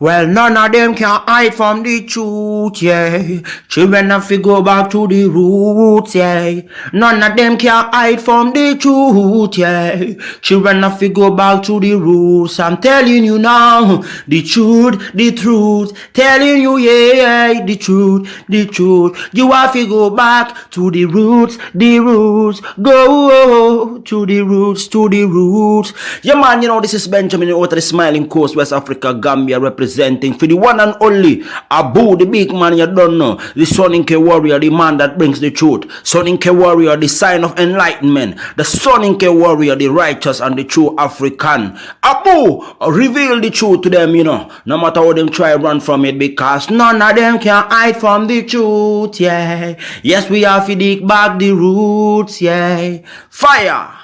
Well, none of them can hide from the truth, yeah. Children have to go back to the roots, yeah. None of them can hide from the truth, yeah. Children have to go back to the roots. I'm telling you now, the truth, the truth. Telling you, yeah, the truth, the truth. You have to go back to the roots, the roots. Go to the roots, to the roots. Yeah, man, this is Benjamin out of the Smiling Coast, West Africa, Gambia, representing for the one and only Abu, the big man you don't know, the Soninke warrior, the man that brings the truth, Soninke warrior, the sign of enlightenment, the Soninke warrior, the righteous and the true African. Abu, reveal the truth to them, no matter how them try run from it, because none of them can hide from the truth, yeah. Yes, we have to dig back the roots, yeah. Fire!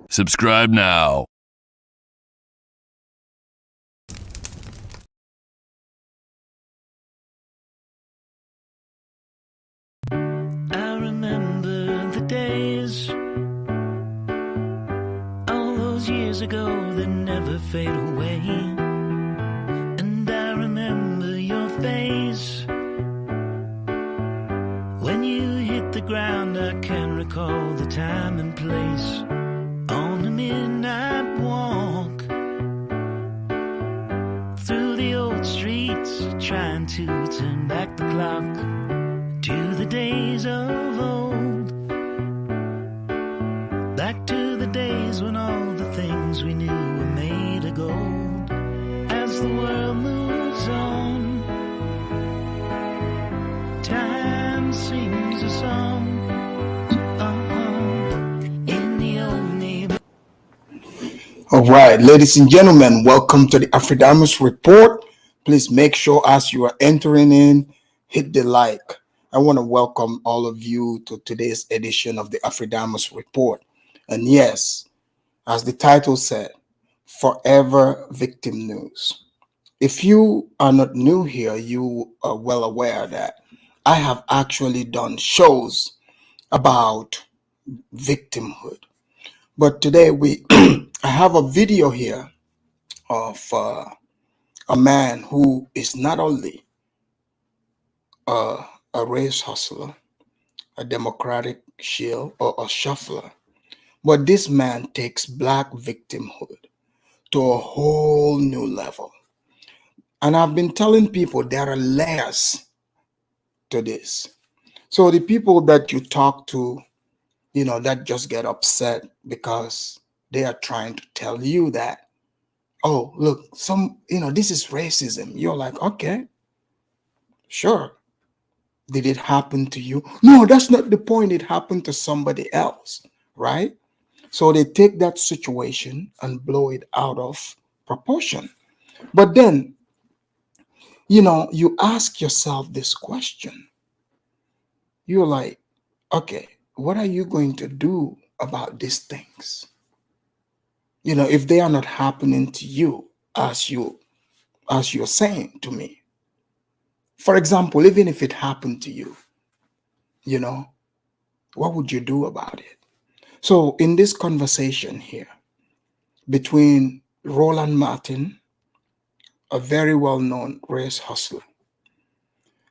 Subscribe now. I remember the days, all those years ago that never fade away. And I remember your face when you hit the ground. I can recall the time and place on the midnight walk through the old streets, trying to turn back the clock to the days of old, back to the days when all the things we knew were made of gold. As the world moves on, time sings a song. All right, ladies and gentlemen, welcome to the Afridamus report. Please make sure as you are entering in, hit the like. I want to welcome all of you to today's edition of the Afridamus report. And yes, as the title said, Forever-VictimNews. If you are not new here, you are well aware that I have actually done shows about victimhood. But today I have a video here of a man who is not only a race hustler, a democratic shield, or a shuffler, but this man takes black victimhood to a whole new level. And I've been telling people there are layers to this. So the people that you talk to, that just get upset because they are trying to tell you that, oh, look, this is racism. You're like, okay, sure. Did it happen to you? No, that's not the point. It happened to somebody else, right? So they take that situation and blow it out of proportion. But then, you ask yourself this question. You're like, okay, what are you going to do about these things? If they are not happening to you as you're saying to me. For example, even if it happened to you, what would you do about it? So in this conversation here between Roland Martin, a very well-known race hustler,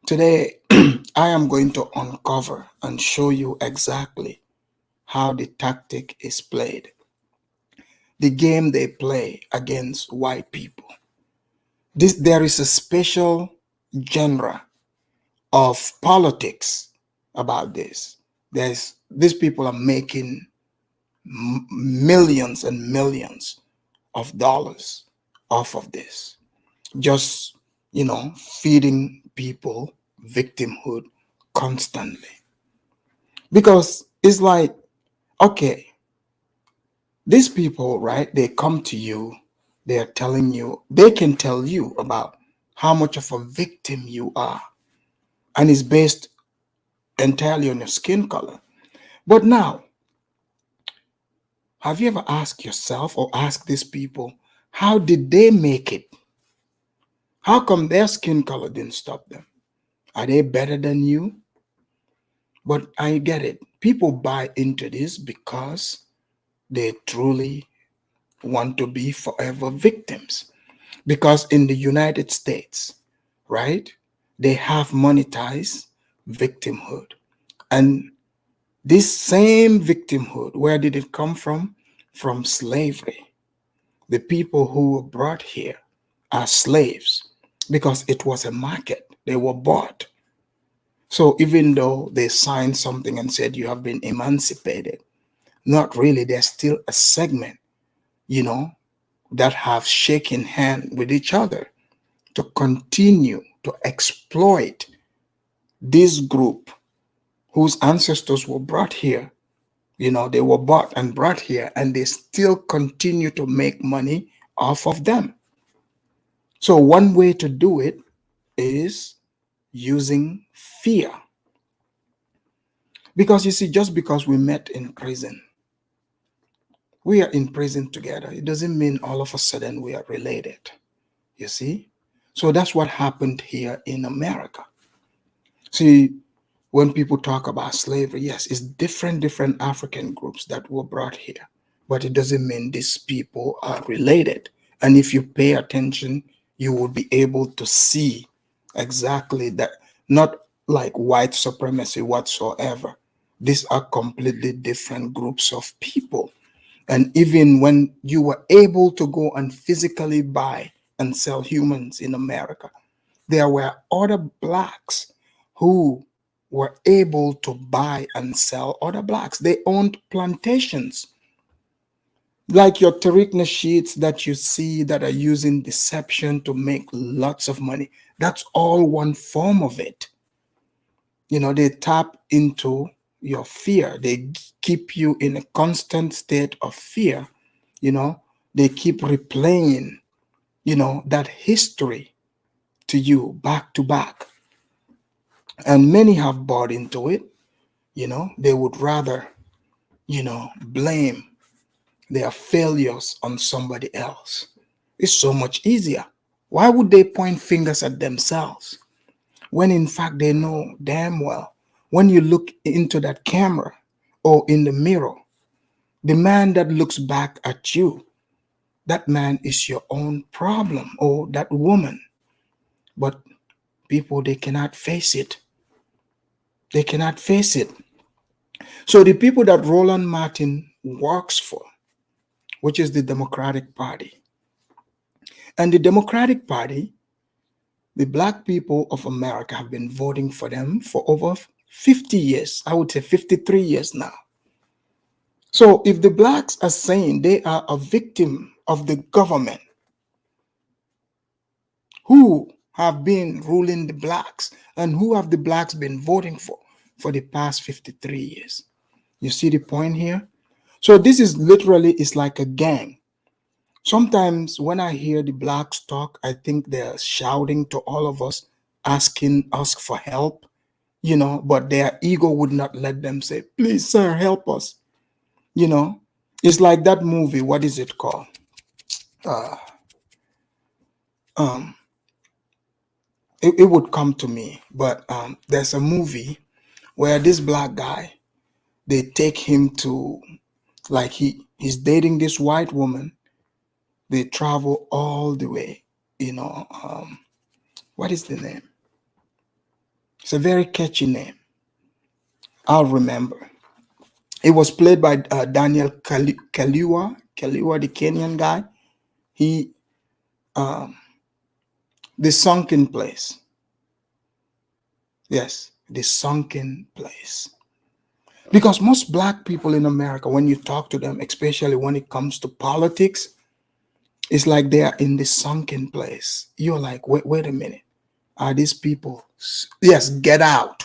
today I am going to uncover and show you exactly how the tactic is played, the game they play against white people. There is a special genre of politics about this. These people are making millions and millions of dollars off of this, just feeding people victimhood constantly, because it's like, okay, these people, right, they come to you, they can tell you about how much of a victim you are, and it's based entirely on your skin color. But now, have you ever asked yourself or asked these people, how did they make it? How come their skin color didn't stop them? Are they better than you? But I get it. People buy into this because they truly want to be forever victims. Because in the United States, right, they have monetized victimhood. And this same victimhood, where did it come from? From slavery. The people who were brought here as slaves because it was a market. They were bought. So even though they signed something and said you have been emancipated, not really. There's still a segment, you know, that have shaken hand with each other to continue to exploit this group whose ancestors were brought here. You know, they were bought and brought here, and they still continue to make money off of them. So, one way to do it is using fear. Because you see, just because we met in prison, we are in prison together, it doesn't mean all of a sudden we are related. You see? So that's what happened here in America. See, when people talk about slavery, yes, it's different African groups that were brought here, but it doesn't mean these people are related. And if you pay attention, you will be able to see exactly that, not like white supremacy whatsoever. These are completely different groups of people. And even when you were able to go and physically buy and sell humans in America, there were other blacks who were able to buy and sell other blacks. They owned plantations. Like your Tariq Nasheeds that you see that are using deception to make lots of money. That's all one form of it. You know, they tap into your fear. They keep you in a constant state of fear. You know, they keep replaying, you know, that history to you back to back. And many have bought into it. You know, they would rather, you know, blame their failures on somebody else. It's so much easier. Why would they point fingers at themselves when in fact they know damn well when you look into that camera or in the mirror, the man that looks back at you, that man is your own problem, or that woman. But people, they cannot face it. They cannot face it. So the people that Roland Martin works for, which is the Democratic Party, and the Democratic Party, the black people of America have been voting for them for over 50 years. I would say 53 years now. So if the blacks are saying they are a victim of the government who have been ruling the blacks, and who have the blacks been voting for the past 53 years? You see the point here? So this is literally, it's like a gang. Sometimes when I hear the blacks talk, I think they're shouting to all of us, asking us for help, you know, but their ego would not let them say, please, sir, help us. You know, it's like that movie. What is it called? Uh, um, it would come to me, but there's a movie where this black guy, they take him to, like, he's dating this white woman. They travel all the way, you know. What is the name? It's a very catchy name. I'll remember. It was played by Daniel Kaliwa, the Kenyan guy. He, um, the sunken place. Yes, the sunken place. Because most black people in America, when you talk to them, especially when it comes to politics, it's like they are in the sunken place. You're like, wait a minute. Are these people? Yes, get out.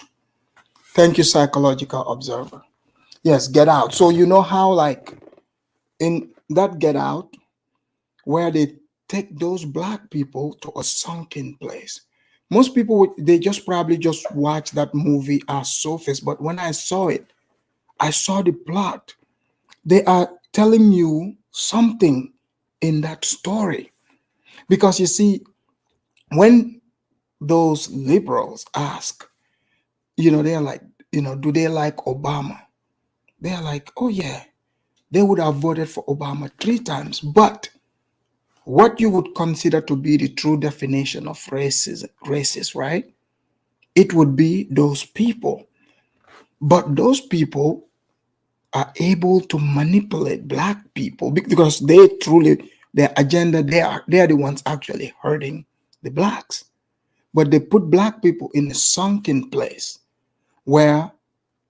Thank you, psychological observer. Yes, get out. So you know how, like, in that Get Out, where they take those black people to a sunken place. Most people, they just probably just watch that movie as surface. But when I saw it, I saw the plot. They are telling you something in that story. Because you see, when those liberals ask, you know, they're like, you know, do they like Obama? They're like, oh yeah, they would have voted for Obama 3 times. But what you would consider to be the true definition of racist, right? It would be those people. But those people are able to manipulate black people because they truly, their agenda, they are the ones actually hurting the blacks. But they put black people in a sunken place where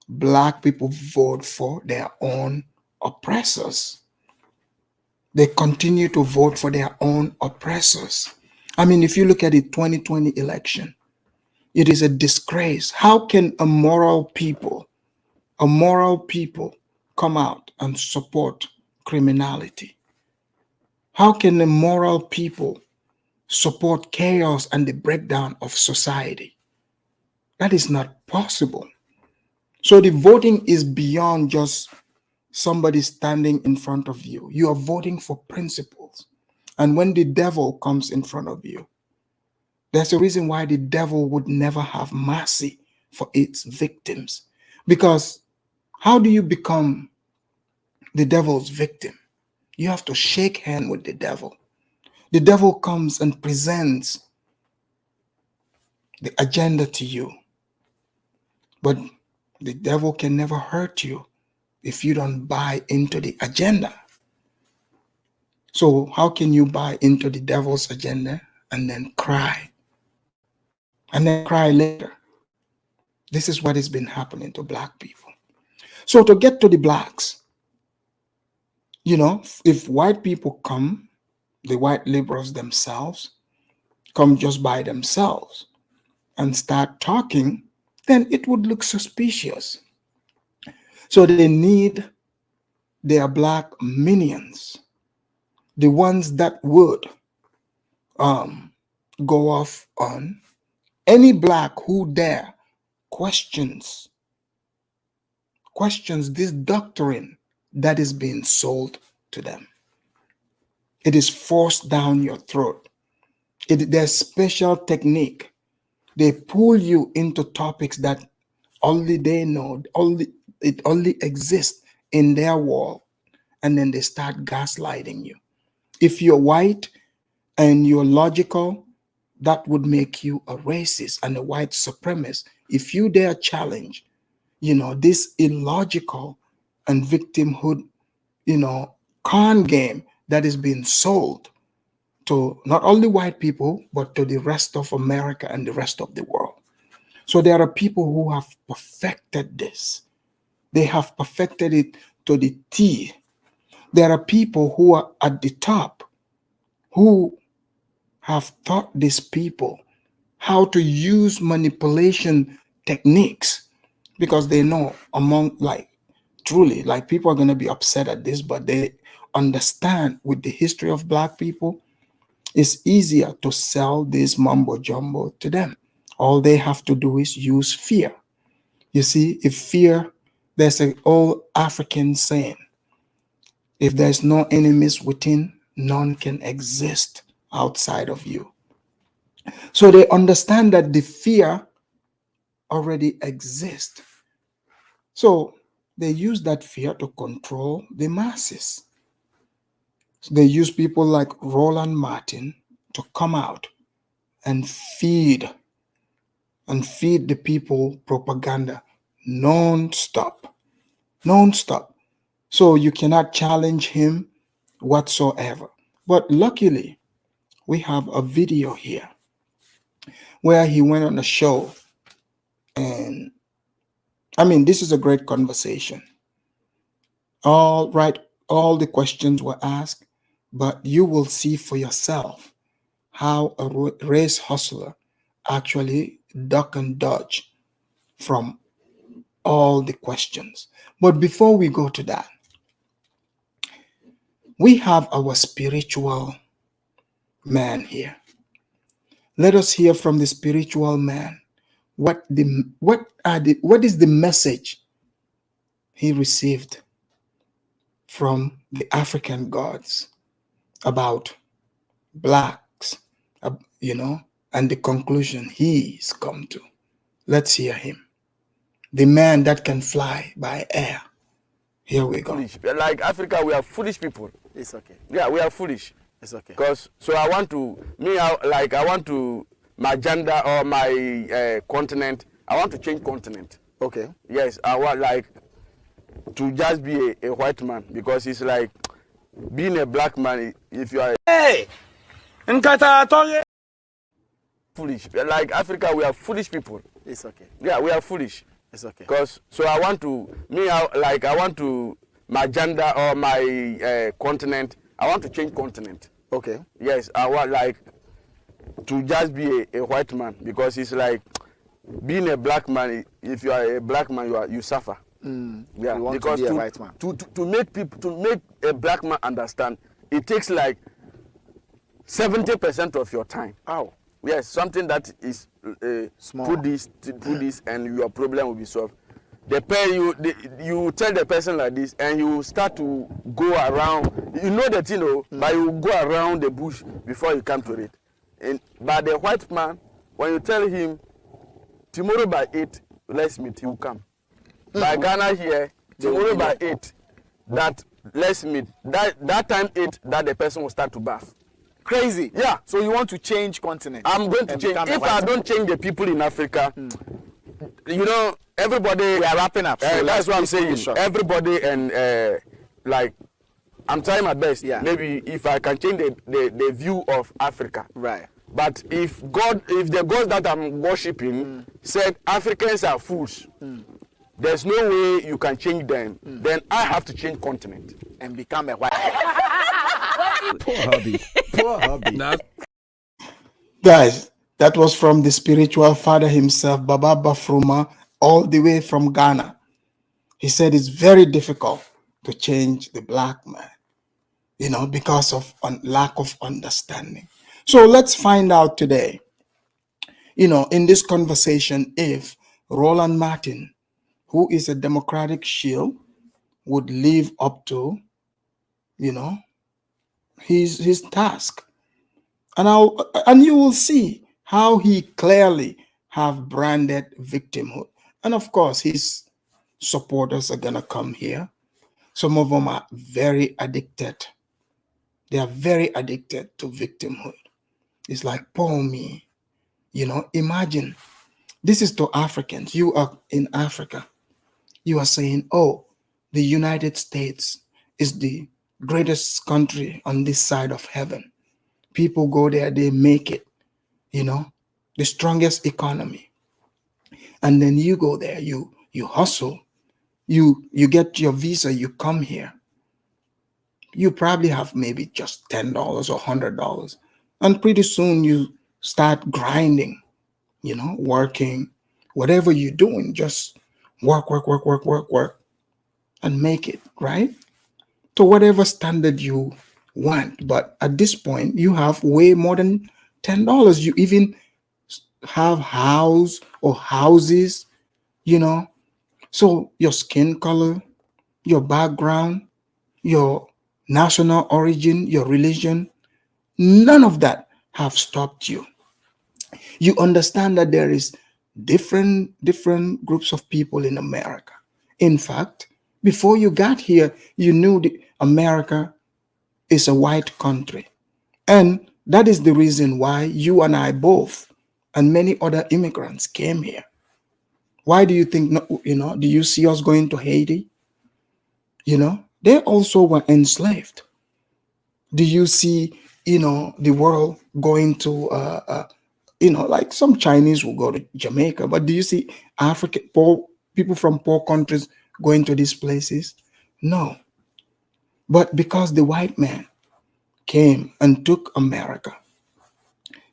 black people vote for their own oppressors. They continue to vote for their own oppressors. I mean, if you look at the 2020 election, it is a disgrace. How can a moral people come out and support criminality? How can a moral people support chaos and the breakdown of society? That is not possible. So the voting is beyond just somebody standing in front of you. You are voting for principles. And when the devil comes in front of you, there's a reason why the devil would never have mercy for its victims. Because how do you become the devil's victim? You have to shake hand with the devil. The devil comes and presents the agenda to you. But the devil can never hurt you if you don't buy into the agenda. So how can you buy into the devil's agenda and then cry? And then cry later? This is what has been happening to black people. So to get to the blacks, if white people come, the white liberals themselves, come just by themselves and start talking, then it would look suspicious. So they need their black minions, the ones that would go off on any black who dare questions this doctrine that is being sold to them. It is forced down your throat. There's special technique. They pull you into topics that only they know, it only exists in their world, and then they start gaslighting you. If you're white and you're logical, that would make you a racist and a white supremacist. If you dare challenge, this illogical and victimhood, con game that is being sold to not only white people, but to the rest of America and the rest of the world. So there are people who have perfected this. They have perfected it to the T. There are people who are at the top who have taught these people how to use manipulation techniques, because they know truly, people are going to be upset at this, but they understand with the history of black people, it's easier to sell this mumbo jumbo to them. All they have to do is use fear. You see, there's an old African saying, if there's no enemies within, none can exist outside of you. So they understand that the fear already exists. So they use that fear to control the masses. So they use people like Roland Martin to come out and feed the people propaganda non-stop. So you cannot challenge him whatsoever. But luckily, we have a video here where he went on a show, and this is a great conversation. All right, all the questions were asked, but you will see for yourself how a race hustler actually duck and dodge from all the questions. But before we go to that, we have our spiritual man here. Let us hear from the spiritual man what is the message he received from the African gods about blacks, and the conclusion he's come to. Let's hear him. The man that can fly by air. Here we go. Foolish. Like Africa, we are foolish people. It's okay. Yeah, we are foolish. It's okay. Because so I want to my gender or my continent. I want to change continent. Okay. Yes, I want like to just be a white man, because it's like being a black man. If you are foolish, like Africa, we are foolish people. It's okay. Yeah, we are foolish. It's okay. Because so I want to my gender or my continent. I want to change continent. Okay. Yes, I want like to just be a white man, because it's like being a black man. If you are a black man, you suffer. Yeah, You want because to be a white man. To make a black man understand, it takes like 70% of your time. Ow. Yes, something that is Small. put this, and your problem will be solved. You tell the person like this, and you start to go around. You know that but you go around the bush before you come to it. But the white man, when you tell him tomorrow by 8, let's meet, he will come. By Ghana here, tomorrow by 8, that let's meet. That time 8, that the person will start to bath. Crazy. Yeah. So you want to change continent? I'm going to and change. become a If white I man. don't change the people in Africa, everybody. We are wrapping up. So That's what I'm let's finish saying. up. Everybody and like, I'm trying my best. Yeah. Maybe if I can change the view of Africa. Right. But if the God that I'm worshiping said Africans are fools, there's no way you can change them. Then I have to change continent. And become a white. Poor hubby. Poor hubby. Nah, Guys, that was from the spiritual father himself, Baba Bafruma, all the way from Ghana. He said it's very difficult to change the black man, because of lack of understanding. So let's find out today, in this conversation, if Roland Martin, who is a Democratic shield, would live up to, his task. And you will see how he clearly have branded victimhood. And of course, his supporters are gonna come here. Some of them are very addicted. They are very addicted to victimhood. It's like, poor me. Imagine, this is to Africans. You are in Africa. You are saying, oh, the United States is the greatest country on this side of heaven. People go there, they make it, the strongest economy. And then you go there, you hustle, you get your visa, you come here. You probably have maybe just $10 or $100. And pretty soon you start grinding, working, whatever you're doing, just work, and make it, right? To whatever standard you want. But at this point, you have way more than $10. You even have house or houses, So your skin color, your background, your national origin, your religion, none of that have stopped you. You understand that there is different groups of people in America. In fact, before you got here, you knew that America is a white country. And that is the reason why you and I both and many other immigrants came here. Why do you think, do you see us going to Haiti? They also were enslaved. Do you see, the world going to, like some Chinese will go to Jamaica, but do you see people from poor countries going to these places? No. But because the white man came and took America.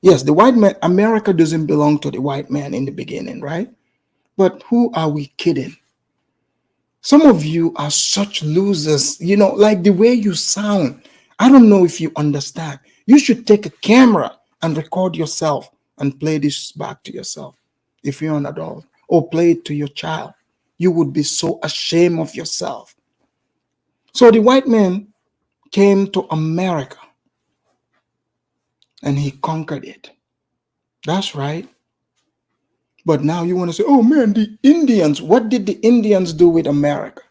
Yes, the white man, America doesn't belong to the white man in the beginning, right? But who are we kidding? Some of you are such losers, like the way you sound. I don't know if you understand. You should take a camera and record yourself and play this back to yourself if you're an adult, or play it to your child. You would be so ashamed of yourself. So the white man came to America and he conquered it. That's right. But now you want to say, oh man, the Indians, what did the Indians do with America?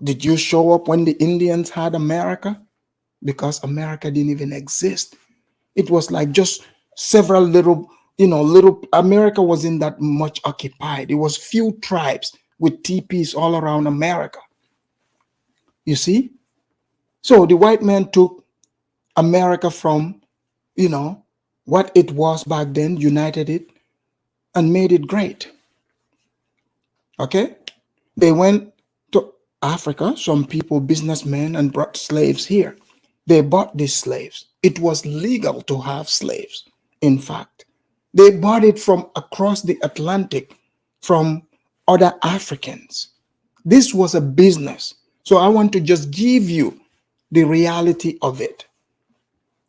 Did you show up when the Indians had America? Because America didn't even exist. It was like just several little, little America wasn't that much occupied. It was few tribes with teepees all around America. You see? So the white man took America from, what it was back then, united it and made it great. Okay? They went to Africa, some people, businessmen, and brought slaves here. They bought these slaves. It was legal to have slaves, in fact. They bought it from across the Atlantic from other Africans. This was a business. So I want to just give you the reality of it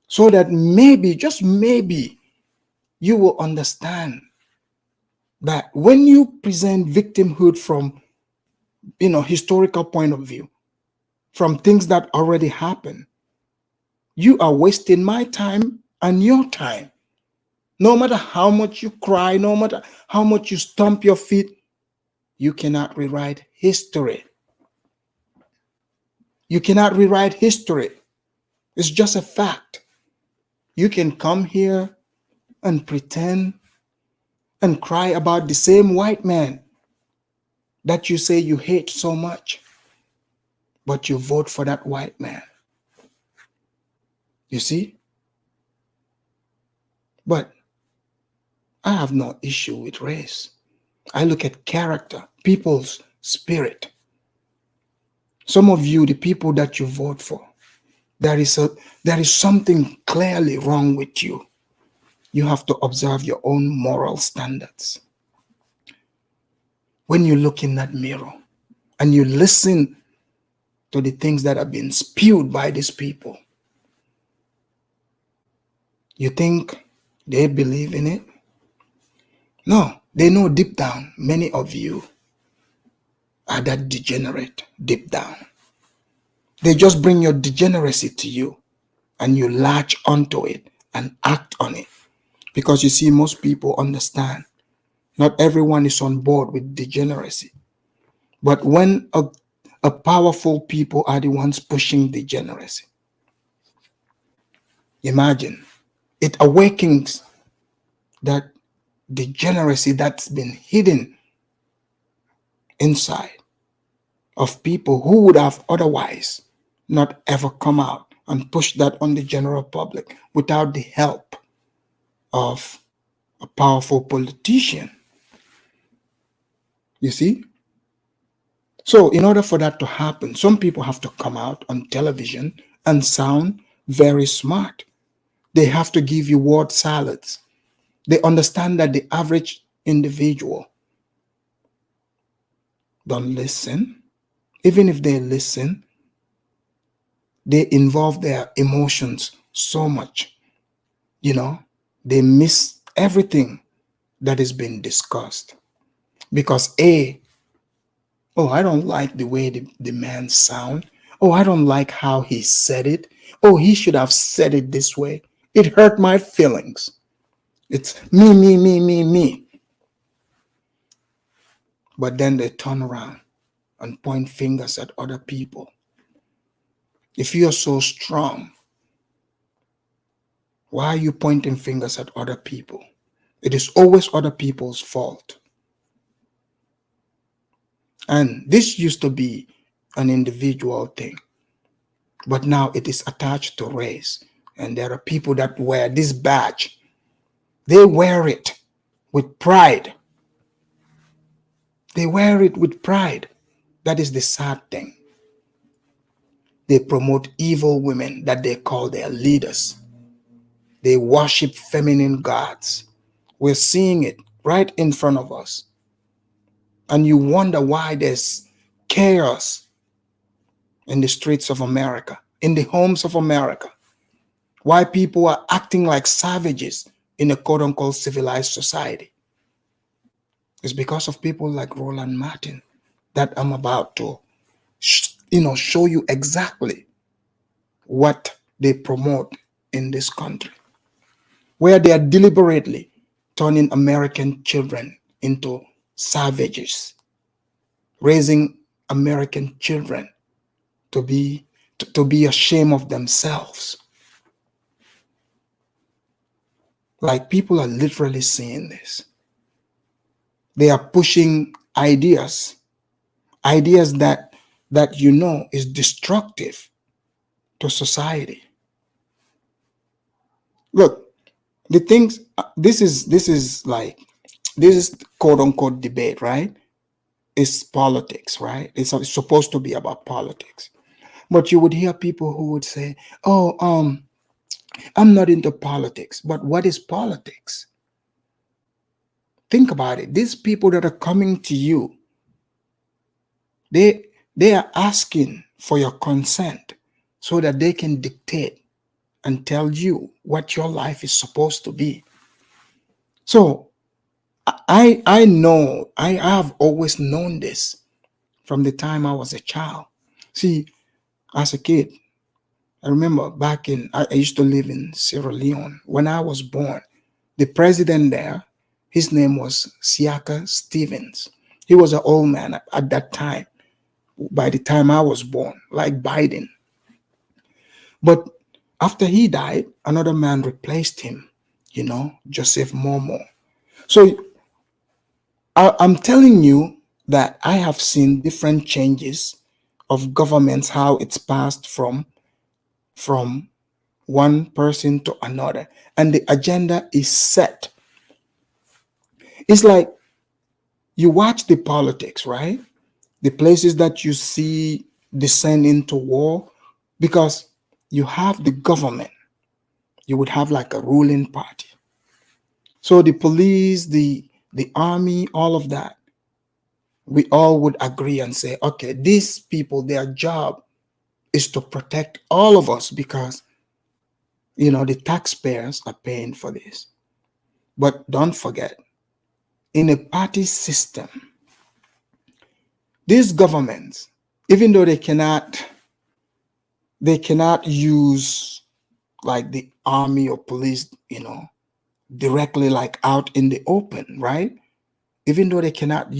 so that maybe, just maybe, you will understand that when you present victimhood from, historical point of view, from things that already happened, you are wasting my time and your time. No matter how much you cry, no matter how much you stomp your feet, you cannot rewrite history. You cannot rewrite history. It's just a fact. You can come here and pretend and cry about the same white man that you say you hate so much, but you vote for that white man. You see? But I have no issue with race. I look at character, people's spirit. Some of you, the people that you vote for, there is something clearly wrong with you. You have to observe your own moral standards. When you look in that mirror and you listen to the things that have been spewed by these people, you think they believe in it? No, they know deep down, many of you are that degenerate deep down. They just bring your degeneracy to you and you latch onto it and act on it. Because you see, most people understand not everyone is on board with degeneracy. But when a powerful people are the ones pushing degeneracy, imagine, it awakens that degeneracy that's been hidden inside of people who would have otherwise not ever come out and push that on the general public without the help of a powerful politician. You see? So in order for that to happen, some people have to come out on television and sound very smart. They have to give you word salads. They understand that the average individual don't listen. Even if they listen, they involve their emotions so much. They miss everything that is being discussed. Because oh, I don't like the way the man sound. Oh, I don't like how he said it. Oh, he should have said it this way. It hurt my feelings. It's me, me, me, me, me. But then they turn around and point fingers at other people. If you're so strong, why are you pointing fingers at other people? It is always other people's fault. And this used to be an individual thing, but now it is attached to race. And there are people that wear this badge. They wear it with pride. They wear it with pride. That is the sad thing. They promote evil women that they call their leaders. They worship feminine gods. We're seeing it right in front of us. And you wonder why there's chaos in the streets of America, in the homes of America. Why people are acting like savages in a quote-unquote civilized society. It's because of people like Roland Martin that I'm about to show you exactly what they promote in this country, where they are deliberately turning American children into savages, raising American children to be ashamed of themselves. Like, people are literally saying this. They are pushing ideas that is destructive to society. Look, the things, this is quote unquote debate, right? It's politics, right? It's supposed to be about politics. But you would hear people who would say, "Oh, I'm not into politics." But what is politics? Think about it. These people that are coming to you, they are asking for your consent so that they can dictate and tell you what your life is supposed to be. So I know, I have always known this from the time I was a child. See, as a kid, I remember I used to live in Sierra Leone. When I was born, the president there, his name was Siaka Stevens. He was an old man at that time, by the time I was born, like Biden. But after he died, another man replaced him, Joseph Momo. So I'm telling you that I have seen different changes of governments, how it's passed from one person to another, and the agenda is set. It's like you watch the politics, right? The places that you see descend into war, because you have the government, you would have like a ruling party. So the police, the army, all of that, we all would agree and say, okay, these people, their job is to protect all of us, because the taxpayers are paying for this. But don't forget, in a party system, these governments, even though they cannot use like the army or police, directly, like out in the open, right? Even though they cannot,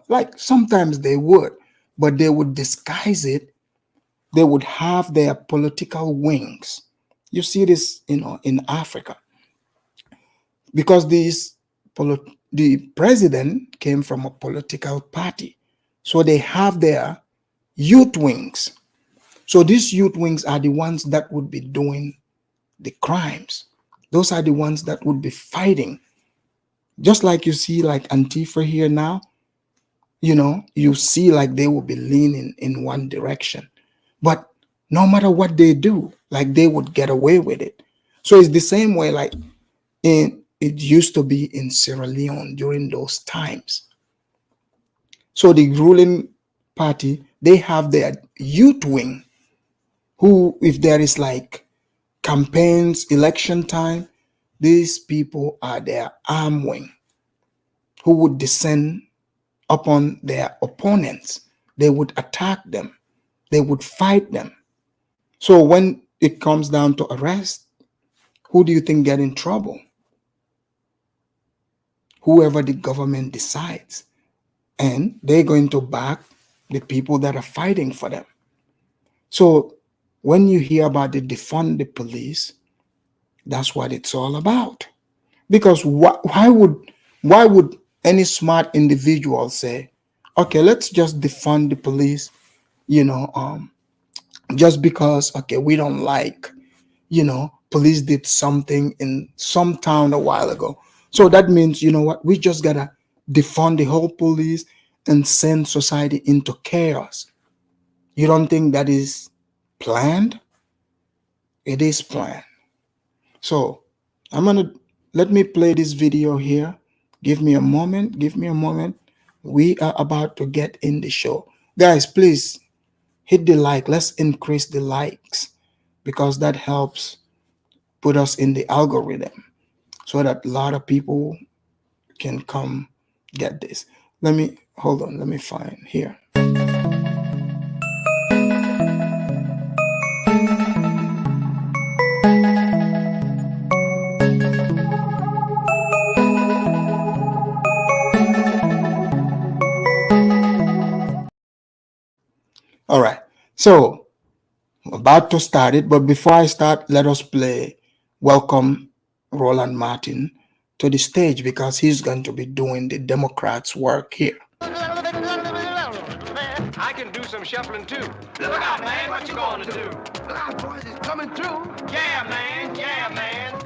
like sometimes they would, but they would disguise it. They would have their political wings. You see this, in Africa, because the president came from a political party. So they have their youth wings. So these youth wings are the ones that would be doing the crimes. Those are the ones that would be fighting. Just like you see like Antifa here now, you see like they will be leaning in one direction. But no matter what they do, like they would get away with it. So it's the same way like it used to be in Sierra Leone during those times. So the ruling party, they have their youth wing, who, if there is like campaigns, election time, these people are their arm wing, who would descend upon their opponents. They would attack them. They would fight them. So when it comes down to arrest, who do you think get in trouble? Whoever the government decides. And they're going to back the people that are fighting for them. So when you hear about the defund the police, that's what it's all about. Because why would any smart individual say, okay, let's just defund the police, just because, okay, we don't like, police did something in some town a while ago. So that means, you know what, we just gotta defund the whole police and send society into chaos. You don't think that is planned? It is planned. So let me play this video here. Give me a moment. We are about to get in the show. Guys, please hit the like. Let's increase the likes, because that helps put us in the algorithm so that a lot of people can come get this. Let me find here. All right. So, I'm about to start it, but before I start, let us welcome Roland Martin to the stage because he's going to be doing the Democrats' work here. I can do some shuffling too. Look out, man, what you gonna do? Look out, boys, it's coming through. Yeah, man, yeah, man.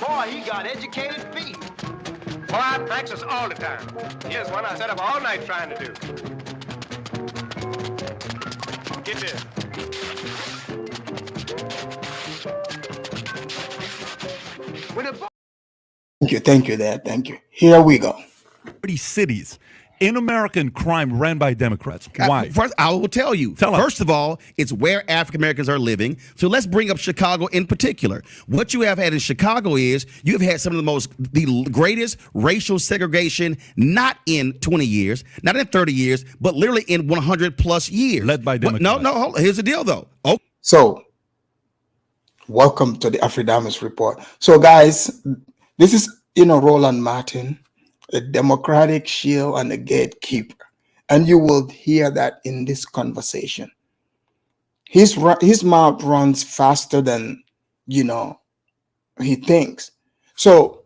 Boy, he got educated feet. Boy, I practice all the time. Here's one I sat up all night trying to do. Get this. When a Thank you, Dad. Thank you. Here we go. 30 cities in American crime ran by Democrats. Why? First, I will tell you. Tell us. First of all, it's where African Americans are living. So let's bring up Chicago in particular. What you have had in Chicago is you have had some of the greatest racial segregation, not in 20 years, not in 30 years, but literally in 100 plus years. Led by Democrats. No, hold on. Here's the deal, though. Oh, So, welcome to the Afridamus report. So, guys, this is Roland Martin, a Democratic shield and a gatekeeper, and you will hear that in this conversation. His mouth runs faster than he thinks. So,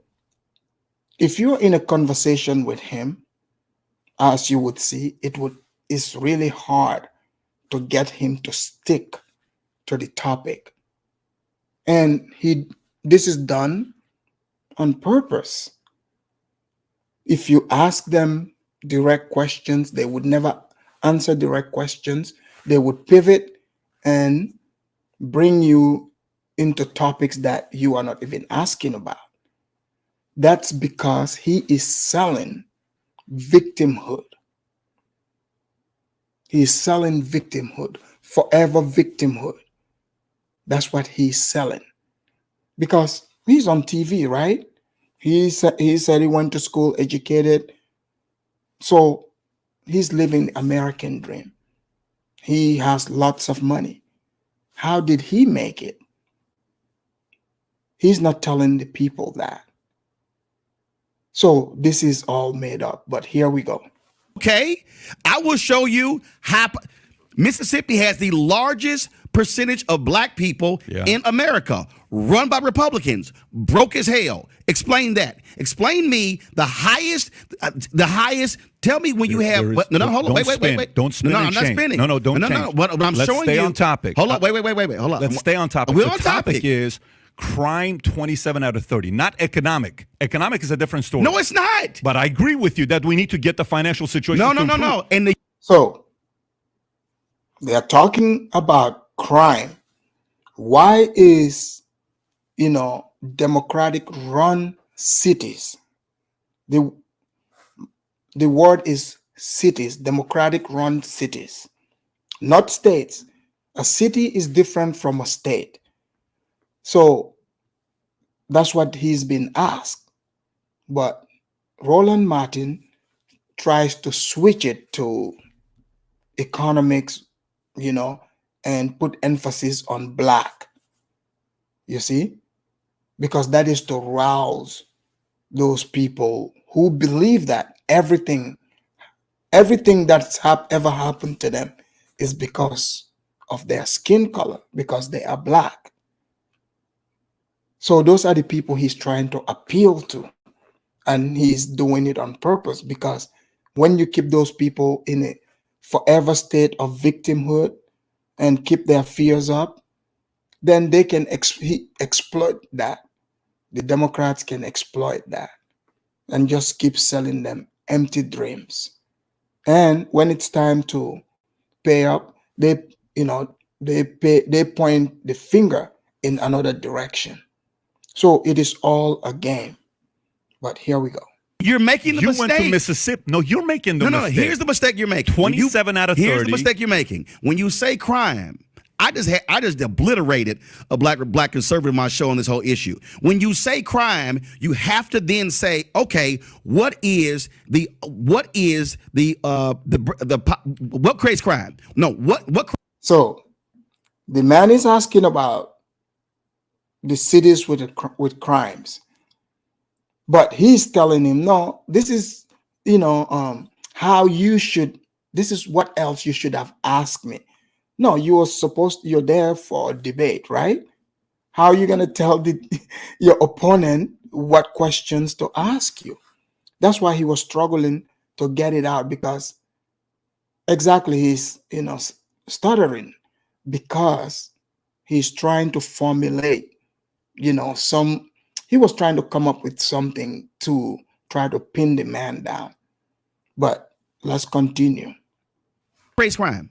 if you're in a conversation with him, as you would see, it's really hard to get him to stick to the topic. And this is done on purpose. If you ask them direct questions, they would never answer direct questions. They would pivot and bring you into topics that you are not even asking about. That's because he is selling victimhood. He's selling victimhood, forever victimhood. That's what he's selling. Because he's on TV, right? He said he went to school, educated. So he's living the American dream. He has lots of money. How did he make it? He's not telling the people that. So this is all made up, but here we go. okay. I will show you how Mississippi has the largest percentage of black people in America, run by Republicans, broke as hell. Explain that. Explain me the highest. Tell me when you have. No, hold on. Wait. Don't spin. No, I'm not spinning. No, don't change. No. What I'm Let's showing stay you. on topic. Hold on. Wait. Hold on. Let's stay on topic. We're the on topic is crime 27 out of 30, not economic. Economic is a different story. No, it's not. But I agree with you that we need to get the financial situation. No. And So they are talking about crime. Why is, Democratic run cities? The word is cities, Democratic run cities, not states. A city is different from a state. So that's what he's been asked. But Roland Martin tries to switch it to economics, and put emphasis on black. You see? Because that is to rouse those people who believe that everything that's ever happened to them is because of their skin color, because they are black. So those are the people he's trying to appeal to. And he's doing it on purpose, because when you keep those people in a forever state of victimhood and keep their fears up, then they can exploit that. The Democrats can exploit that and just keep selling them empty dreams. And when it's time to pay up, they point the finger in another direction. So it is all a game. But here we go. you're making the You mistake. went to Mississippi. No, you're making the mistake. Here's the mistake you're making. 27 out of 30. Here's the mistake you're making. When you say crime, I just obliterated a black conservative on my show on this whole issue. When you say crime, you have to then say, okay, what creates crime? No, what? So the man is asking about the cities with crimes, but he's telling him, no, this is how you should, this is what else you should have asked me. No, you're there for a debate, right? How are you going to tell your opponent what questions to ask you? That's why he was struggling to get it out, because exactly he's, stuttering, because he's trying to formulate, he was trying to come up with something to try to pin the man down. But let's continue. Creates crime.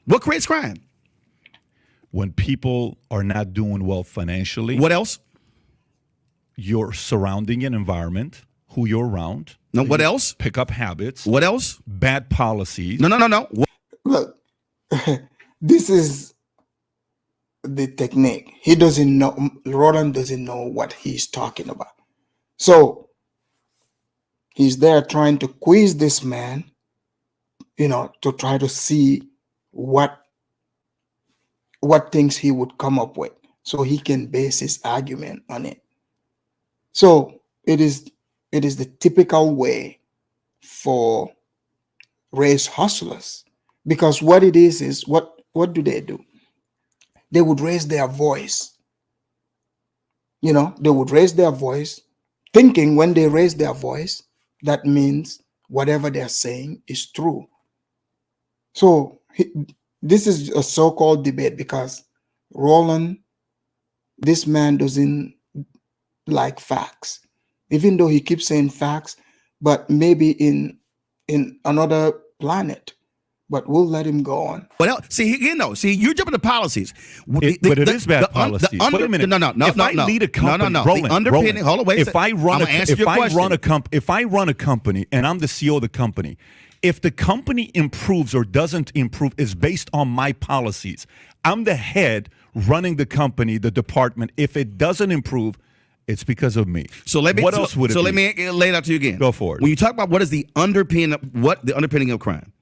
What creates crime? When people are not doing well financially. What else? Your surrounding and environment, who you're around. No, what else? Pick up habits. What else? Bad policies. No. Look, this is the technique. He doesn't know, Roland doesn't know what he's talking about. So he's there trying to quiz this man, to try to see what things he would come up with, so he can base his argument on it. So it is the typical way for race hustlers, because what it is what do? They would raise their voice. They would raise their voice, thinking when they raise their voice, that means whatever they're saying is true. So this is a so-called debate, because Roland, this man doesn't like facts, even though he keeps saying facts, but maybe in another planet. But we'll let him go on. Well, see, you're jumping to policies. But it is bad policies. Wait a minute. No. If I lead a company, Roland, the underpinning. Hold on, wait. If I run a company and I'm the CEO of the company, if the company improves or doesn't improve is based on my policies. I'm the head running the company, the department. If it doesn't improve, it's because of me. So let me. What else would it be? So let me lay it out to you again. Go for it. When you talk about what is the underpinning of crime,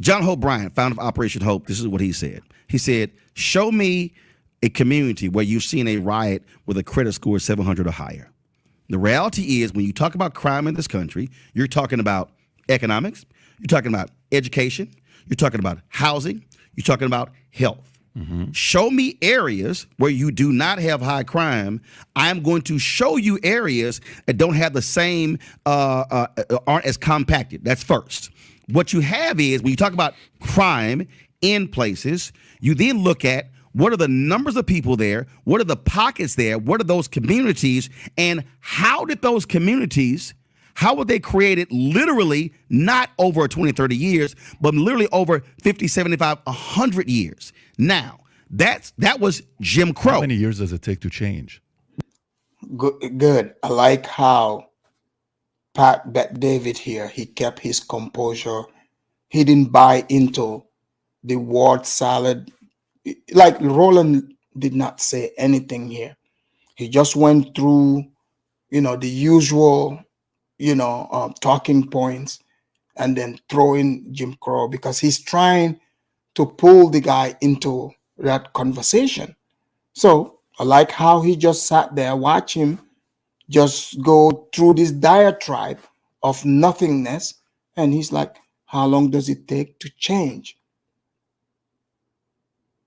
John Hope Bryant, founder of Operation Hope, this is what he said. He said, "Show me a community where you've seen a riot with a credit score 700 or higher." The reality is, when you talk about crime in this country, you're talking about economics, you're talking about education, you're talking about housing, you're talking about health. Mm-hmm. Show me areas where you do not have high crime. I'm going to show you areas that don't have the same, aren't as compacted. That's first. What you have is, when you talk about crime in places, you then look at what are the numbers of people there, what are the pockets there, what are those communities, and how did those communities, how were they created literally not over 20, 30 years, but literally over 50, 75, 100 years. Now, that was Jim Crow. How many years does it take to change? Good. I like how Pat David here, he kept his composure. He didn't buy into the word salad. Like Roland did not say anything here. He just went through, the usual, talking points, and then throw in Jim Crow, because he's trying to pull the guy into that conversation. So I like how he just sat there, watch him just go through this diatribe of nothingness. And he's like, how long does it take to change?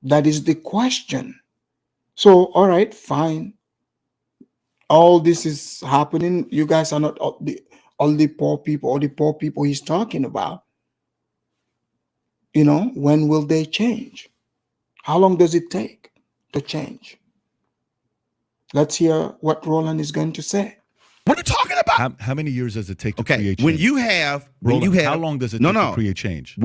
That is the question. So, all right, fine. All this is happening. You guys are not all the poor people, or the poor people he's talking about. When will they change? How long does it take to change? Let's hear what Roland is going to say. What are you talking about? How many years does it take to create change? When you have, how long does it take to create change?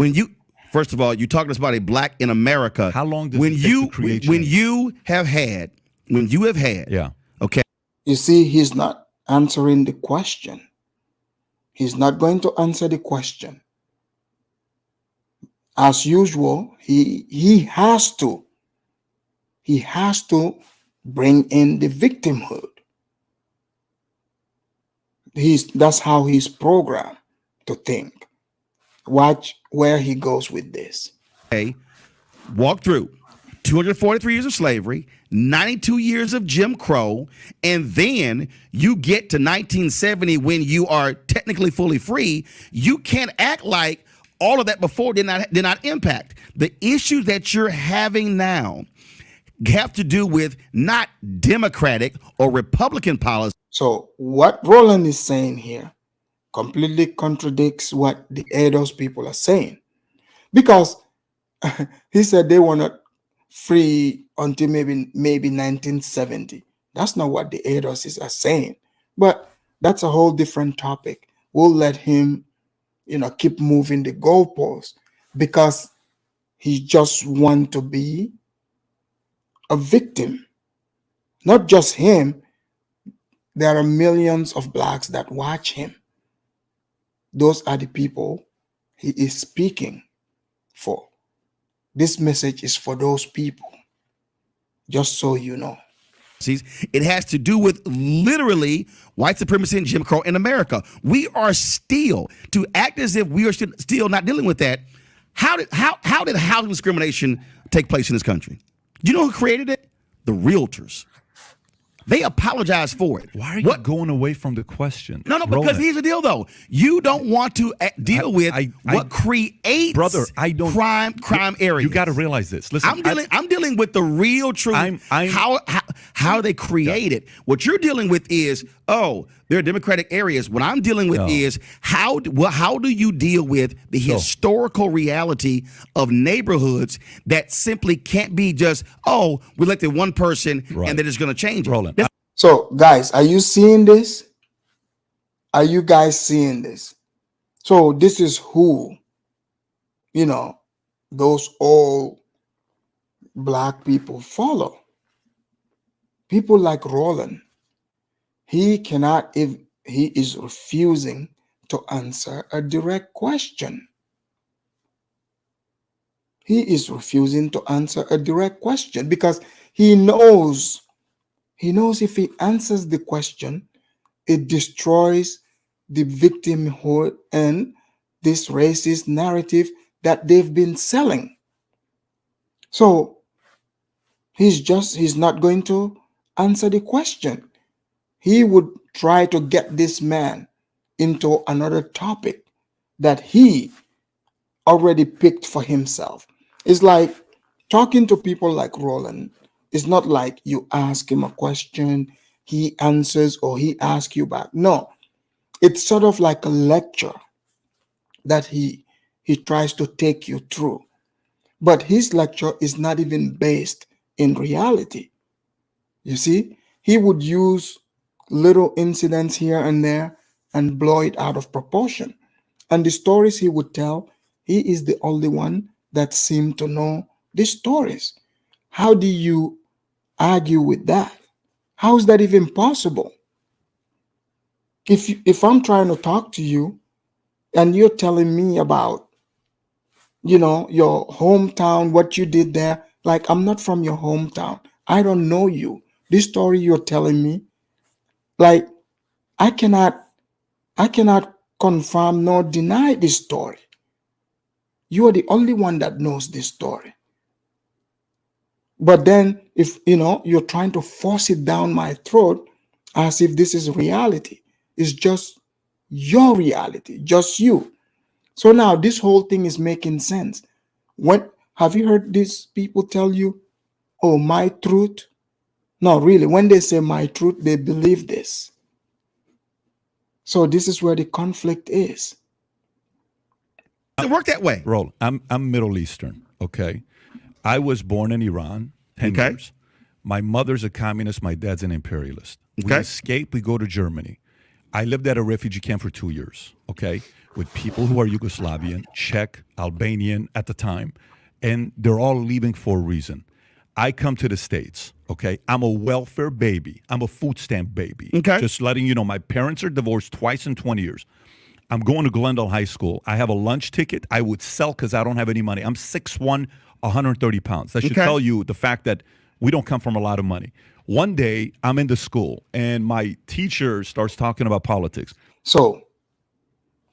First of all, you're talking about a black in America. How long does it take to create change? When you have had, yeah. Okay. You see, he's not answering the question. He's not going to answer the question. As usual, he has to bring in the victimhood. That's how he's programmed to think. Watch where he goes with this. Okay. Walk through 243 years of slavery, 92 years of Jim Crow, and then you get to 1970 when you are technically fully free. You can't act like all of that before did not impact. The issues that you're having now have to do with not Democratic or Republican policy. So what Roland is saying here completely contradicts what the ADOS people are saying, because he said they were not free until maybe 1970. That's not what the ADOS are saying, but that's a whole different topic. We'll let him, keep moving the goalposts, because he just wants to be a victim. Not just him. There are millions of blacks that watch him. Those are the people he is speaking for. This message is for those people, just so you know. It has to do with literally white supremacy and Jim Crow in America. We are still, to act as if we are still not dealing with that. How did housing discrimination take place in this country? Do you know who created it? The realtors. They apologize for it. Why are you going away from the question? No, because here's the deal, though. You don't want to deal with what creates crime areas. You got to realize this. Listen, I'm dealing with the real truth. How they create it. What you're dealing with is, there are democratic areas. What I'm dealing with is how do you deal with the historical reality of neighborhoods that simply can't be just, we elected one person and they're just going to change it. Roland. So, guys, are you seeing this? Are you guys seeing this? So this is who, those old black people follow. People like Roland. He is refusing to answer a direct question. He is refusing to answer a direct question because he knows if he answers the question, it destroys the victimhood and this racist narrative that they've been selling. So he's not going to answer the question. He would try to get this man into another topic that he already picked for himself. It's like talking to people like Roland. It's not like you ask him a question, he answers, or he asks you back. No, it's sort of like a lecture that he tries to take you through. But his lecture is not even based in reality. You see, he would use little incidents here and there and blow it out of proportion. And the stories he would tell, he is the only one that seemed to know the stories. How do you argue with that? How is that even possible? If I'm trying to talk to you and you're telling me about, your hometown, what you did there, like I'm not from your hometown. I don't know you. This story you're telling me, like I cannot confirm nor deny this story. You are the only one that knows this story. But then if you're trying to force it down my throat as if this is reality, it's just your reality, just you. So now this whole thing is making sense. When have you heard these people tell you, my truth? No, really, when they say my truth, they believe this. So this is where the conflict is. It work that way. Roland, I'm Middle Eastern, okay? I was born in Iran, 10 years. My mother's a communist, my dad's an imperialist. We escape, we go to Germany. I lived at a refugee camp for 2 years, okay, with people who are Yugoslavian, Czech, Albanian at the time, and they're all leaving for a reason. I come to the States, okay? I'm a welfare baby. I'm a food stamp baby. Okay. Just letting you know, my parents are divorced twice in 20 years. I'm going to Glendale High School. I have a lunch ticket I would sell because I don't have any money. I'm 6'1", 130 pounds. That should tell you the fact that we don't come from a lot of money. One day, I'm in the school, and my teacher starts talking about politics. So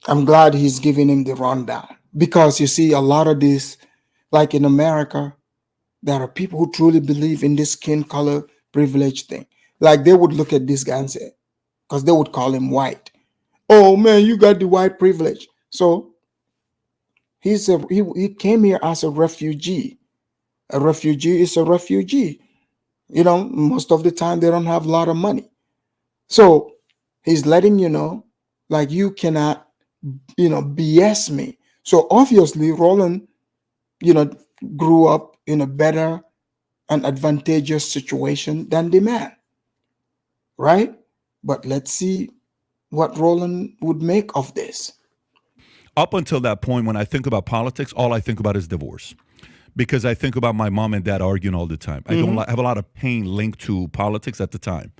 I'm glad he's giving him the rundown. Because you see, a lot of this, like in America, there are people who truly believe in this skin color privilege thing. Like they would look at this guy and say, because they would call him white. Oh man, you got the white privilege. So he came here as a refugee. A refugee is a refugee. You know, most of the time they don't have a lot of money. So he's letting you know, like you cannot, BS me. So obviously Roland, grew up in a better and advantageous situation than the man, right? But let's see what Roland would make of this. Up until that point, when I think about politics, all I think about is divorce. Because I think about my mom and dad arguing all the time. I don't have a lot of pain linked to politics at the time.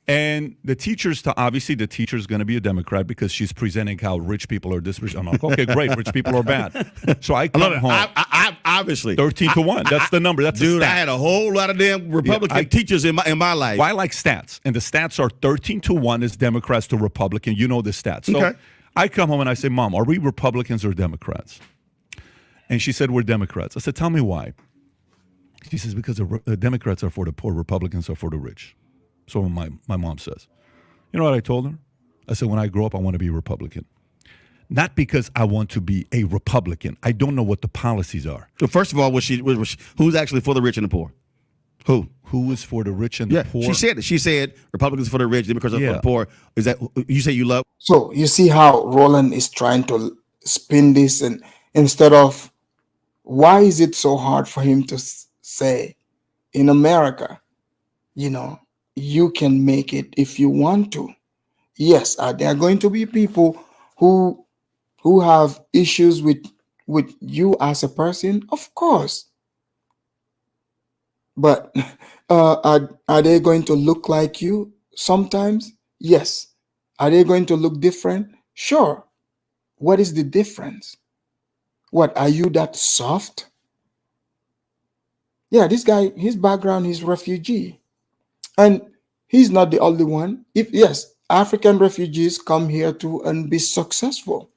And the teacher's obviously the teacher's going to be a Democrat because she's presenting how rich people are this rich. I'm like, okay, great, rich people are bad. So I come home. I obviously 13-1. That's the number. That's dude. a I stat. had a whole lot of damn Republican teachers in my life. Well, I like stats, and the stats are 13-1 is Democrats to Republican. You know the stats. So Okay. I come home and I say, Mom, are we Republicans or Democrats? And she said, we're Democrats. I said, tell me why. She says, because the Democrats are for the poor, Republicans are for the rich. So my mom says. You know what I told her? I said, when I grow up, I want to be a Republican. Not because I want to be a Republican. I don't know what the policies are. So first of all, who's actually for the rich and the poor? Who? Who is for the rich and the poor? She said it. She said Republicans for the rich, Democrats are for the poor. Is that you say you love? So you see how Roland is trying to spin this, and instead of, why is it so hard for him to say, in America, you can make it if you want to. Yes, there are going to be people who have issues with you as a person, of course. But are they going to look like you sometimes? Yes. Are they going to look different? Sure. What is the difference? What, are you that soft? Yeah, this guy, his background is refugee. And he's not the only one. Yes, African refugees come here too and be successful.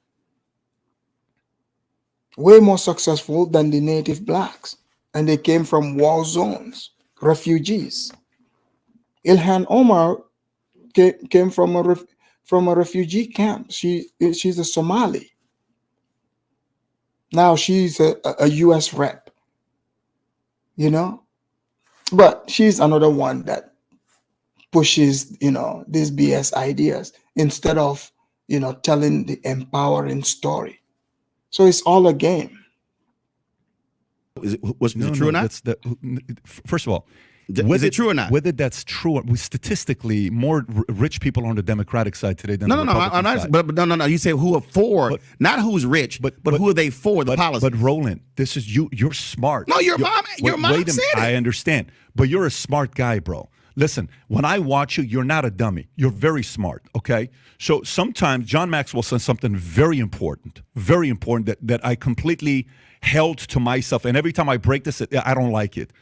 Way more successful than the native blacks. And they came from war zones, refugees. Ilhan Omar came from a refugee camp. She's a Somali. Now she's a US rep, But she's another one that pushes, these BS ideas instead of, telling the empowering story. So it's all a game. Is it true or not? First of all, is it true or not? Whether that's true, statistically, more rich people are on the Democratic side today than the Republican side. But no. You say who are for, not who's rich, but who are they for the policy? But Roland, this is you. You're smart. No, your mom said it. I understand, but you're a smart guy, bro. Listen, when I watch you, you're not a dummy. You're very smart, okay? So sometimes John Maxwell says something very important that I completely held to myself. And every time I break this, I don't like it.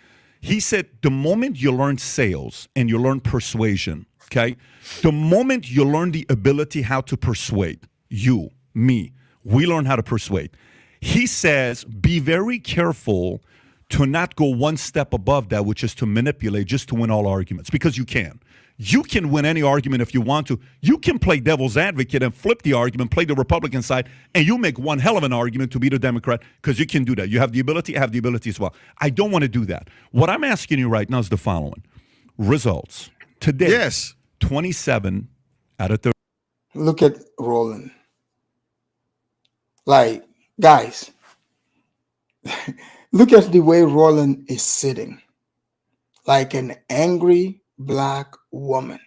He said, the moment you learn sales and you learn persuasion, okay? The moment you learn the ability how to persuade, you, me, we learn how to persuade. He says, be very careful to not go one step above that, which is to manipulate just to win all arguments, because you can. You can win any argument if you want to. You can play devil's advocate and flip the argument, play the Republican side, and you make one hell of an argument to beat a Democrat, because you can do that. You have the ability, I have the ability as well. I don't want to do that. What I'm asking you right now is the following. Results. Today, yes, 27 out of 30. Look at Roland. Like, guys, look at the way Roland is sitting, like an angry black woman,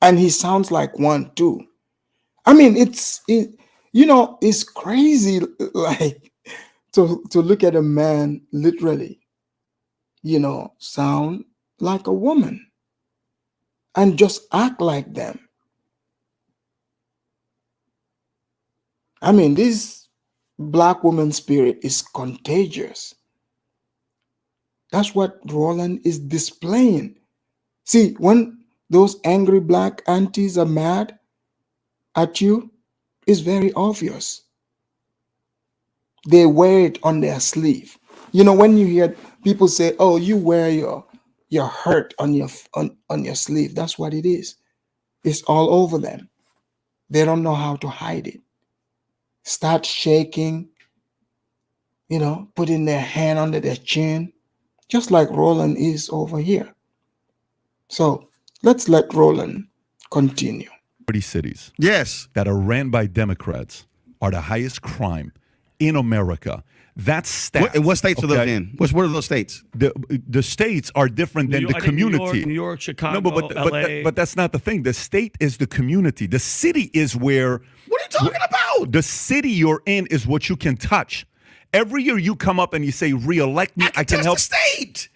and he sounds like one too. I mean, it's crazy, like to look at a man literally, sound like a woman and just act like them. I mean, this black woman spirit is contagious. That's what Roland is displaying. See, when those angry black aunties are mad at you, it's very obvious. They wear it on their sleeve. You know, when you hear people say, "Oh, you wear your hurt on on your sleeve," that's what it is. It's all over them. They don't know how to hide it. Start shaking, putting their hand under their chin, just like Roland is over here. So let's let Roland continue. Cities Yes. that are ran by Democrats are the highest crime in America. That's stats. What states are those in? What are those states? The states are different than the community. New York, Chicago, No, LA. but that's not the thing. The state is the community. The city is where. What are you talking about? The city you're in is what you can touch. Every year you come up and you say, "Re-elect me. I can touch help." the state.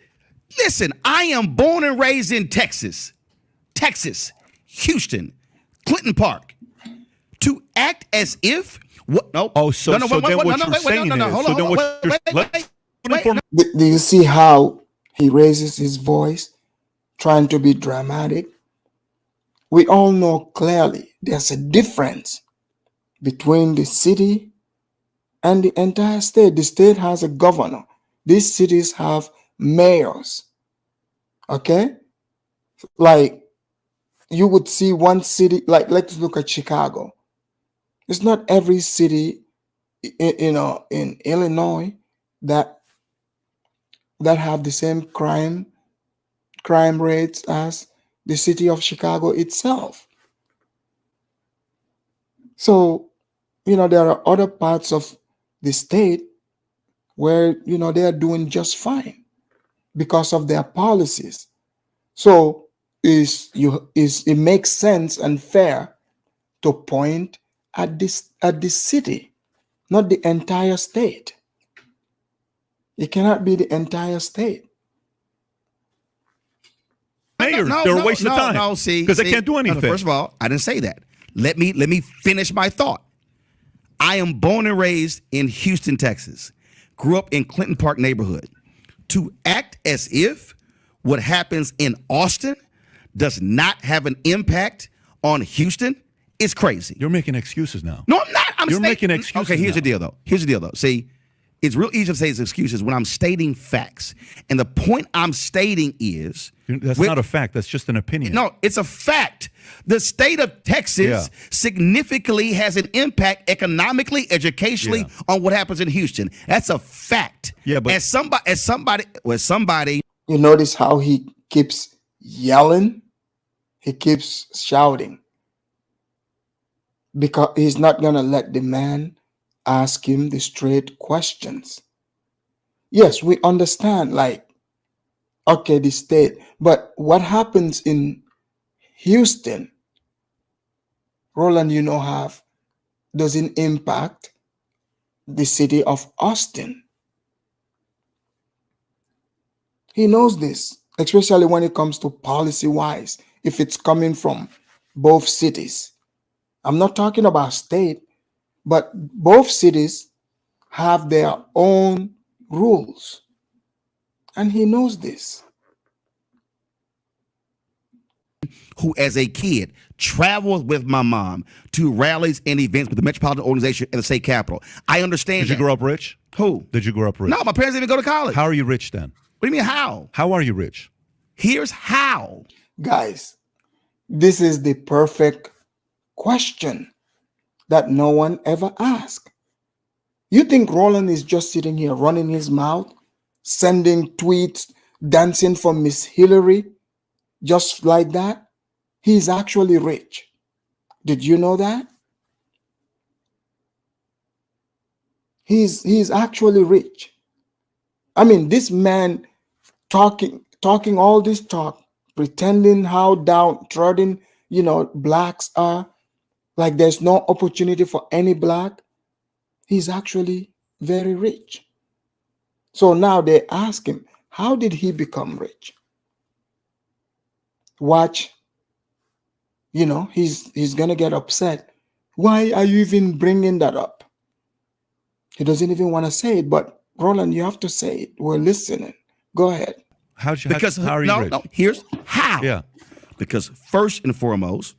Listen, I am born and raised in Texas, Houston, Clinton Park. To act as if what? No. Oh, so then what you're saying is, Do you see how he raises his voice, trying to be dramatic? We all know clearly there's a difference between the city and the entire state. The state has a governor. These cities have mayors. Okay? Like, you would see one city, like let's look at Chicago. It's not every city, in Illinois that have the same crime rates as the city of Chicago itself. So, there are other parts of the state where, they are doing just fine because of their policies. So it makes sense and fair to point at the city, not the entire state. It cannot be the entire state. Mayors, they're a waste of time. No, see, because they can't do anything. First of all, I didn't say that. Let me finish my thought. I am born and raised in Houston, Texas. Grew up in Clinton Park neighborhood. To act as if what happens in Austin does not have an impact on Houston is crazy. You're making excuses now. No, I'm not. You're making excuses. Okay, here's now. the deal though. See, it's real easy to say it's excuses when I'm stating facts. And the point I'm stating is that's not a fact. That's just an opinion. No, it's a fact. The state of Texas significantly has an impact economically, educationally on what happens in Houston. That's a fact. Yeah, but as somebody. You notice how he keeps yelling? He keeps shouting because he's not going to let the man ask him the straight questions. Yes, we understand, like, okay, the state, but what happens in Houston, Roland, doesn't impact the city of Austin. He knows this, especially when it comes to policy-wise, if it's coming from both cities. I'm not talking about state, but both cities have their own rules. And he knows this. Who, as a kid, traveled with my mom to rallies and events with the Metropolitan Organization and the state capitol. I understand. Did you grow up rich? Who? Did you grow up rich? No, my parents didn't even go to college. How are you rich then? What do you mean how? How are you rich? Here's how. Guys, this is the perfect question that no one ever asked. You think Roland is just sitting here running his mouth, sending tweets, dancing for Miss Hillary, just like that? He's actually rich. Did you know that? He's actually rich. I mean, this man talking all this talk, pretending how downtrodden, blacks are, like there's no opportunity for any black. He's actually very rich. So now they ask him, how did he become rich? Watch, he's going to get upset. Why are you even bringing that up? He doesn't even want to say it, but Roland, you have to say it. We're listening. Go ahead. How are you rich? No, here's how. Yeah. Because first and foremost,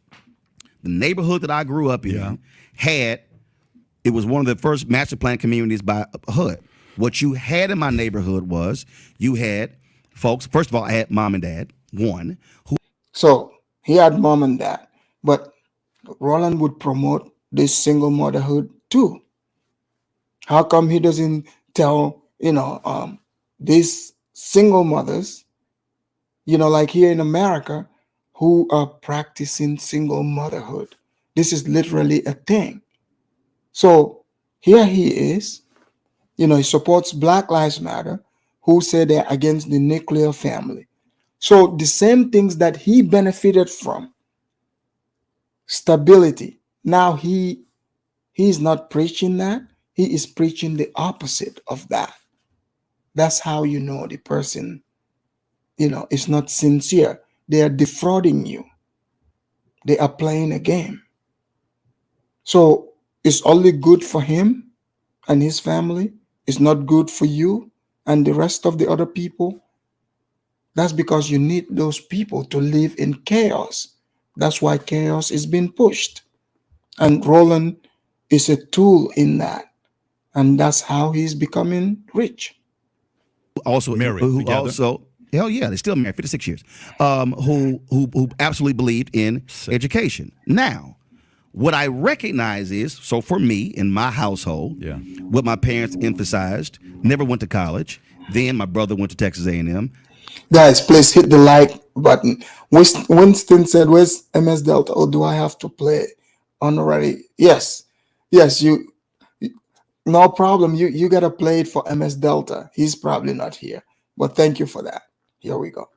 the neighborhood that I grew up in it was one of the first master plan communities by HUD. What you had in my neighborhood was you had folks. First of all, I had mom and dad. One who So he had mom and dad, but Roland would promote this single motherhood too. How come he doesn't tell, these single mothers, like here in America, who are practicing single motherhood? This is literally a thing. So here he is, he supports Black Lives Matter, who say they're against the nuclear family. So the same things that he benefited from, stability, now he's not preaching that. He is preaching the opposite of that. That's how you know the person, is not sincere. They are defrauding you. They are playing a game. So it's only good for him and his family. It's not good for you and the rest of the other people. That's because you need those people to live in chaos. That's why chaos is being pushed. And Roland is a tool in that. And that's how he's becoming rich. also Married who together? also hell yeah, they're still married 56 years. Who absolutely believed in education. Now, what I recognize is, so for me in my household, Yeah. what my parents emphasized, never went to college. Then my brother went to Texas A&M. Guys, please hit the like button. Winston said, "Where's MS Delta? Or do I have to play honorary?" Yes, you. No problem. You gotta play it for MS Delta. He's probably not here, but thank you for that. Here we go.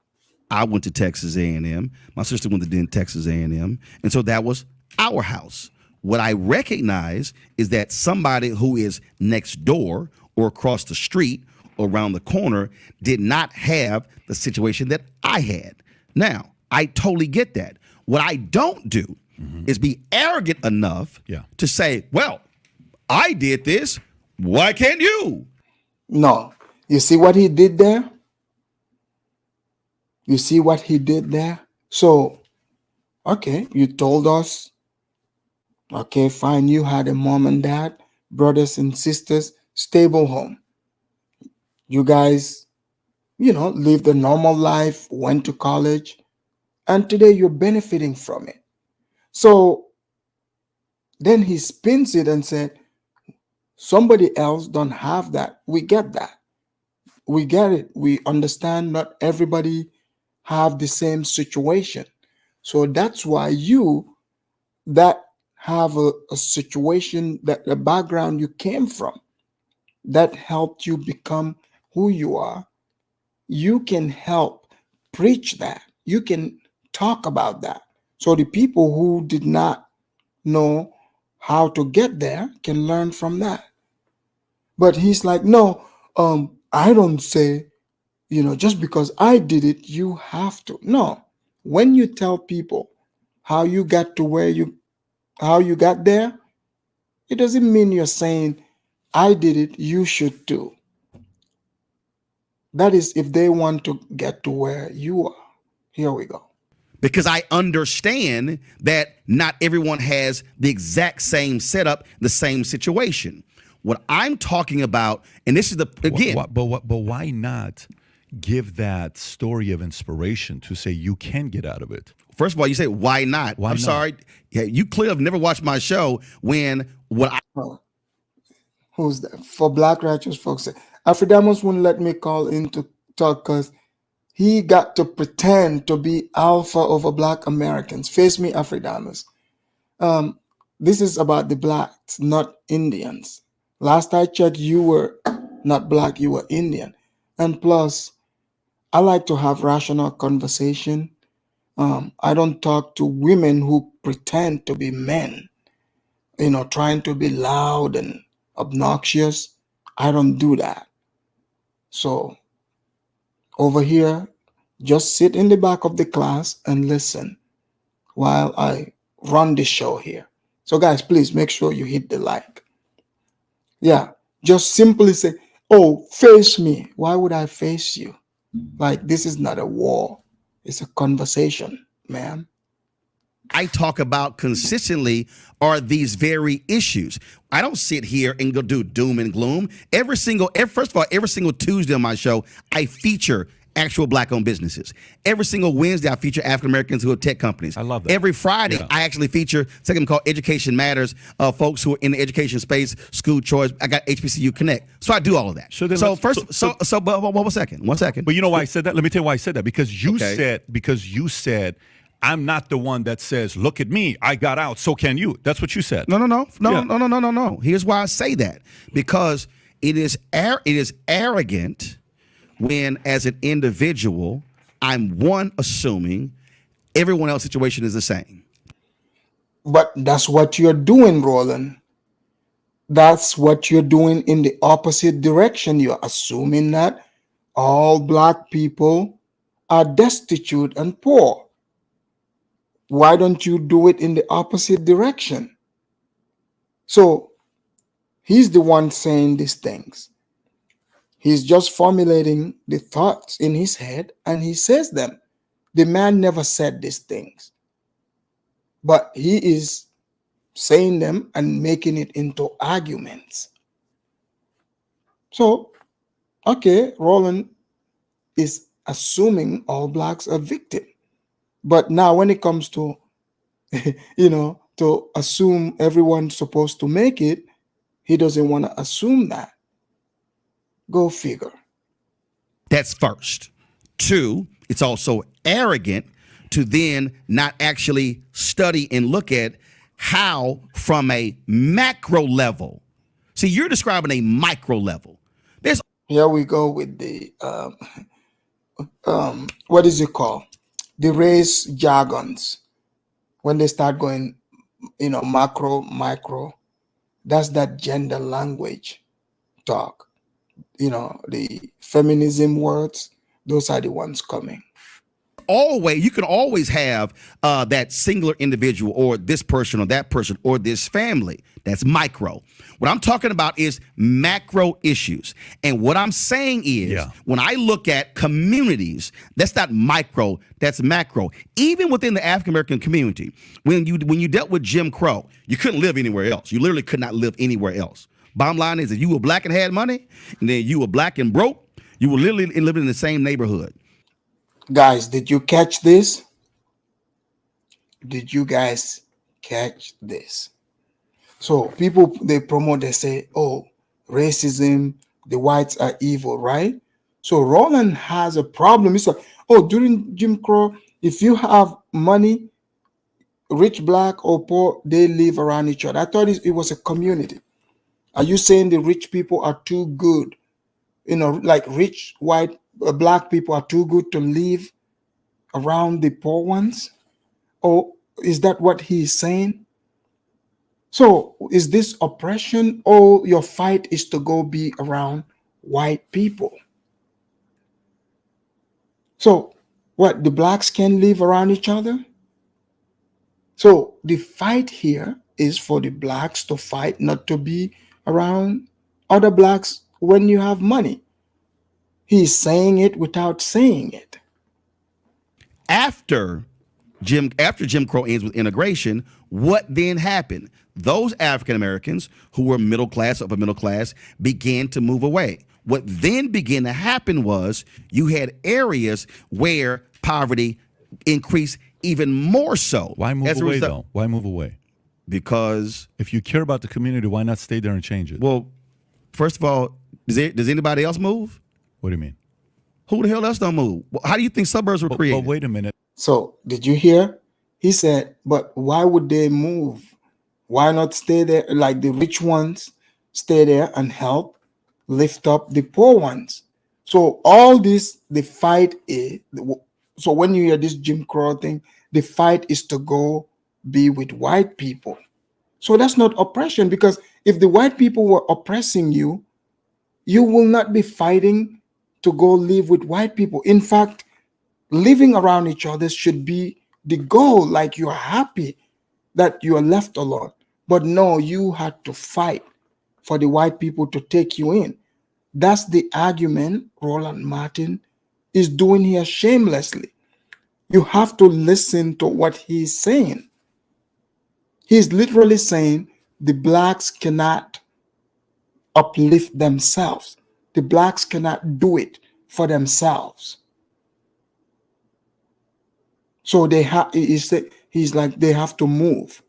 I went to Texas A&M. My sister went to Texas A&M, and so that was our house. What I recognize is that somebody who is next door or across the street or around the corner did not have the situation that I had. Now, I totally get that. What I don't do is be arrogant enough to say, well, I did this. Why can't you? No, you see what he did there? You see what he did there? So, okay, you told us, okay, fine, you had a mom and dad, brothers and sisters, stable home. You guys, lived a normal life, went to college, and today you're benefiting from it. So then he spins it and said, somebody else don't have that. We get that. We get it. We understand not everybody have the same situation. So that's why you that have a situation, that the background you came from, that helped you become who you are, you can help preach that. You can talk about that. So the people who did not know how to get there can learn from that. But he's like, no, I don't say, just because I did it, you have to. No. When you tell people how you got to how you got there, it doesn't mean you're saying, I did it, you should too. That is if they want to get to where you are. Here we go. Because I understand that not everyone has the exact same setup, the same situation. What I'm talking about, and this is again. But why not give that story of inspiration to say you can get out of it? First of all, you say, why not? Why I'm not? sorry. Yeah, you clearly have never watched my show when what I. Oh, who's that? For Black righteous folks, Afridamus wouldn't let me call in to talk because he got to pretend to be alpha over Black Americans. Face me, Afridamus. This is about the Blacks, not Indians. Last I checked, you were not Black, you were Indian. And plus, I like to have rational conversation. I don't talk to women who pretend to be men, trying to be loud and obnoxious. I don't do that. So over here, just sit in the back of the class and listen while I run the show here. So guys, please make sure you hit the like. Yeah, just simply say, oh, face me. Why would I face you? Like, this is not a war. It's a conversation, man. I talk about consistently are these very issues. I don't sit here and go do doom and gloom. First of all, every single Tuesday on my show, I feature actual black-owned businesses. Every single Wednesday, I feature African Americans who have tech companies. I love that. Every Friday, I actually feature something called Education Matters, folks who are in the education space, school choice. I got HBCU Connect, so I do all of that. So then But one second. But you know why I said that? Let me tell you why I said that. Because you Okay. said I'm not the one that says, look at me, I got out, so can you. That's what you said. No. Here's why I say that. Because it is arrogant when, as an individual, I'm assuming everyone else's situation is the same. But that's what you're doing, Roland. That's what you're doing in the opposite direction. You're assuming that all black people are destitute and poor. Why don't you do it in the opposite direction? So he's the one saying these things. He's just formulating the thoughts in his head and he says them. The man never said these things, but he is saying them and making it into arguments. So, okay, Roland is assuming all blacks are victims. But now when it comes to, to assume everyone's supposed to make it, he doesn't want to assume that. Go figure. That's first. Two, it's also arrogant to then not actually study and look at how from a macro level. See, you're describing a micro level. Here we go with the, what is it called? The race jargons. When they start going, macro, micro, that's that gender language talk. The feminism words, those are the ones coming. You can always have that singular individual or this person or that person or this family. That's micro. What I'm talking about is macro issues. And what I'm saying is when I look at communities, that's not micro, that's macro. Even within the African American community, when you dealt with Jim Crow, you couldn't live anywhere else. You literally could not live anywhere else. Bottom line is if you were black and had money, and then you were black and broke, you were literally living in the same neighborhood. Guys, did you catch this? Did you guys catch this? So people, they promote, they say, oh, racism, the whites are evil, right? So Roland has a problem. He's like, oh, during Jim Crow, if you have money, rich, black or poor, they live around each other. I thought it was a community. Are you saying the rich people are too good? Like rich, white, black people are too good to live around the poor ones? Or is that what he's saying? So is this oppression, or your fight is to go be around white people? So what, the blacks can live around each other? So the fight here is for the blacks to fight, not to be around other blacks when you have money. He's saying it without saying it. After Jim Crow ends with integration, what then happened? Those African Americans who were middle class, upper middle class, began to move away. What then began to happen was you had areas where poverty increased even more so. Why move away, though? Why move away? Because if you care about the community, why not stay there and change it? Well, first of all, does anybody else move? What do you mean? Who the hell else don't move? How do you think suburbs were created? Well, wait a minute. So did you hear? He said, but why would they move? Why not stay there? Like the rich ones stay there and help lift up the poor ones. So all this, the fight is, so when you hear this Jim Crow thing, the fight is to go be with white people. So that's not oppression, because if the white people were oppressing you, you will not be fighting to go live with white people. In fact, living around each other should be the goal. Like you are happy that you are left alone. But no, you had to fight for the white people to take you in. That's the argument Roland Martin is doing here shamelessly. You have to listen to what he's saying. He's literally saying the blacks cannot uplift themselves. The blacks cannot do it for themselves. So they have. He's like they have to move.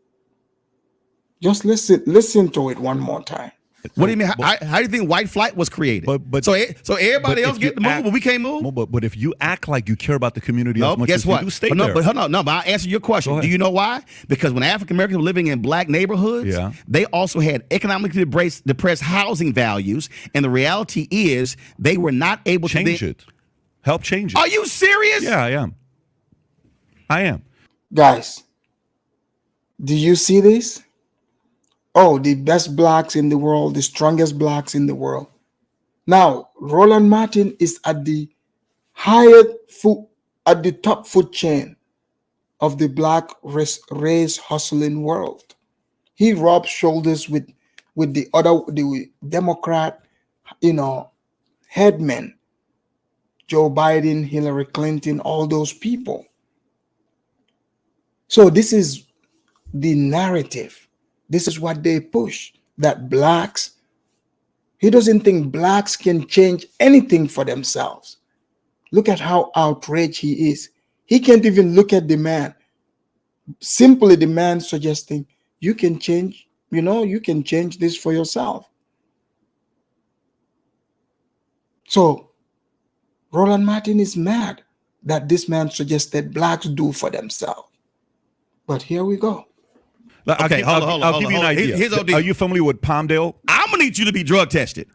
Just listen to it one more time. What do you mean? How do you think white flight was created? But so everybody but else if you get to move, act- but we can't move. No, but if you act like you care about the community No, as much guess as what? you do, stay but no, there. but hold on, no, but I'll answer your question. Go ahead. Do you know why? Because when African Americans were living in black neighborhoods, Yeah. they also had economically depressed housing values, and the reality is they were not able to Change it. Help change it. Are you serious? Yeah, I am. Guys, do you see this? Oh, the best blacks in the world, the strongest blacks in the world. Now, Roland Martin is at the at the top food chain of the black race hustling world. He rubs shoulders with the Democrat, headmen, Joe Biden, Hillary Clinton, all those people. So this is the narrative. This is what they push, that blacks, he doesn't think blacks can change anything for themselves. Look at how outraged he is. He can't even look at the man. Simply the man suggesting, you can change, you can change this for yourself. So Roland Martin is mad that this man suggested blacks do for themselves. But here we go. Okay, hold on. I'll give you an idea. Here's OD. Are you familiar with Palmdale? I'm gonna need you to be drug tested.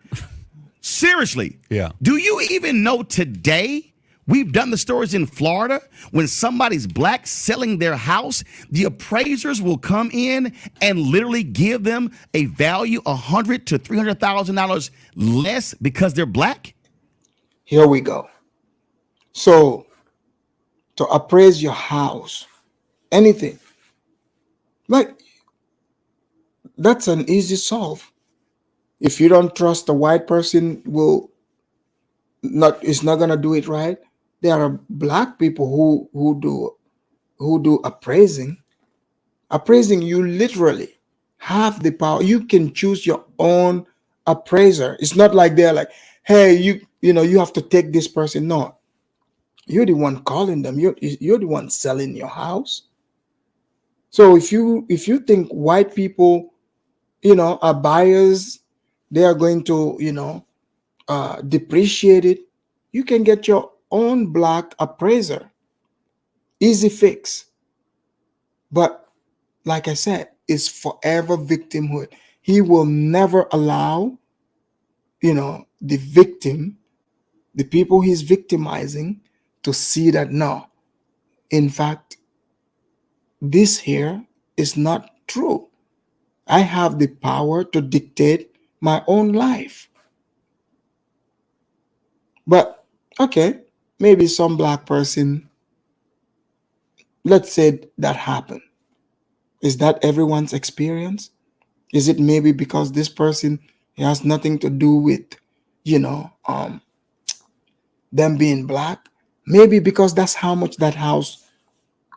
Seriously. Yeah. Do you even know today? We've done the stories in Florida when somebody's black selling their house, the appraisers will come in and literally give them a value $100,000 to $300,000 less because they're black. Here we go. So to appraise your house, anything, like that's an easy solve. If you don't trust the white person is not gonna do it right. There are black people who do appraising. Appraising, you literally have the power. You can choose your own appraiser. It's not like they're like, hey, you have to take this person. No, you're the one calling them. You're the one selling your house. So if you think white people, are buyers, they are going to, depreciate it, you can get your own black appraiser. Easy fix. But like I said, it's forever victimhood. He will never allow, the victim, the people he's victimizing, to see that no, in fact, this here is not true. I have the power to dictate my own life. But okay, maybe some black person, let's say that happened. Is that everyone's experience? Is it maybe because this person has nothing to do with, them being black? Maybe because that's how much that house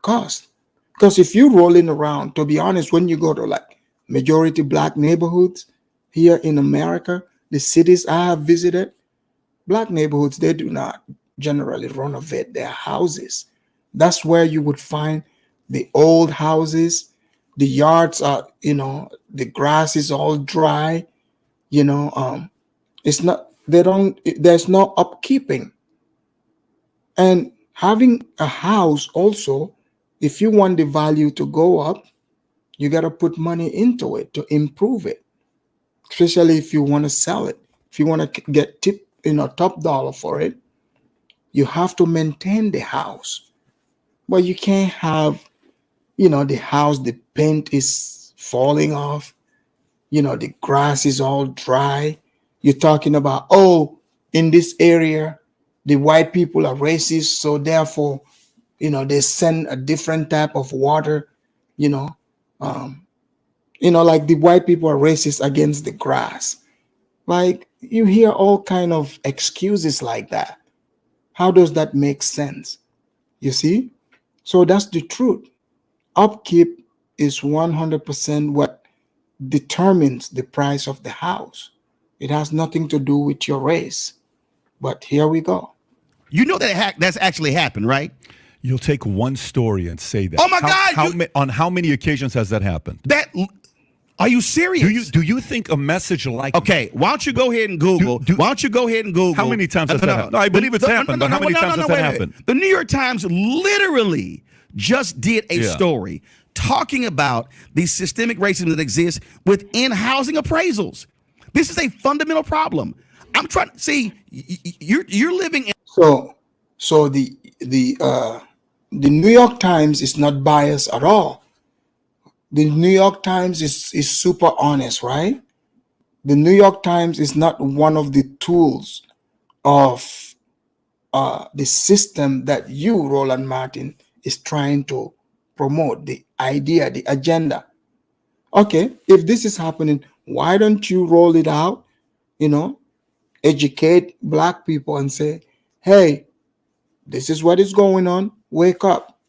cost. Because if you're rolling around, to be honest, when you go to like majority black neighborhoods here in America, the cities I have visited, black neighborhoods, they do not generally renovate their houses. That's where you would find the old houses. The yards are, the grass is all dry. It's not, there's no upkeeping. And having a house also, if you want the value to go up, you got to put money into it to improve it, especially if you want to sell it. If you want to get top dollar for it, you have to maintain the house. But you can't have, the house, the paint is falling off, the grass is all dry. You're talking about, in this area, the white people are racist, so therefore, they send a different type of water, like the white people are racist against the grass. Like you hear all kind of excuses like that. How does that make sense? You see? So that's the truth. Upkeep is 100% what determines the price of the house. It has nothing to do with your race. But here we go. You know that that's actually happened, right? You'll take one story and say that. Oh my God! On how many occasions has that happened? Are you serious? Do you think a message like Okay, why don't you go ahead and Google? Why don't you go ahead and Google? How many times has that happened? No, I believe it's happened, but how many times has that happened? The New York Times literally just did a story talking about the systemic racism that exists within housing appraisals. This is a fundamental problem. I'm trying to see you're living in. So the New York Times is not biased at all. The New York Times is super honest, right? The New York Times is not one of the tools of the system that you, Roland Martin, is trying to promote, the idea, the agenda. Okay, if this is happening, why don't you roll it out, educate Black people and say, hey, this is what is going on, wake up.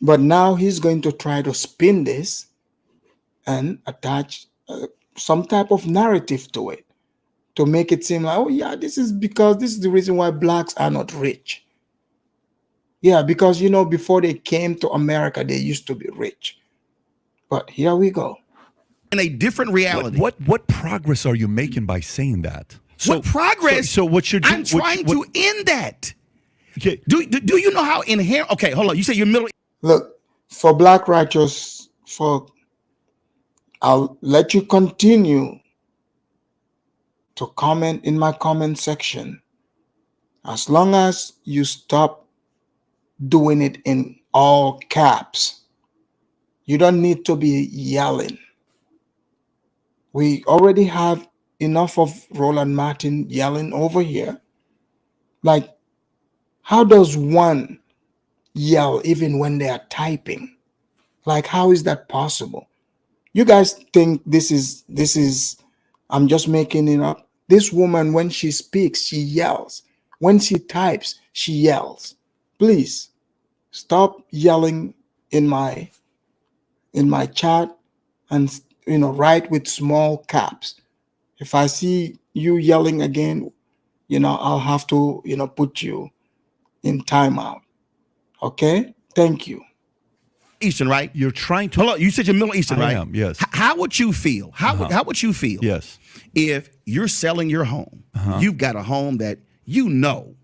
But now he's going to try to spin this and attach some type of narrative to it to make it seem like, oh yeah, this is the reason why Blacks are not rich. Yeah, because before they came to America, they used to be rich. But here we go. In a different reality. What progress are you making by saying that? What progress? So what you're doing? I'm trying to end that. Okay. Do you know how inherent? Okay, hold on. You say you're middle. Look, for Black righteous folk, I'll let you continue to comment in my comment section as long as you stop doing it in all caps. You don't need to be yelling. We already have enough of Roland Martin yelling over here. Like, how does one yell even when they are typing? Like, how is that possible? You guys think this is I'm just making it up? This woman, when she speaks, she yells. When she types, she yells. Please stop yelling in my chat and write with small caps. If I see you yelling again, I'll have to put you in timeout. Okay? Thank you. Eastern, right? You're trying to. Hold on. You said you're Middle Eastern, right? I am, yes. How would you feel? How would you feel? Yes. If you're selling your home, you've got a home that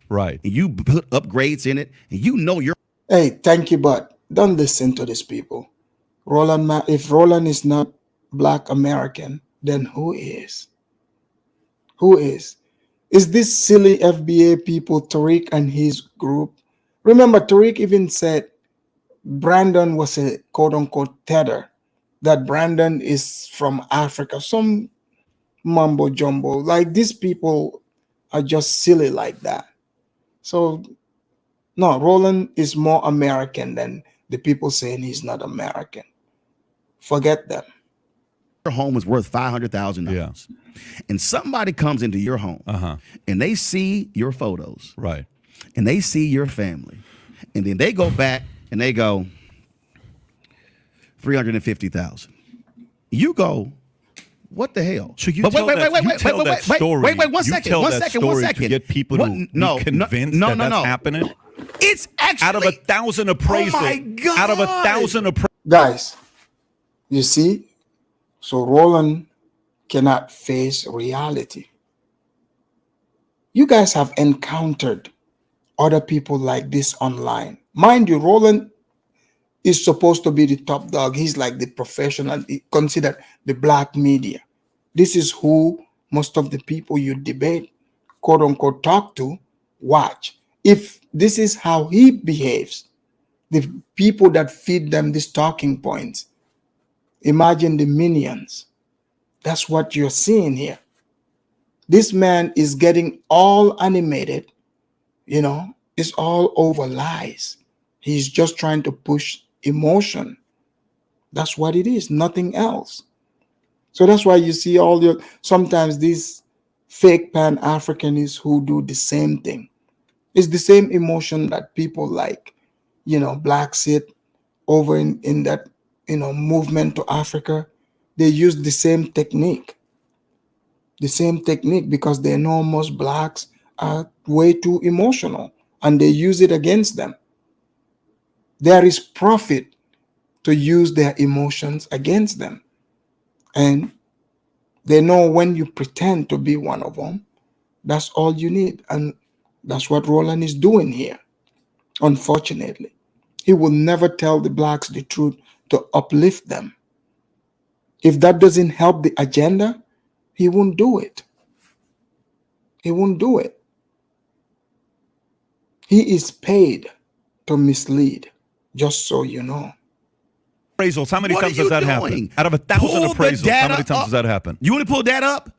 right, and you put upgrades in it, and you're. Hey, thank you, but don't listen to these people. If Roland is not Black American, then who is? Who is? Is this silly FBA people, Tariq and his group? Remember, Tariq even said Brandon was a quote-unquote tether, that Brandon is from Africa. Some mumbo jumbo. Like, these people are just silly like that. So, no, Roland is more American than the people saying he's not American. Forget them. Your home is worth $500,000. And somebody comes into your home and they see your photos. Right. And they see your family. And then they go back and they go, $350,000. You go, what the hell? So you tell that story. Wait, one second. To get people to be convinced that's happening. It's actually out of 1,000 appraisals. Oh my God. Out of 1,000 appraisals. Guys, you see? So Roland cannot face reality. You guys have encountered other people like this online. Mind you, Roland is supposed to be the top dog. He's like the professional, considered the Black media. This is who most of the people you debate, quote unquote, talk to, watch. If this is how he behaves, the people that feed them these talking points, imagine the minions. That's what you're seeing here. This man is getting all animated, it's all over lies. He's just trying to push emotion. That's what it is, nothing else. So that's why you see sometimes these fake Pan-Africanists who do the same thing. It's the same emotion that people like, Black Sit over in that movement to Africa, they use the same technique. The same technique because they know most blacks are way too emotional and they use it against them. There is profit to use their emotions against them. And they know when you pretend to be one of them, that's all you need. And that's what Roland is doing here. Unfortunately, he will never tell the blacks the truth to uplift them. If that doesn't help the agenda, he won't do it. He won't do it. He is paid to mislead, just so you know. Appraisals, how many What times are does that you happen? doing? Out of 1,000 Pull the appraisals, how data many times up. does that happen? You want to pull that up?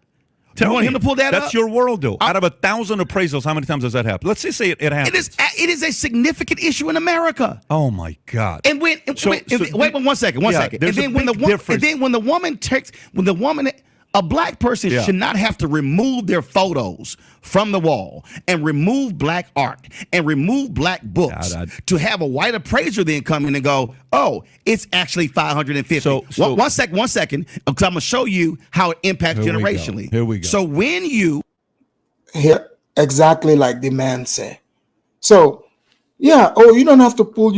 Tell you want me. him to pull that up? That's your world, though. Out of 1,000 appraisals, how many times does that happen? Let's just say it happens. It is a significant issue in America. Oh my God! And wait 1 second. And there's a then when big difference. the woman a black person should not have to remove their photos from the wall and remove black art and remove black books to have a white appraiser then come in and go, oh, it's actually 550. So one second, because I'm gonna show you how it impacts Here we go. generationally. Here we go. So when you Here, exactly like the man said. So, yeah, you don't have to pull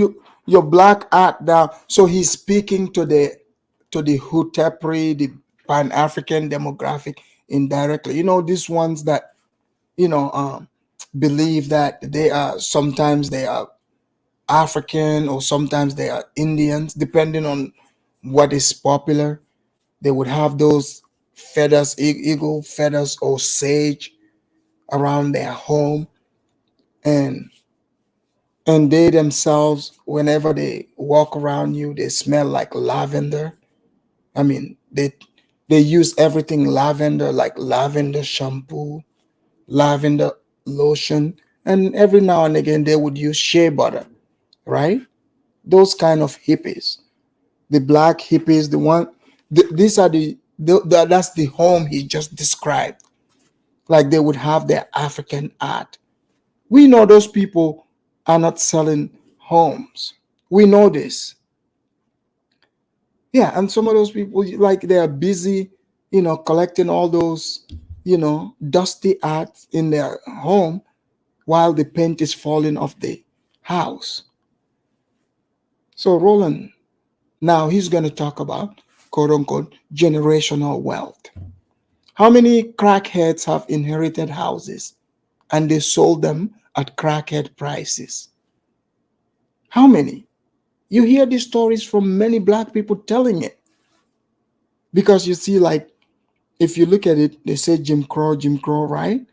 your black art down. So he's speaking to the Hutepri, the Pan-African demographic indirectly. These ones that, believe that sometimes they are African or sometimes they are Indians, depending on what is popular. They would have those feathers, eagle feathers or sage around their home, and they themselves, whenever they walk around you, they smell like lavender. I mean, they use everything lavender, like lavender shampoo, lavender lotion, and every now and again they would use shea butter, right? Those kind of hippies, the black hippies, these are that's the home he just described. Like they would have their African art. We know those people are not selling homes. We know this. Yeah, and some of those people, like they are busy, collecting all those, dusty art in their home while the paint is falling off the house. So Roland, now he's going to talk about, quote unquote, generational wealth. How many crackheads have inherited houses and they sold them at crackhead prices? How many? You hear these stories from many black people telling it. Because you see, like, if you look at it, they say Jim Crow, right?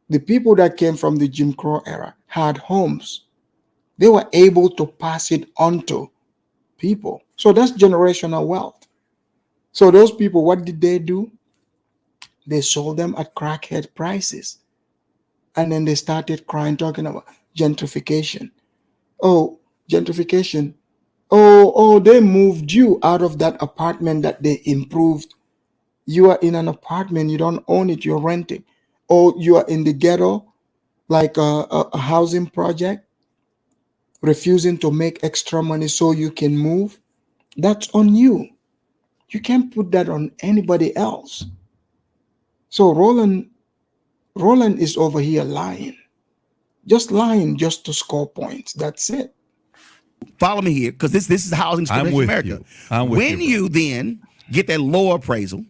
The people that came from the Jim Crow era had homes. They were able to pass it on to people. So that's generational wealth. So those people, what did they do? They sold them at crackhead prices. And then they started crying, talking about gentrification. Oh, gentrification. Oh, they moved you out of that apartment that they improved. You are in an apartment, you don't own it, you're renting. Or you are in the ghetto, like a housing project, refusing to make extra money so you can move. That's on you. You can't put that on anybody else. So Roland is over here lying. Just lying just to score points. That's it. follow me here, because this is housing discrimination in America. When you then get that lower appraisal,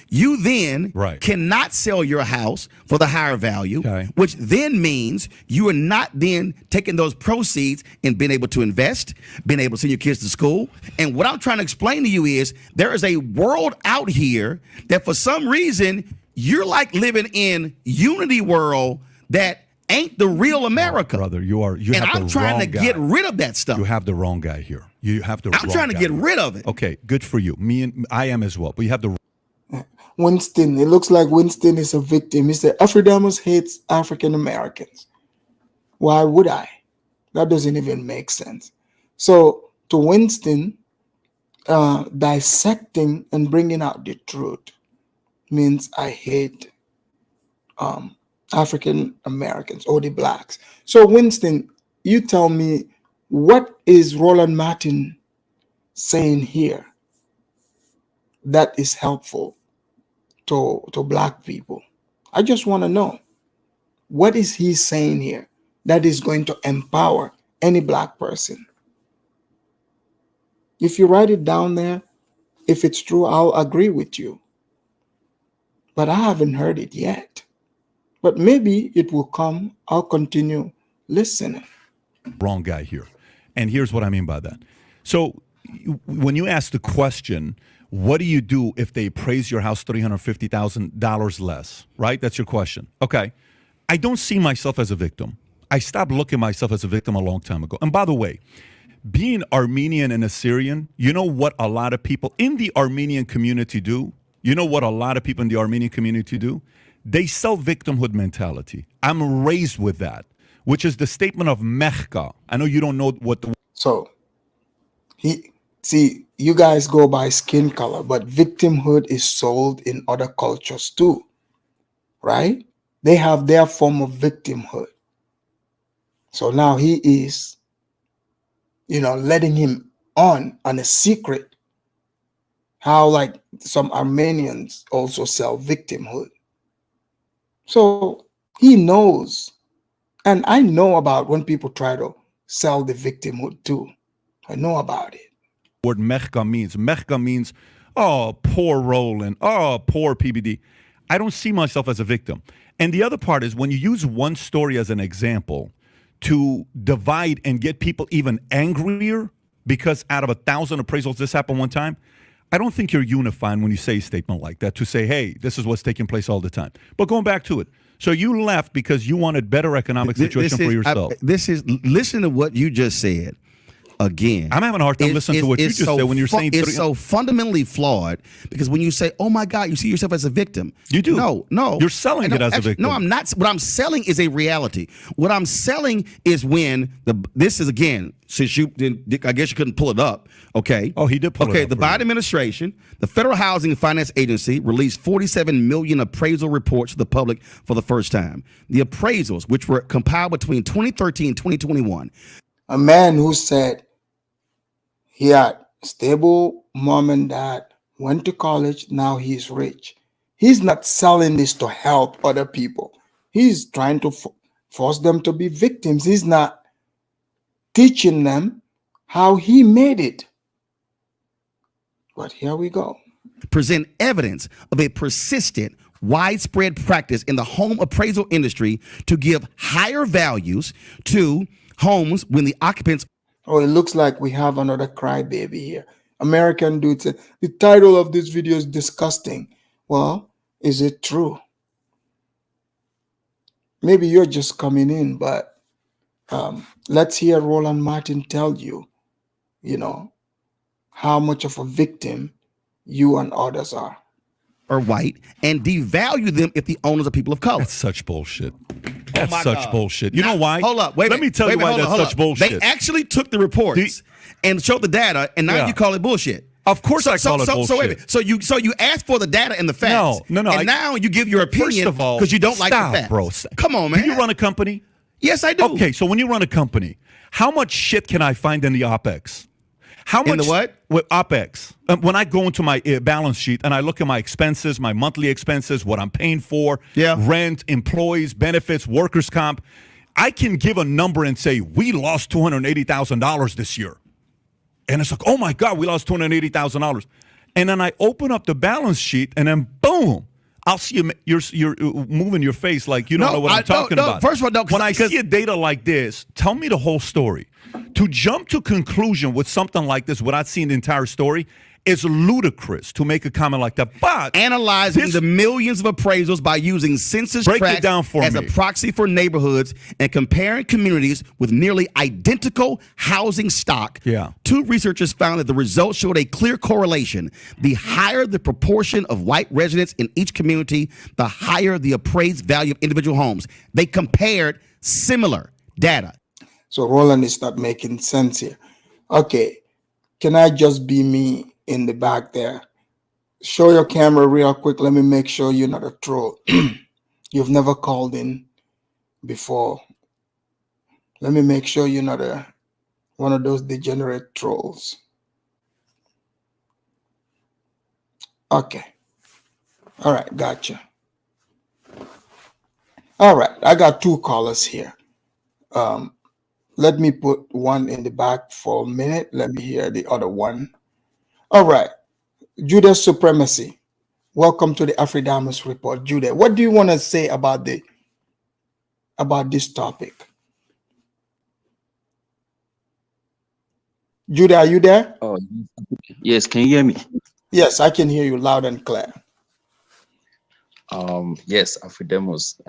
you then cannot sell your house for the higher value, which then means you are not then taking those proceeds and being able to invest, being able to send your kids to school. And what I'm trying to explain to you is there is a world out here that for some reason you're like living in Unity world that ain't the real America. Brother, you and have I'm the trying wrong to guy. get rid of that stuff. You have the wrong guy here. You have the wrong I'm trying to guy get here. rid of it. Okay, good for you. I am as well. But you have the Winston, it looks like Winston is a victim. He said, Afridamus hates African Americans. Why would I? That doesn't even make sense. So to Winston, dissecting and bringing out the truth means I hate African Americans or the blacks. So Winston, you tell me What is Roland Martin saying here that is helpful to black people? I just want to know, what is he saying here that is going to empower any black person? If you write it down there, if it's true, I'll agree with you. But I haven't heard it yet. But maybe it will come. I'll continue listening. Wrong guy here. And here's what I mean by that. So when you ask the question, what do you do if they appraise your house $350,000 less, right? That's your question. Okay. I don't see myself as a victim. I stopped looking myself as a victim a long time ago. And by the way, being Armenian and Assyrian, you know what a lot of people in the Armenian community do? You know what a lot of people in the Armenian community do? They sell victimhood mentality. I'm raised with that, which is the statement of Mechka. I know you don't know what the... So, you guys go by skin color, but victimhood is sold in other cultures too, right? They have their form of victimhood. So now he is, letting him on a secret how like some Armenians also sell victimhood. So he knows, and I know about when people try to sell the victimhood too. I know about it. word Mechka means. Mechka means, oh, poor Roland, oh, poor PBD. I don't see myself as a victim. And the other part is when you use one story as an example to divide and get people even angrier because out of 1,000 appraisals this happened one time, I don't think you're unifying when you say a statement like that to say, hey, this is what's taking place all the time. But going back to it, so you left because you wanted better economic situation for yourself. Listen to what you just said. Again, I'm having a hard time listening to what you just said when you're saying it's so fundamentally flawed because when you say, "Oh my God," you see yourself as a victim. You do. No, you're selling it as a victim. No, I'm not. What I'm selling is a reality. What I'm selling is when this is again. Since you didn't, I guess you couldn't pull it up. Okay. Oh, he did pull it up. Okay. The Biden administration, the Federal Housing and Finance Agency, released 47 million appraisal reports to the public for the first time. The appraisals, which were compiled between 2013 and 2021. A man who said he had stable mom and dad, went to college, now he's rich. He's not selling this to help other people. He's trying to force them to be victims. He's not teaching them how he made it. But here we go. Present evidence of a persistent, widespread practice in the home appraisal industry to give higher values to homes when the occupants. Oh, it looks like we have another crybaby here. American dude said, the title of this video is disgusting. Well, is it true? Maybe you're just coming in, but let's hear Roland Martin tell you, how much of a victim you and others are. Or white, and devalue them if the owners are people of color. That's such bullshit. That's such bullshit. You know why? Hold up. Let me tell you why that's such bullshit. They actually took the reports and showed the data, and now you call it bullshit. Of course I call it bullshit. So wait a minute. So you ask for the data and the facts. No. And now you give your opinion first of all, because you don't like the facts. Bro. Come on, man. Do you run a company? Yes, I do. Okay, so when you run a company, how much shit can I find in the OPEX? How much in the what? With OPEX. When I go into my balance sheet and I look at my expenses, my monthly expenses, what I'm paying for, rent, employees, benefits, workers' comp, I can give a number and say, we lost $280,000 this year. And it's like, oh my God, we lost $280,000. And then I open up the balance sheet and then boom, I'll see you're moving your face like you don't know what I'm talking about. First of all, when I see a data like this, tell me the whole story. To jump to conclusion with something like this without seeing the entire story is ludicrous to make a comment like that. But analyzing the millions of appraisals by using census tracts as a proxy for neighborhoods and comparing communities with nearly identical housing stock, two researchers found that the results showed a clear correlation. The higher the proportion of white residents in each community, the higher the appraised value of individual homes. They compared similar data. So Roland is not making sense here. Okay, can I just be me in the back there? Show your camera real quick. Let me make sure you're not a troll. You've never called in before. Let me make sure you're not a One of those degenerate trolls. Okay. All right, gotcha. All right, I got two callers here. Let me put one in the back for a minute. Let me hear the other one. All right, Judas Supremacy. Welcome to the Afridamus Report, Judah. What do you want to say about this topic? Judah, are you there? Oh, yes. Can you hear me? Yes, I can hear you loud and clear. Yes, Afridamus.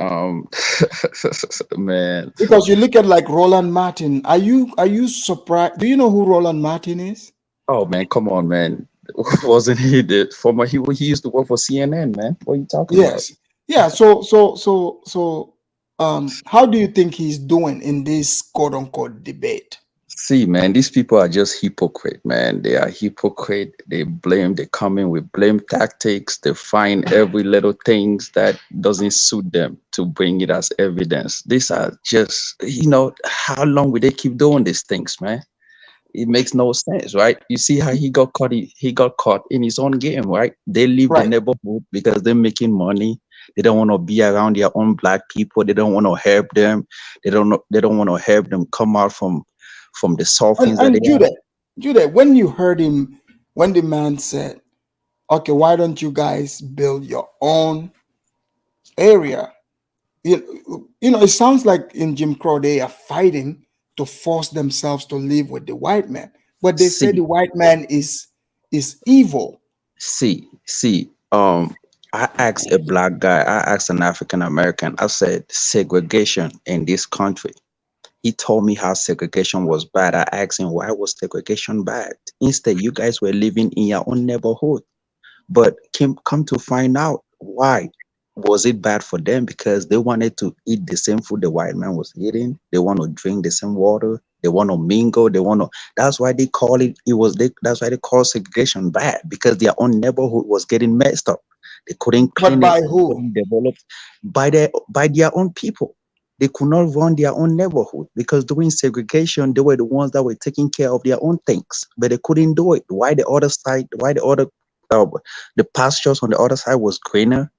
Man. Because you look at like Roland Martin. Are you surprised? Do you know who Roland Martin is? Oh man, come on, man. Wasn't he the former? He used to work for CNN, man. What are you talking about? Yes. Yeah. So, how do you think he's doing in this quote unquote debate? See, man, these people are just hypocrite, man. They are hypocrite. They come in with blame tactics. They find every little things that doesn't suit them to bring it as evidence. These are just, how long will they keep doing these things, man? It makes no sense, right? You see how he got caught. He got caught in his own game, right? They leave the neighborhood because they're making money. They don't want to be around their own black people. They don't want to help them. They don't want to help them come out from the sufferings that they have. Judah, when you heard him, when the man said, "Okay, why don't you guys build your own area?" It sounds like in Jim Crow they are fighting to force themselves to live with the white man, but they say the white man is evil. I asked a black guy, I asked an African American, I said, segregation in this country. He told me how segregation was bad. I asked him, why was segregation bad? Instead, you guys were living in your own neighborhood. But come to find out, why was it bad for them? Because they wanted to eat the same food the white man was eating. They want to drink the same water. They want to mingle. That's why they call that's why they call segregation bad, because their own neighborhood was getting messed up. They couldn't clean But by it. who? Couldn't develop by their own people. They could not run their own neighborhood, because during segregation, they were the ones that were taking care of their own things, but they couldn't do it. The pastures on the other side was greener.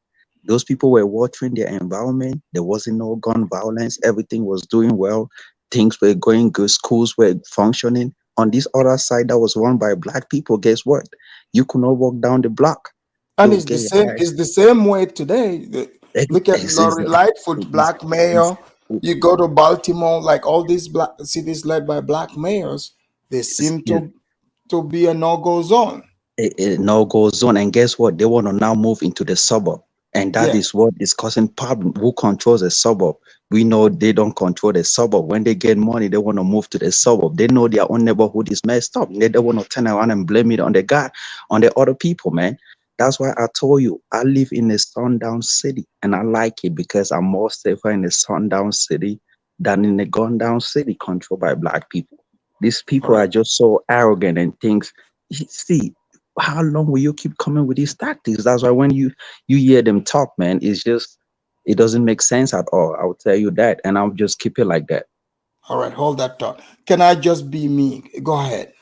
Those people were watering their environment. There wasn't no gun violence. Everything was doing well. Things were going good. Schools were functioning. On this other side that was run by black people, guess what? You could not walk down the block. And it's the same. It's the same way today. Look at Lori Lightfoot, black mayor. You go to Baltimore, like all these black cities led by black mayors, they seem to be a no-go zone. A no-go zone. And guess what? They want to now move into the suburb. And that is what is causing problem. Who controls the suburb? We know they don't control the suburb. When they get money, they want to move to the suburb. They know their own neighborhood is messed up. They don't want to turn around and blame it on the other people, man. That's why I told you, I live in a sundown city, and I like it because I'm more safer in a sundown city than in a gun-down city controlled by black people. These people are just so arrogant and things. See, how long will you keep coming with these tactics? That's why when you hear them talk, man, it doesn't make sense at all. I will tell you that, and I'll just keep it like that. All right, hold that thought. Can I just be me? Go ahead.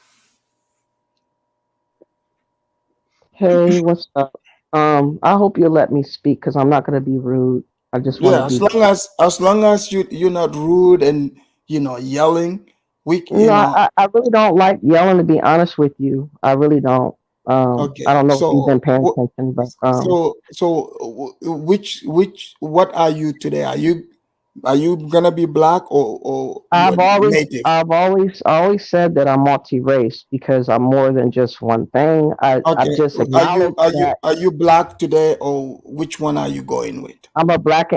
Hey, what's up? I hope you'll let me speak because I'm not going to be rude. I just want to as long as you're not rude and yelling. I really don't like yelling, to be honest with you. I really don't. Okay. I don't know if you've been paying attention, but what are you today? Are you gonna be black or I've native? always said that I'm multi-race because I'm more than just one thing. I just acknowledge that. Are you black today, or which one are you going with? I'm Black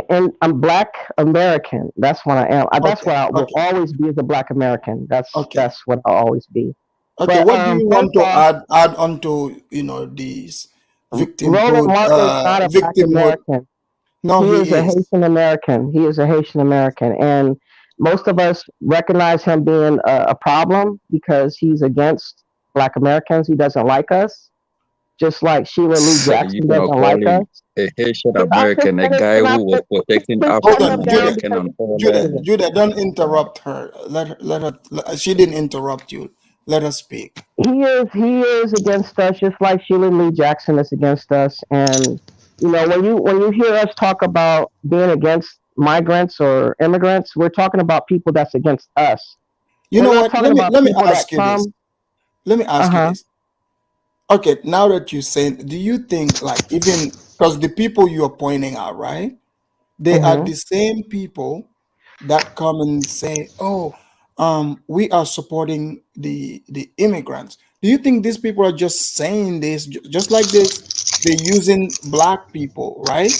American. That's what I am. That's what I will always be, as a Black American. That's what I'll always be. Okay, but, what do you want to add onto these victimhood? Roland Martin is not a Black American. No, he is a Haitian American. He is a Haitian American, and most of us recognize him being a problem because he's against Black Americans. He doesn't like us. just like Sheila Lee So you Jackson gonna doesn't call like us. him a Haitian Can I just American, a finish? guy Can I who was protecting please Hold shut African him on, down Judah. American because and all Judah, that? Judah, don't interrupt her. Let her. She didn't interrupt you. Let her speak. he is against us, just like Sheila Lee Jackson is against us. And when you hear us talk about being against migrants or immigrants, we're talking about people that's against us. You We're know not what? talking about Let me people that ask you this. come. Let me Uh ask you huh. this. Okay, now that you're saying, do you think like even because the people you are pointing out, right? They are Mhm. the same people that come and say, "Oh, we are supporting the immigrants." Do you think these people are just saying this just like this? They're using black people, right?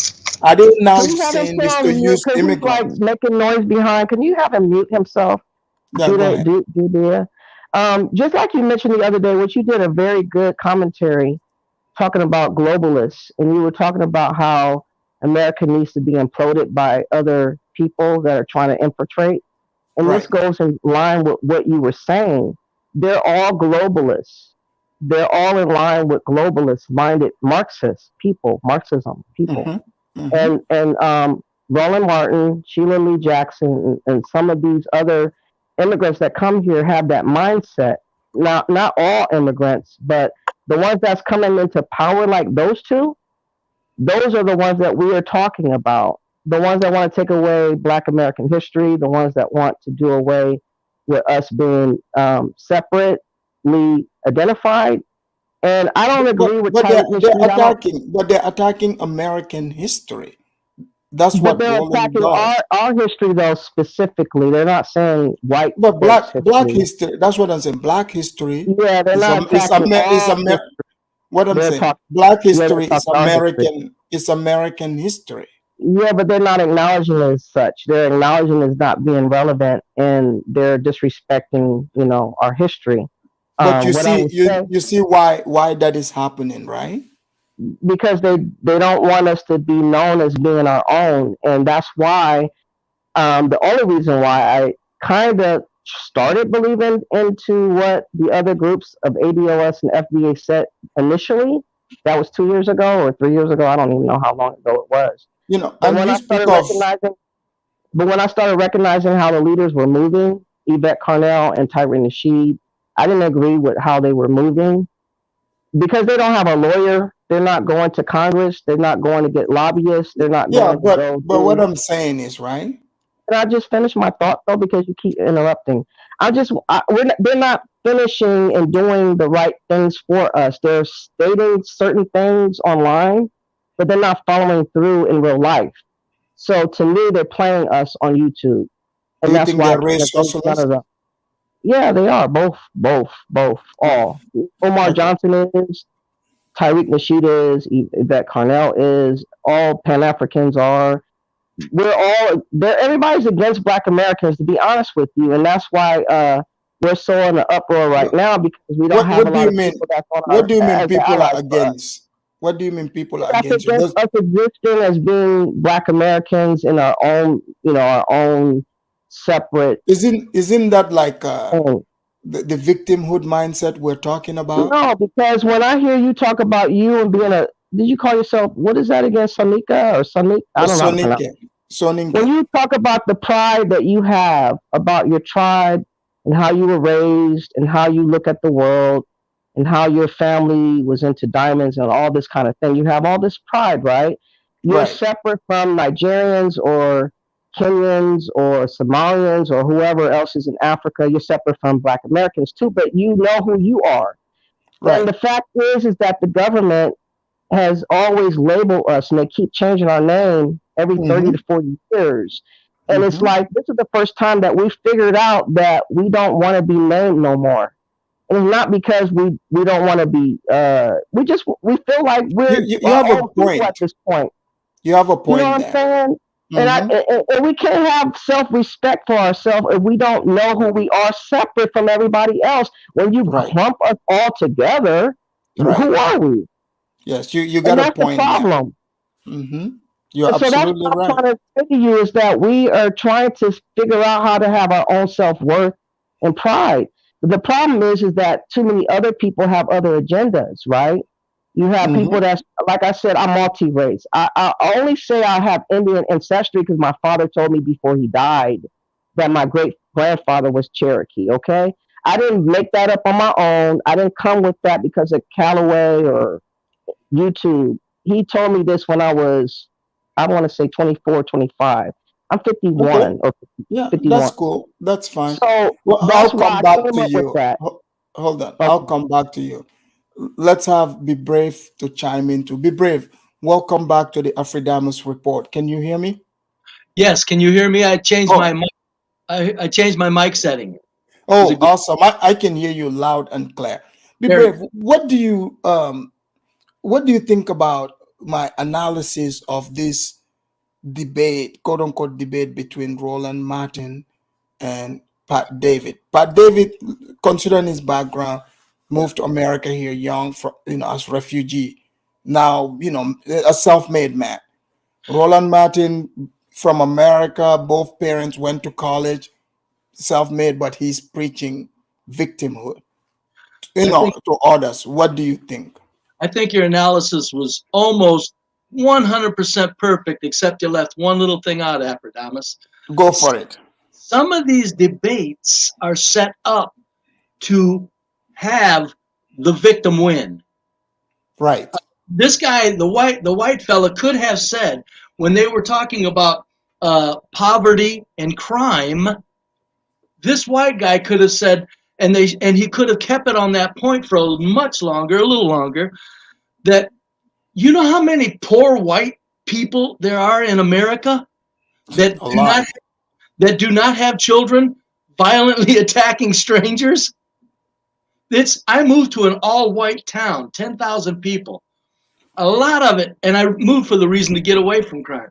Are they now Can you have him saying put this to on mute? use Because he's like immigrants? making noise behind. Can you have him mute himself? Yeah, go ahead. Judea. Just like you mentioned the other day, which you did a very good commentary talking about globalists, and you were talking about how America needs to be imploded by other people that are trying to infiltrate. And this Right. goes in line with what you were saying. They're all globalists. They're all in line with globalist minded Marxist people, Marxism people. Mm-hmm. Mm-hmm. And Roland Martin, Sheila Lee Jackson, and some of these other immigrants that come here have that mindset. Not all immigrants, but the ones that's coming into power, like those two, those are the ones that we are talking about. The ones that want to take away Black American history, the ones that want to do away with us being separately identified. And I don't But agree with but they're Tyreek they're Nasheed. I don't. attacking, but they're attacking American history. That's But what they're Roland attacking does. our history though specifically. They're not saying white But folks' black history. history, that's what I'm saying. Black history Yeah, they're not attacking is all history. what I'm They're saying. talking. Black Yeah, they're history is talking our history. American history. Yeah, but they're not acknowledging it as such. They're acknowledging it as not being relevant, and they're disrespecting, our history. But you What I see would say, you see why that is happening, right? because they don't want us to be known as being our own, and that's why. The only reason why I kind of started believing into what the other groups of ADOS and FBA said initially, that was 2 years ago or 3 years ago. I don't even know how long ago it was. You know, But and when you I speak started of recognizing, but when I started recognizing how the leaders were moving, Yvette Carnell and Tyron Nasheed, I didn't agree with how they were moving because they don't have a lawyer. They're not going to Congress. They're not going to get lobbyists. They're not yeah, going to go but what do. I'm saying is, right? Can I just finish my thought though? Because you keep interrupting. They're not finishing and doing the right things for us. They're stating certain things online, but they're not following through in real life. So to me, they're playing us on YouTube, Do and you that's think why I they're kind race of think none socialists? of the. Yeah, they are both, Oh, all. Omar okay. Johnson is, Tyreek Nasheed is, Yvette Carnell is, all Pan Africans are. Everybody's against Black Americans, to be honest with you, and that's why we're so in the uproar right now because we don't have a What do lot you of mean? people that's on What do you mean as the people are allies for us. against? What do you mean people are That's against you? against us existing as being Black Americans in our own, our own separate Isn't that like thing. the victimhood mindset we're talking about? No, because when I hear you talk about you and being did you call yourself, what is that again, Sonika or Sonik? I don't know how to pronounce. Soninke. When Soninke. you talk about the pride that you have about your tribe and how you were raised and how you look at the world and how your family was into diamonds and all this kind of thing, you have all this pride, right? You're Right. separate from Nigerians or Kenyans or Somalians or whoever else is in Africa. You're separate from Black Americans too, but you know who you are. And Right. the fact is that the government has always labeled us and they keep changing our name every 30 Mm-hmm. to 40 years. And it's Mm-hmm. like, this is the first time that we figured out that we don't want to be named no more. And it's not because we don't want to be, we feel like we're You our have a own people at point. this point. You have a You know point what I'm there. saying? Mm-hmm. And we can't have self-respect for ourselves if we don't know who we are separate from everybody else. When you Right. clump us all together, Right. who are we? Yes, you And got a that's the point there. problem. Mm-hmm. You're And so that's absolutely what I'm right. trying to say to you is that we are trying to figure out how to have our own self-worth and pride. But the problem is that too many other people have other agendas, right? You have Mm-hmm. people that's, like I said, I'm multi-race. I only say I have Indian ancestry because my father told me before he died that my great grandfather was Cherokee. Okay, I didn't make that up on my own. I didn't come with that because of Callaway or YouTube. He told me this when I was, I want to say 24, 25. I'm Okay. 51 or Yeah, that's 51. cool. That's fine. So Well, that's I'll why come I back came to up with you. that. Hold on. I'll Okay. come back to you. Let's have Be Brave to chime in too. Be Brave. Welcome back to the Afridamus report. Can you hear me? Yes, can you hear me? I changed my Oh, mic. I changed my mic setting. Is oh, it good? awesome. I can hear you loud and clear. Be Very Brave. What do you think about my analysis of this debate, quote unquote debate between Roland Martin and Pat David? Pat David, considering his background, moved to America here young, as refugee. Now, a self-made man. Roland Martin from America, both parents went to college, self-made, but he's preaching victimhood, I think to others. What do you think? I think your analysis was almost 100% perfect, except you left one little thing out, Afridamus. Go for it. Some of these debates are set up to have the victim win. Right. This guy, the white fella, could have said when they were talking about poverty and crime, this white guy could have said, and he could have kept it on that point for a little longer, that you know how many poor white people there are in America that A lot. do not have children violently attacking strangers? I moved to an all-white town, 10,000 people. A lot of it, and I moved for the reason to get away from crime.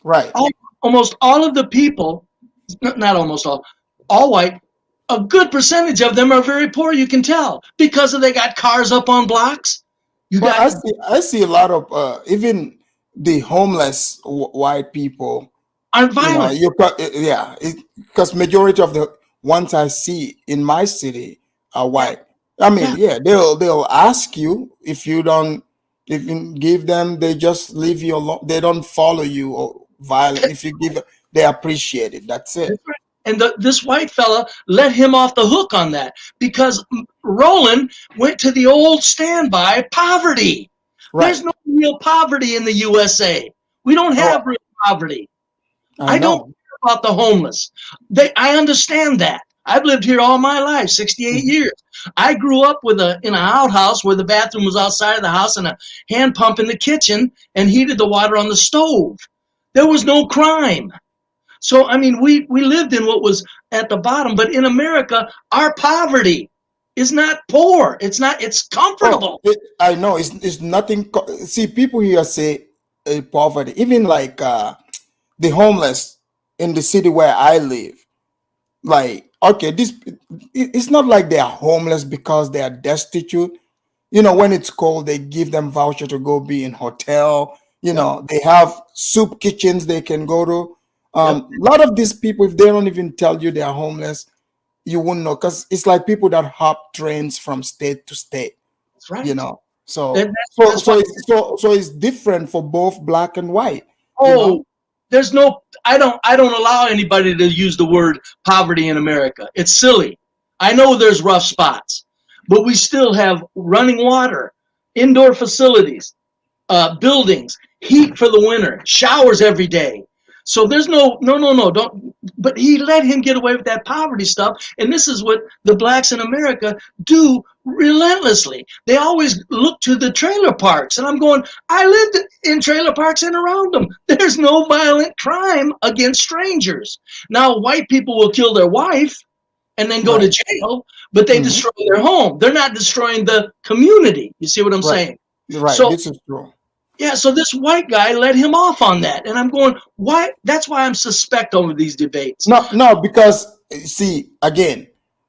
Right. Almost all of the people, not almost all white, a good percentage of them are very poor, you can tell, because they got cars up on blocks. You Well, got I see a lot of even the homeless white people. aren't violent. Yeah, because majority of the ones I see in my city are Yeah, white. I mean, yeah, yeah, they'll ask you if you don't, if you give them, they just leave you alone. They don't follow you or violent. If you give, they appreciate it. That's it. that's right. And this white fella let him off the hook on that because Roland went to the old standby poverty. There's Right. no real poverty in the USA. We don't have Oh, real poverty. I I don't know. care about the homeless. I understand that. I've lived here all my life, 68 Mhm. years. I grew up in an outhouse where the bathroom was outside of the house and a hand pump in the kitchen and heated the water on the stove. There was no crime. So, I mean, we lived in what was at the bottom, but in America, our poverty is not poor. It's Oh, comfortable. I know. It's nothing. See, people here say poverty, even like the homeless in the city where I live. Like, okay, it's not like they are homeless because they are destitute. When it's cold, they give them voucher to go be in hotel. Yep, They have soup kitchens they can go to. yep, A lot of these people, if they don't even tell you they are homeless, you wouldn't know because it's like people that hop trains from state to state. that's you right. know so And so that's why. so it's so it's different for both black and white you know Oh, I don't allow anybody to use the word poverty in America. It's silly. I know there's rough spots, but we still have running water, indoor facilities, buildings, heat for the winter, showers every day. So there's no, don't. But he let him get away with that poverty stuff. And this is what the blacks in America do relentlessly. They always look to the trailer parks. And I'm going, I lived in trailer parks and around them. There's no violent crime against strangers. Now, white people will kill their wife and then go to right. jail, but they Hmm. destroy their home. They're not destroying the community. You see what I'm Right. saying? Right, So this is true. yeah, so this white guy let him off on that. And I'm going, why? That's why I'm suspect over these debates. No, because see, again,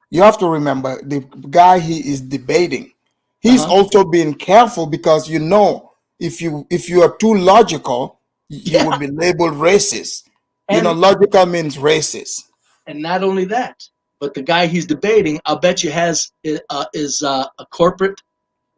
you have to remember the guy he is debating, he's Uh-huh. also being careful because if you are too logical, you Yeah. will be labeled racist. And Logical means racist. not only that, but the guy he's debating, I'll bet you is a corporate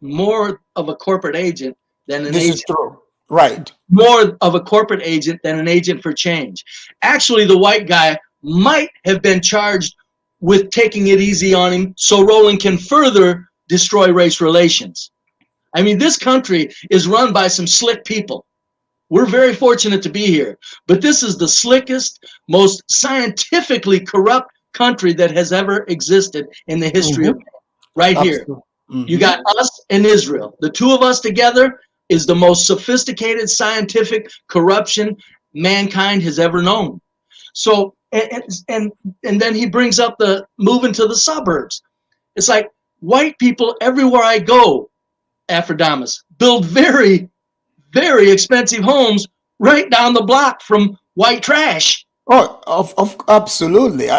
more of a corporate agent than an This agent. is true. Right. More of a corporate agent than an agent for change. Actually, the white guy might have been charged with taking it easy on him so Roland can further destroy race relations. I mean, this country is run by some slick people. We're very fortunate to be here, but this is the slickest, most scientifically corrupt country that has ever existed in the history of man. Right here. You got us and Israel. The two of us together is the most sophisticated scientific corruption mankind has ever known. So, and then he brings up the moving to the suburbs. It's like white people everywhere I go, Afridamus, build very, very expensive homes right down the block from white trash. Oh, of absolutely.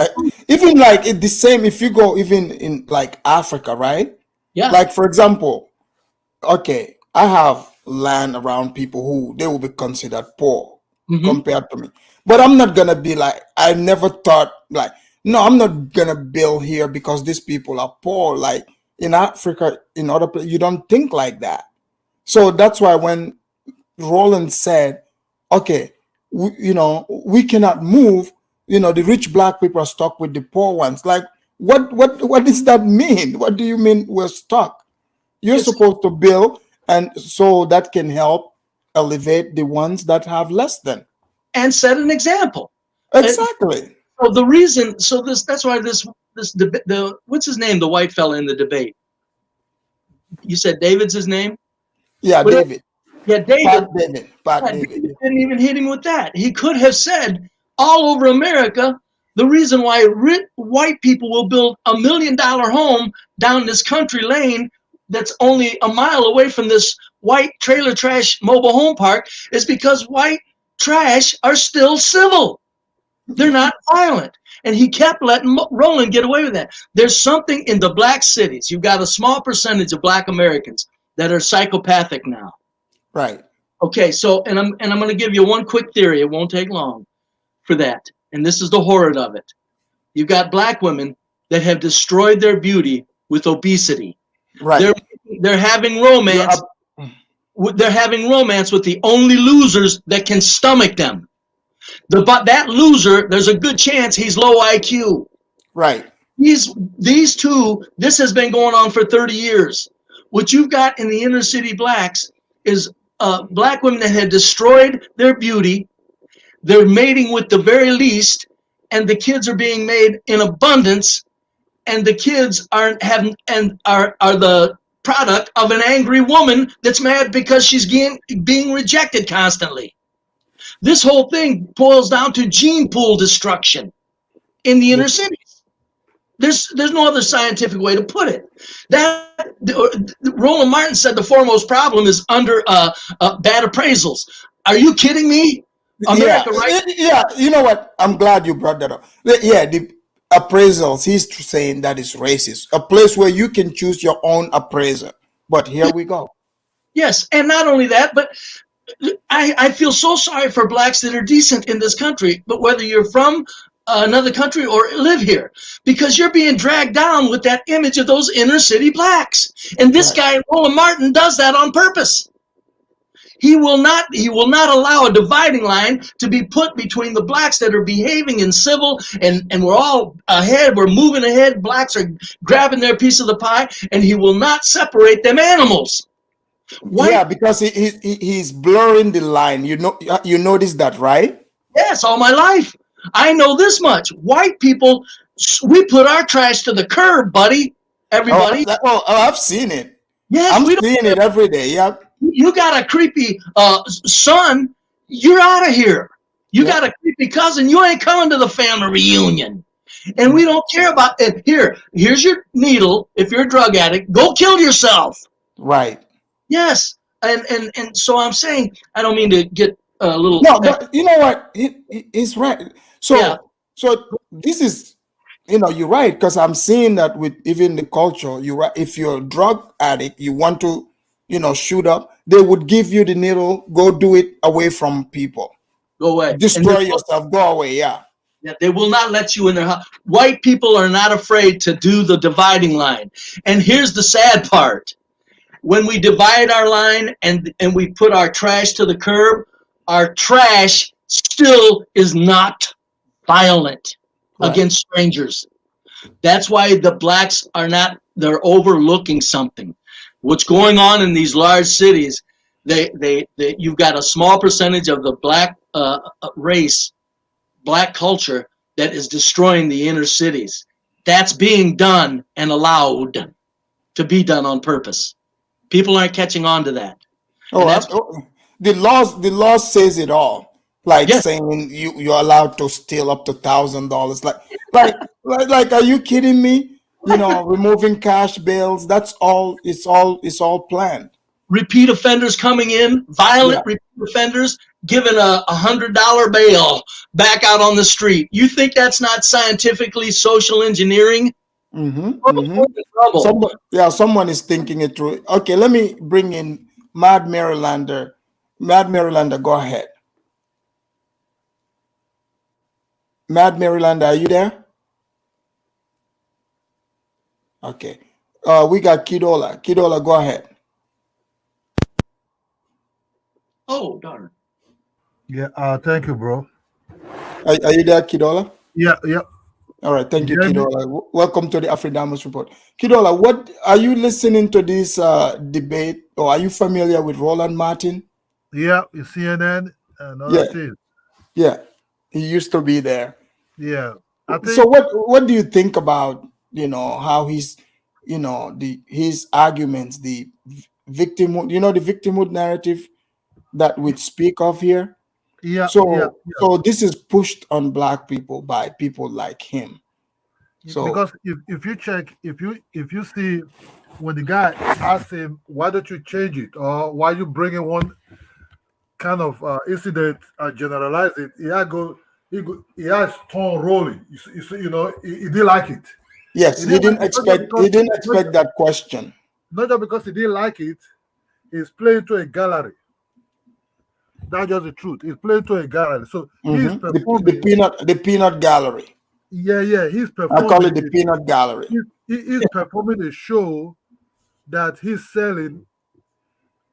Even like the same if you go even in like Africa, right? Yeah. Like for example, okay, I have land around people who they will be considered poor compared to me. But I'm not gonna be like, I never thought like, no, I'm not gonna build here because these people are poor. Like in Africa, in other places, you don't think like that. So that's why when Roland said, okay, we cannot move, the rich black people are stuck with the poor ones. Like, what does that mean? What do you mean we're stuck? You're supposed to build, and so that can help elevate the ones that have less than. And set an example. Exactly. So the reason, that's why this what's his name, the white fella in the debate? You said David's his name? Yeah, David. Yeah, David. Pat David. Didn't even hit him with that. He could have said all over America, the reason why white people will build $1 million home down this country lane that's only a mile away from this white trailer trash mobile home park is because white trash are still civil. They're not violent. And he kept letting Roland get away with that. There's something in the black cities. You've got a small percentage of black Americans that are psychopathic now. Right. Okay, so and I'm going to give you one quick theory. It won't take long for that. And this is the horror of it. You've got black women that have destroyed their beauty with obesity. Right. They're having romance. They're having romance with the only losers that can stomach them. But that loser, there's a good chance he's low IQ. Right. These two, this has been going on for 30 years. What you've got in the inner city blacks is black women that had destroyed their beauty. They're mating with the very least, and the kids are being made in abundance, and the kids are the product of an angry woman that's mad because she's being rejected constantly. This whole thing boils down to gene pool destruction in the inner cities. There's no other scientific way to put it. That Roland Martin said the foremost problem is under bad appraisals. Are you kidding me? America, right? Yeah, you know what? I'm glad you brought that up. Yeah, the appraisals, he's saying that is racist. A place where you can choose your own appraiser. But here we go. Yes, and not only that, but I feel so sorry for blacks that are decent in this country, but whether you're from another country or live here, because you're being dragged down with that image of those inner city blacks. And this guy, Roland Martin, does that on purpose. He will not allow a dividing line to be put between the blacks that are behaving in civil and we're all ahead, we're moving ahead, blacks are grabbing their piece of the pie, and he will not separate them animals. Yeah, because he's blurring the line. You notice that, right? Yes, all my life. I know this much. White people, we put our trash to the curb, buddy. Everybody. I've seen it. Yes, I'm seeing it every day. Yeah. You got a creepy son, you're out of here. You got a creepy cousin, you ain't coming to the family reunion. And we don't care about it. Here's your needle. If you're a drug addict, go kill yourself. Right. Yes. And so I'm saying, I don't mean to get a little. No, but you know what? He's right. So this is, you're right, because I'm seeing that with even the culture. You're right. If you're a drug addict, you want to, shoot up, they would give you the needle, go do it away from people. Go away. Destroy yourself, go away, yeah. Yeah, they will not let you in their house. White people are not afraid to do the dividing line. And here's the sad part. when we divide our line and we put our trash to the curb, our trash still is not violent against strangers. That's why the blacks are not, they're overlooking something. What's going on in these large cities, you've got a small percentage of the black race, black culture that is destroying the inner cities. That's being done and allowed to be done on purpose. People aren't catching on to that. The law says it all. Like saying you're allowed to steal up to $1,000. Like, are you kidding me? You know, removing cash bills. That's all. It's all planned. Repeat offenders coming in, violent repeat offenders given a $100 bail back out on the street. You think that's not scientifically social engineering? Someone is thinking it through. Okay, let me bring in Mad Marylander. Mad Marylander, go ahead. Mad Marylander, are you there? Okay. We got Kidola. Kidola, go ahead. Oh, darn. Yeah, thank you, bro. Are you there, Kidola? Yeah. All right, thank you, Kidola. Welcome to the Afridamus report. Kidola, what are you listening to this debate, or are you familiar with Roland Martin? Yeah, CNN and other things. Yeah, he used to be there. Yeah. So what do you think about, how he's, his arguments, the victimhood, the victimhood narrative that we speak of here? Yeah. So this is pushed on black people by people like him. So because if you check, if you see when the guy asks him, why don't you change it, or why you bring in one kind of incident and generalize it, he has tone rolling. He didn't like it. Yes, he didn't expect that question. Not just because he didn't like it, he's playing to a gallery. That's just the truth. He's playing to a gallery. So he's performing the peanut gallery. Yeah. He's performing. I call it the peanut gallery. He's performing a show that he's selling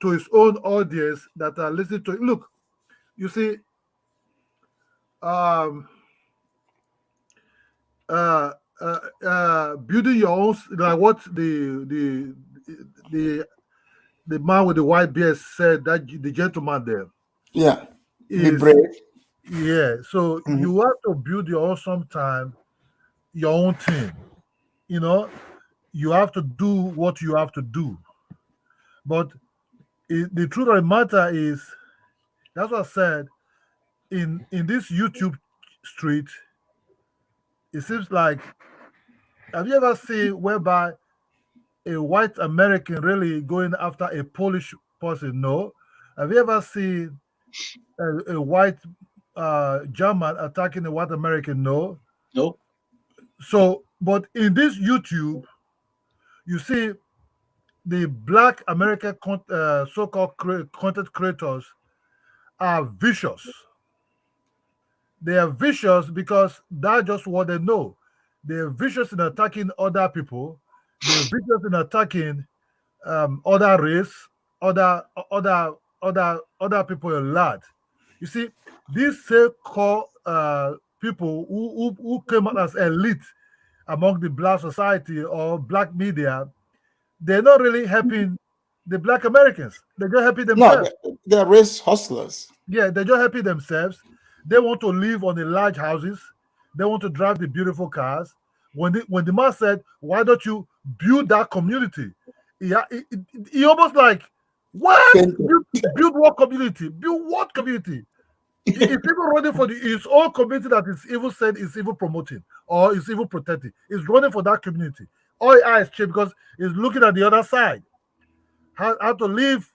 to his own audience that are listening to it. Look, you see, building your own, like what the man with the white beard said, that the gentleman there. Yeah, be brave. Yeah, so you have to build your own sometime, your own thing. You have to do what you have to do. But the truth of the matter is, that's what I said, in this YouTube street, it seems like, have you ever seen whereby a white American really going after a Polish person? No. Have you ever seen a white German attacking a white American? No. Nope. So, but in this YouTube, you see the black American so-called content creators are vicious. They are vicious because that's just what they know. They're vicious in attacking other people. They're vicious in attacking other race, other people in land. You see, these so-called people who came out as elite among the black society or black media, they're not really helping the black Americans. They're just helping themselves. No, they're race hustlers. Yeah, they're just helping themselves. They want to live on the large houses. They want to drive the beautiful cars. When the man said, why don't you build that community? He almost like, what? Build what community? Build what community? If people running for his own community that is even said is even promoting or is even protecting, is running for that community. All your eyes change because he's looking at the other side. How to live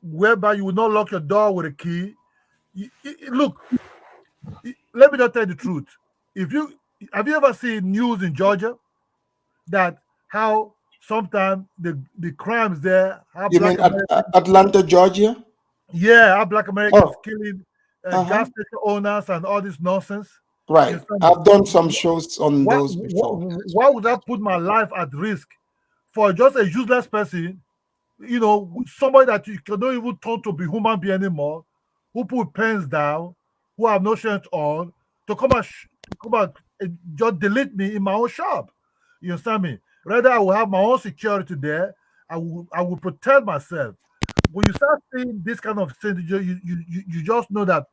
whereby you will not lock your door with a key. Look, let me just tell you the truth. Have you ever seen news in Georgia that how sometimes the crimes there? You mean Atlanta, Georgia? Yeah, how black Americans killing gas station owners and all this nonsense. Right. I've done some shows on those before. Why would I put my life at risk for just a useless person you know, somebody that you cannot even turn to be human being anymore, who put pens down, who have no shirt on, to come and just delete me in my own shop. You understand me? Rather, I will have my own security there. I will protect myself. When you start seeing this kind of thing, you just know that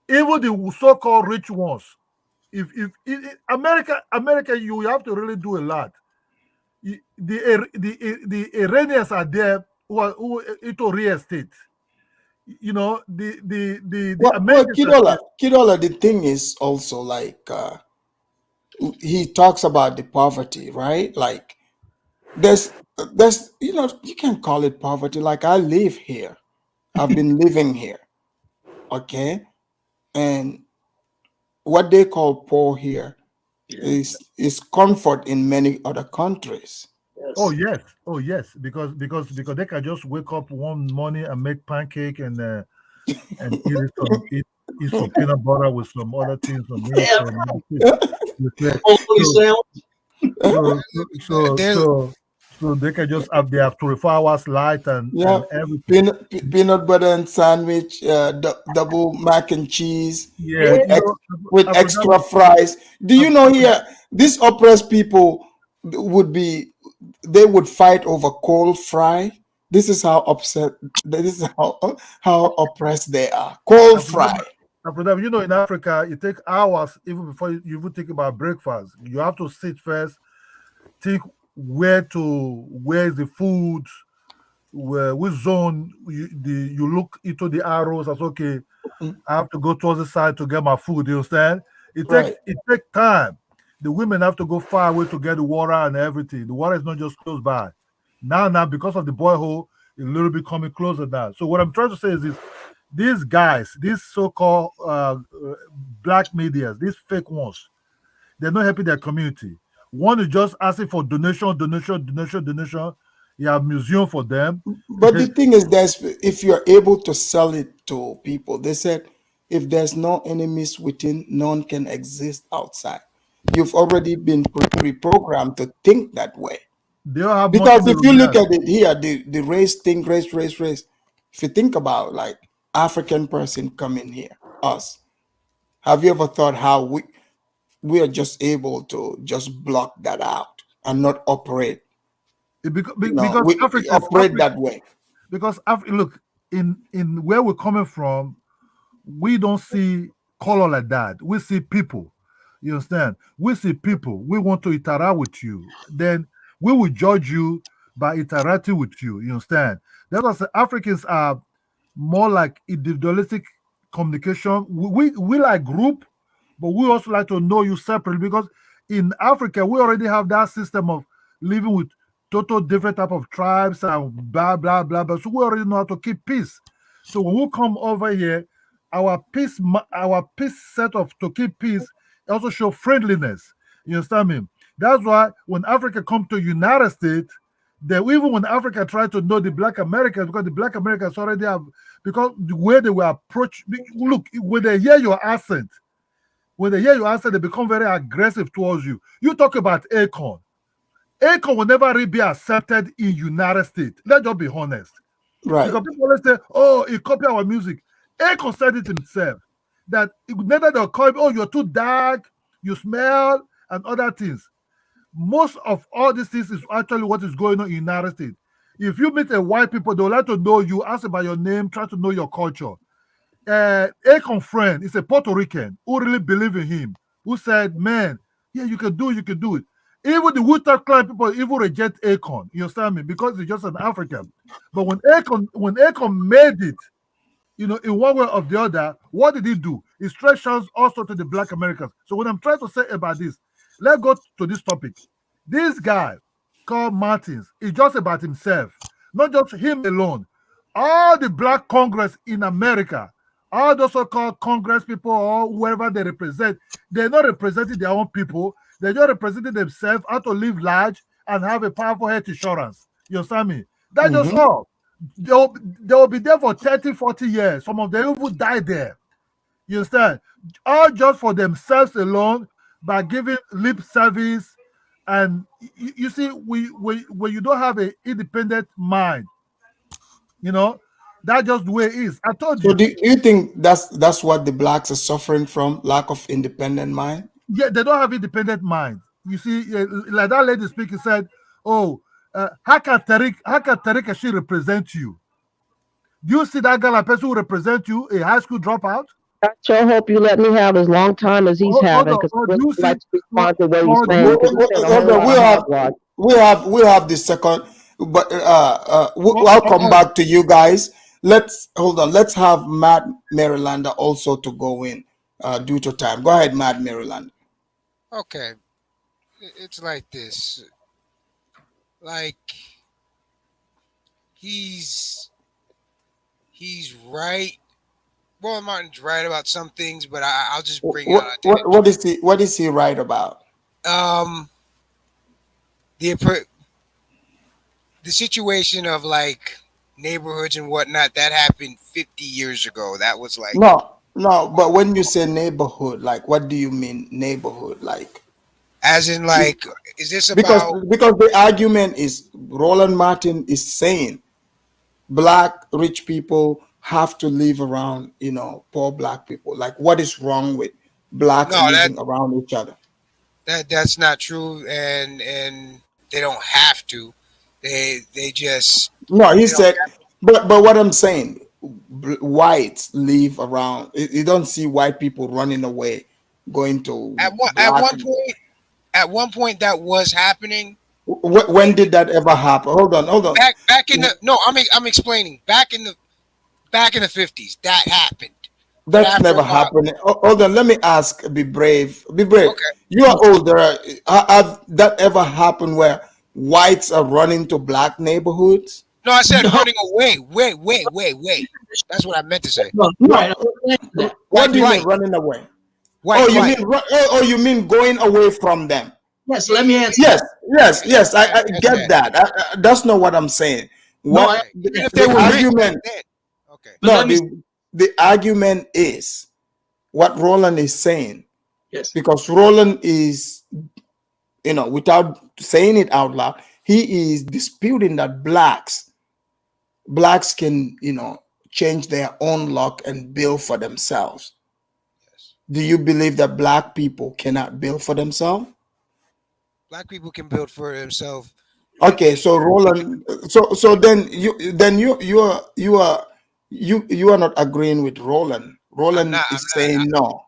even the so-called rich ones, if America, you have to really do a lot. The Iranians are there who into real estate. You know, the Well, Americans are Kidola, there. Kidola, the thing is also like he talks about the poverty, right? Like there's you can call it poverty. Like I live here. I've been living here. Okay. And what they call poor here is comfort in many other countries. Oh yes, oh yes, because they can just wake up one morning and make pancake and eat some peanut butter with some other things, some milk Yeah, and everything. only So sandwich. so so There's so so they can just have they have 24 hours light yeah, and everything. peanut butter and sandwich, double mac and cheese Yeah, with you know, with extra African, fries. Do you know African, here these oppressed people would be they would fight over cold fry. This is how upset. This is how oppressed they are. Cold African, fry. African, you know, in Africa, it takes hours even before you even think about breakfast. You have to sit first, think where's the food, which zone you look into the arrows as okay. I have to go towards the side to get my food. You understand? Right. It takes time. The women have to go far away to get the water and everything. The water is not just close by. Now, because of the borehole, it's a little bit coming closer now. So what I'm trying to say is this: these guys, these so-called black medias, these fake ones, they're not helping their community. One is just asking for donation. You have museum for them. But the thing is, there's if you're able to sell it to people, they said if there's no enemies within, none can exist outside. You've already been pre-programmed to think that way. They all have Because if you look multi-millionaires. at it here, the race thing, race. If you think about like African person coming here, us, have you ever thought how we are just able to just block that out and not operate? Because We Africans, operate that way. because look, in where we're coming from, we don't see color like that. We see people. You understand? We see people. We want to interact with you. Then we will judge you by interacting with you. You understand? That's why I say Africans are more like individualistic communication. We like group, but we also like to know you separately because in Africa we already have that system of living with total different type of tribes and blah blah blah blah. So we already know how to keep peace. So when we come over here, our peace set of to keep peace also show friendliness. You understand me? That's why when Africa come to United States, that even when Africa tried to know the Black Americans, because the Black Americans already have, because the way they were approached, look, when they hear your accent, they become very aggressive towards you. You talk about Akon. Akon will never really be accepted in United States. Let's just be honest. Right. Because people always say, oh, he copied our music. Akon said it himself. That neither they'll call him, oh, you're too dark, you smell, and other things. Most of all these things is actually what is going on in the United States. If you meet a white people, they would like to know you, ask about your name, try to know your culture. Akon friend is a Puerto Rican who really believe in him, who said, man, yeah, you can do it. Even the Wu-Tang Clan people even reject Akon, you understand me? Because he's just an African. But when Akon made it, in one way or the other, what did he do? He stretched hands also to the Black Americans. So what I'm trying to say about this, let's go to this topic. This guy called Martins is just about himself, not just him alone. All the Black Congress in America, all those so-called Congress people or whoever they represent, they're not representing their own people. They're just representing themselves how to live large and have a powerful health insurance. You understand me? That's just all. They'll be there for 30, 40 years. Some of them even die there. You understand? All just for themselves alone by giving lip service. And you see, when you don't have an independent mind, You know, that's just the way it is. I told So you. do you think that's what the blacks are suffering from? Lack of independent mind? Yeah, they don't have independent minds. You see, like that lady speaking said, "Oh, how can Tariq Ashi represent you? Do you see that guy, a person who represent you, a high school dropout? I sure hope you let me have as long time as he's Hold having, on, because or I do really you see, like to respond to what he's or do saying, you because see, he's saying a whole Hold on, lot of hogwash. we'll have the second, but or, I'll or, come or- back to you guys. Let's hold on. Let's have Matt Marylander also to go in due to time. Go ahead, Matt Marylander. Okay, it's like this. Like he's he's right. Well, Martin's right about some things, but I'll just bring out. What is he right about? Um, the the situation of like neighborhoods and whatnot that happened 50 years ago. That was like, No, but when you say neighborhood, like what do you mean neighborhood? Like as in like, is this because about? the argument is Roland Martin is saying black rich people have to live around, poor black people. Like what is wrong with blacks No, living around each other? that's not true, and they don't have to. They just No, he they don't. said, but what I'm saying, whites live around. You don't see white people running away, going to At black. one point that was happening. When did that ever happen? Hold on. Back in the no, I'm explaining. Back in the 50s, that happened. But That's after a never while, happened. Hold on, let me ask. Be brave. Be brave. okay. You are older. Have that ever happened where whites are running to black neighborhoods? No, I said running away. Wait. That's what I meant to say. No, No. right. What do you mean Flight. running away? White flight. You mean going away from them? Yes, let me answer. Yes. I That's get that. That's not what I'm saying. No, What Even if the they were rich argument? back then. Okay. But No, let me. the argument is what Roland is saying, Yes. because Roland is, without saying it out loud, he is disputing that blacks can, change their own luck and build for themselves. Yes. Do you believe that black people cannot build for themselves? Black people can build for themselves. Okay, so Roland, so then you are not agreeing with Roland. I'm Roland not. is saying no.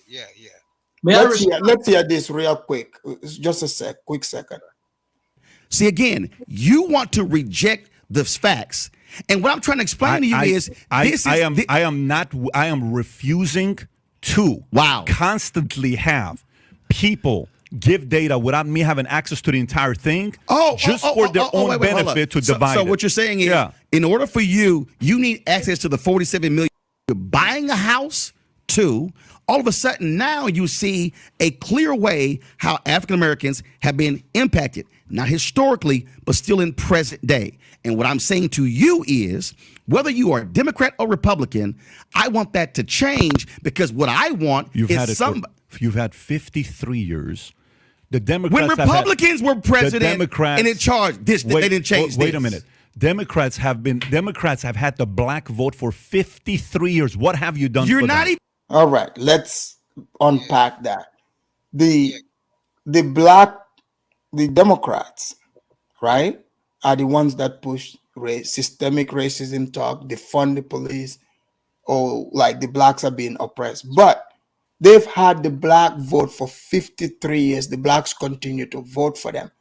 Yeah. May I respond? Let's hear this real quick. It's just quick second. See, again, you want to reject the facts. And what I'm trying to explain to you is I am refusing to Wow. constantly have people give data without me having access to the entire thing for their own wait, hold up. benefit to divide So it. what you're saying is, Yeah. in order for you need access to the 47 million. You're buying a house too. All of a sudden now you see a clear way how African Americans have been impacted, not historically, but still in present day. And what I'm saying to you is, whether you are Democrat or Republican, I want that to change, because what I want You've had 53 years. The Democrats when Republicans were president and in charge, they didn't change. Wait a minute. Democrats have had the black vote for 53 years. What have you done? You're for not them? even. All right, let's unpack that. The Yeah. the Democrats, right, are the ones that push systemic racism talk, defund the police, or like the blacks are being oppressed. But they've had the black vote for 53 years. The blacks continue to vote for them.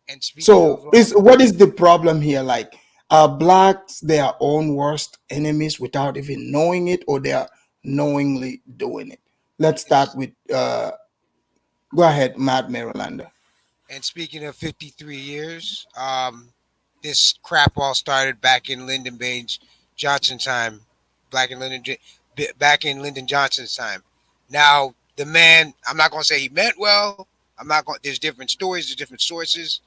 And speaking So of, what is the problem here? Like, are blacks their own worst enemies without even knowing it, or they are knowingly doing it? Let's start with go ahead, Matt Marylander. and speaking of 53 years, this crap all started back in Lyndon Baines Johnson's time, back in Lyndon Johnson's time. Now the man, I'm not gonna say he meant well. I'm not going. There's different stories, there's different sources,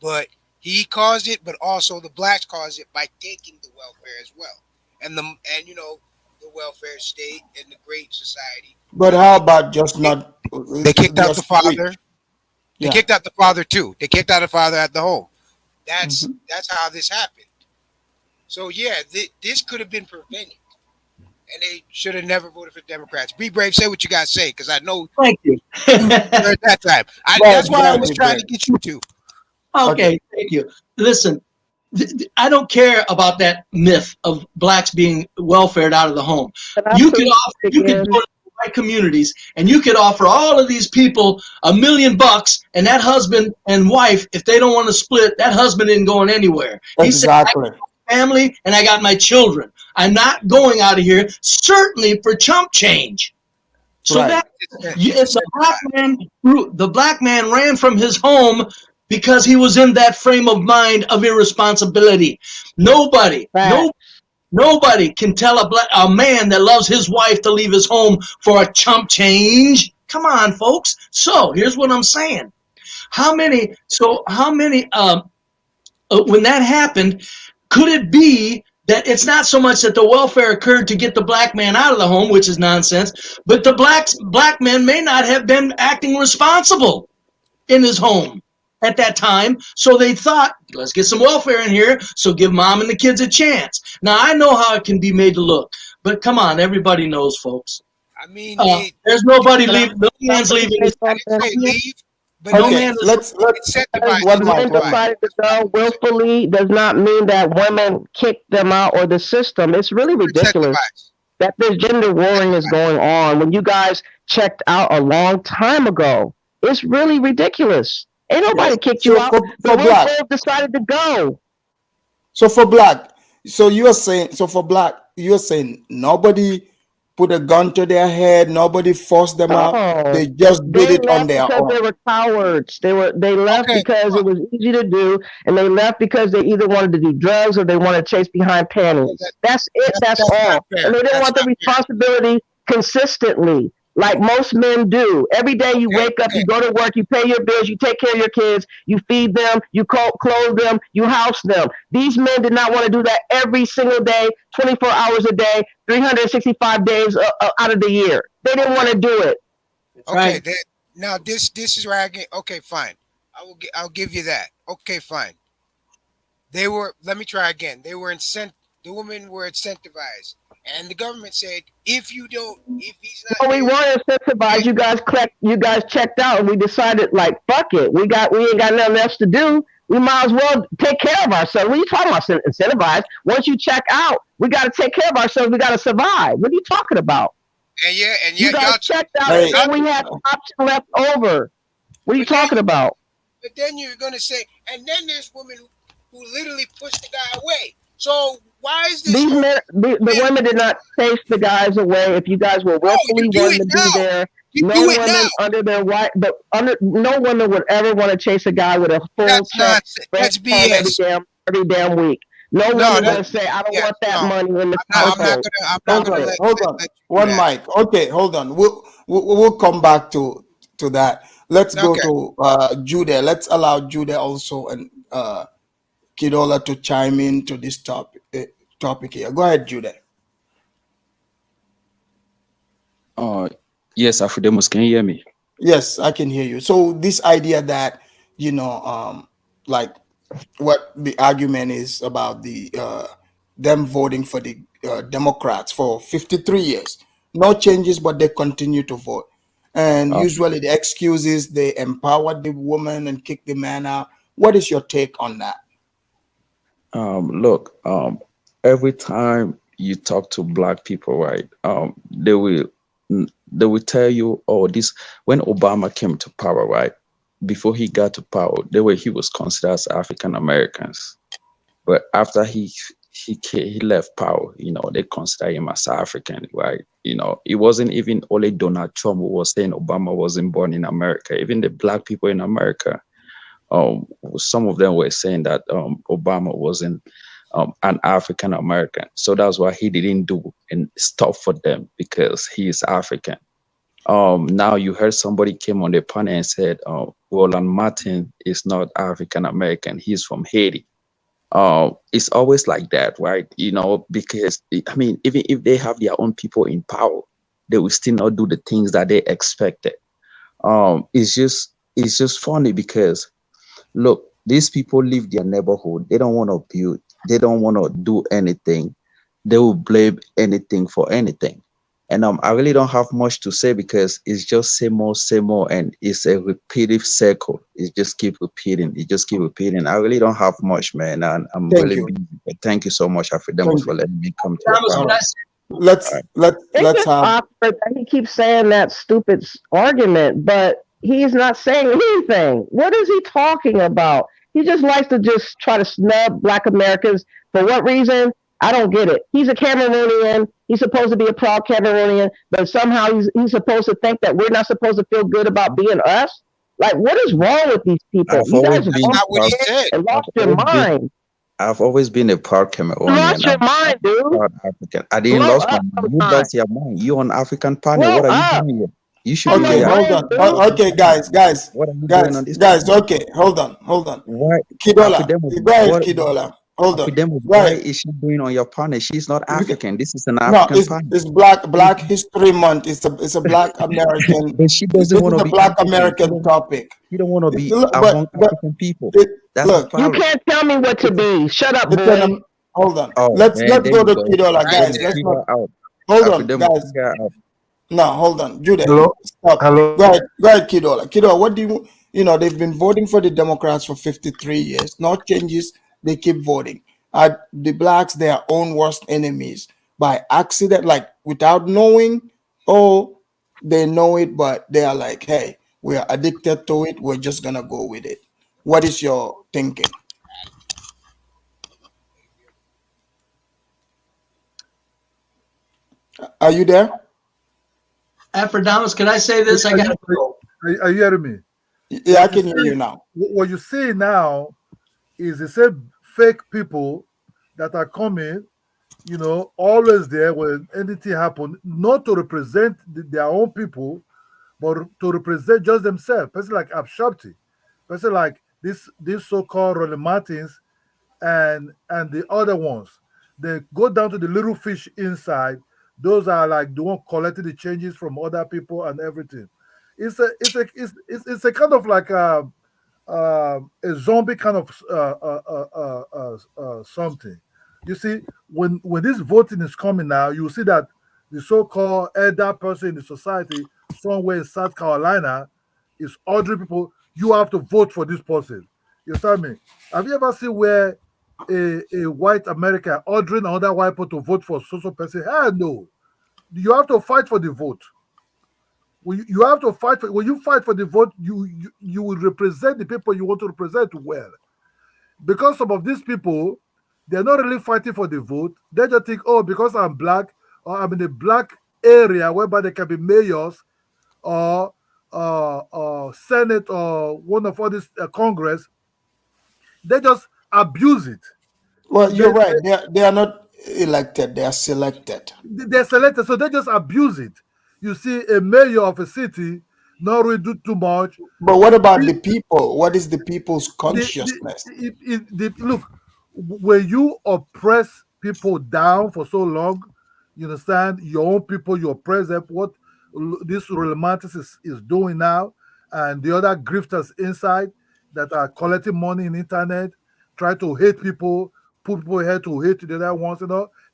but he caused it. But also the blacks caused it by taking the welfare as well, and the welfare state and the Great Society. But how about just not They kicked out the just rich? father. They Yeah. kicked out the father too. They kicked out the father at the home. That's how this happened. So yeah, this could have been prevented, and they should have never voted for Democrats. Be brave. Say what you got to say, because I know. Thank you. At that time, that's why I was trying to get you to. Okay, thank you. Listen, I don't care about that myth of blacks being welfared out of the home. You could go to white communities and you could offer all of these people $1 million, and that husband and wife, if they don't want to split, that husband isn't going anywhere. He said, I got my family and I got my children. I'm not going out of here, certainly for chump change. So that if the black man ran from his home because he was in that frame of mind of irresponsibility. Nobody can tell a man that loves his wife to leave his home for a chump change. Come on, folks. So here's what I'm saying. How many when that happened, could it be that it's not so much that the welfare occurred to get the black man out of the home, which is nonsense, but the black men may not have been acting responsible in his home at that time. So they thought, let's get some welfare in here, so give mom and the kids a chance. Now, I know how it can be made to look, but come on, everybody knows, folks. I mean, there's nobody leaving. No man's leaving. But let's when men decided to go willfully does not mean that women kicked them out or the system. It's really ridiculous that this gender warring is going on when you guys checked out a long time ago. It's really ridiculous. Ain't nobody kicked you out. The both decided to go. So for black, you're saying nobody put a gun to their head, nobody forced them out. They just did it on their own. They were cowards. They left because it was easy to do, and they left because they either wanted to do drugs or they wanted to chase behind panties. That's it. That's all. And they didn't want the responsibility consistently, like most men do. Every day you wake up, you go to work, you pay your bills, you take care of your kids, you feed them, you clothe them, you house them. These men did not want to do that every single day, 24 hours a day, 365 days out of the year. They didn't want to do it. Okay, now this is where I get. Okay, fine. I'll give you that. Okay, fine. Let me try again. The women were incentivized. And the government said, if he's not. No, we weren't incentivized. You guys checked out, and we decided, like, fuck it. We ain't got nothing else to do. We might as well take care of ourselves. What are you talking about? Incentivized? Once you check out, we got to take care of ourselves. We got to survive. What are you talking about? And you guys checked out, and we had an option left over. What are you talking about? But then you're gonna say, and then there's women who literally pushed the guy away. So why is this? These men, the women did not chase the guys away. If you guys were willfully willing to be there, no women under their right, no woman would ever want to chase a guy with a full check every damn week. No woman gonna say, I don't want that money in the household. Hold on. One mic. Okay, hold on. We'll come back to that. Let's go to Judah. Let's allow Judah also and Kidola to chime in to this topic here. Go ahead, Judah. Yes, Afridamus, can you hear me? Yes, I can hear you. So this idea that, like what the argument is about the them voting for the Democrats for 53 years. No changes, but they continue to vote. And usually the excuse is they empowered the woman and kicked the man out. What is your take on that? Look, every time you talk to black people, right, they will tell you, this when Obama came to power, right, before he got to power, he was considered as African Americans, but after he left power, they consider him as African, right? It wasn't even only Donald Trump who was saying Obama wasn't born in America. Even the black people in America, some of them were saying that Obama wasn't an African American. So that's why he didn't do and stop for them, because he is African. Now you heard somebody came on the panel and said, Roland Martin is not African American. He's from Haiti. It's always like that, right? Because even if they have their own people in power, they will still not do the things that they expected. It's just funny because, look, these people leave their neighborhood. They don't want to build. they don't want to do anything. They will blame anything for anything. And I really don't have much to say because it's just same more, and it's a repetitive circle. It just keep repeating. It just keep repeating. I really don't have much, man. And I'm Thank really you. busy. But thank you so much, Afridamus, Thank for you. letting me come to your Thomas, All can panel. I right. say, Let's It's let's just have awkward that he keeps saying that stupid argument, but he's not saying anything. What is he talking about? He just likes to just try to snub Black Americans. For what reason? I don't get it. He's a Cameroonian. He's supposed to be a proud Cameroonian, but somehow he's supposed to think that we're not supposed to feel good about being us. Like, what is wrong with these people? I've You always guys That's been lost, not what he proud. said. lost I've your always been mind. I've always been a proud You Cameroonian. lost your I'm mind, dude. a proud African. I didn't Grow lost my up mind. You sometime. lost your mind. You on African panel. Grow What are you up. doing here? You should Grow be okay, your on hold mind, on. dude. Okay, guys. What are you doing on this Guys, panel? okay, hold on. Why Kidola, Afridamus? go ahead, What Kidola. Hold on. Afridamus? Go Why ahead. is she doing on your panel? She's not African. This is an No, African panel. it's Black History Month. It's a Black American. But she This doesn't want is to a be Black African. American topic. She don't want to be But among African people. That's the look, You problem. can't tell me what to be. Shut up, it's boy. hold on. Oh Let's man, there go you to go. Kidola, Right guys. there. Let's Figure not out. hold on, Afridamus, guys. figure out. No, hold on, Jude. Hello? Stop. Hello? Go ahead, Kidola. Kidola, what do they've been voting for the Democrats for 53 years. No changes. They keep voting. Are the blacks their own worst enemies by accident, like without knowing, or they know it, but they are like, hey, we are addicted to it. We're just gonna go with it. What is your thinking? Are you there? Afridamus, can I say this? I got to go. Are you hearing me? Yeah, I can hear you now. What you see now is the same fake people that are coming, always there when anything happens, not to represent their own people, but to represent just themselves. Person like Abshabti, person like this so-called Ronnie Martins, and the other ones. They go down to the little fish inside. Those are like the one collecting the changes from other people and everything. It's a kind of like a zombie kind of something. You see, when this voting is coming now, you see that the so-called elder person in the society somewhere in South Carolina is ordering people. You have to vote for this person. You understand me? Have you ever seen where a white American ordering another white people to vote for social person? Hell no. You have to fight for the vote. You have to fight for, when you fight for the vote, you will represent the people you want to represent well. Because some of these people, they're not really fighting for the vote. They just think, oh, because I'm black or I'm in a black area whereby they can be mayors or Senate or one of all this Congress, they just abuse it. Well, you're right. They are not elected. They are selected. They're selected, so they just abuse it. You see, a mayor of a city not really do too much. But what about the people? What is the people's consciousness? Look, when you oppress people down for so long, you understand, your own people, you oppress them. What this romantic is doing now, and the other grifters inside that are collecting money in internet, try to hate people, put people here to hate the other ones,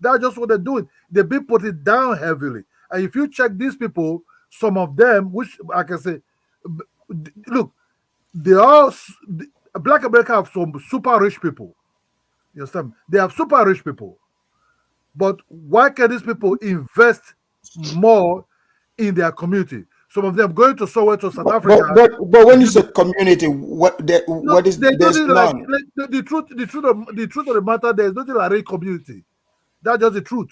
that's just what they're doing. They've been put it down heavily. And if you check these people, some of them, which I can say, look, they are Black America have some super rich people. You understand? They have super rich people. But why can these people invest more in their community? Some of them going to somewhere to South Africa. But when you say community, what is there's none. Like, the truth of the matter, there's nothing like a community. That's just the truth.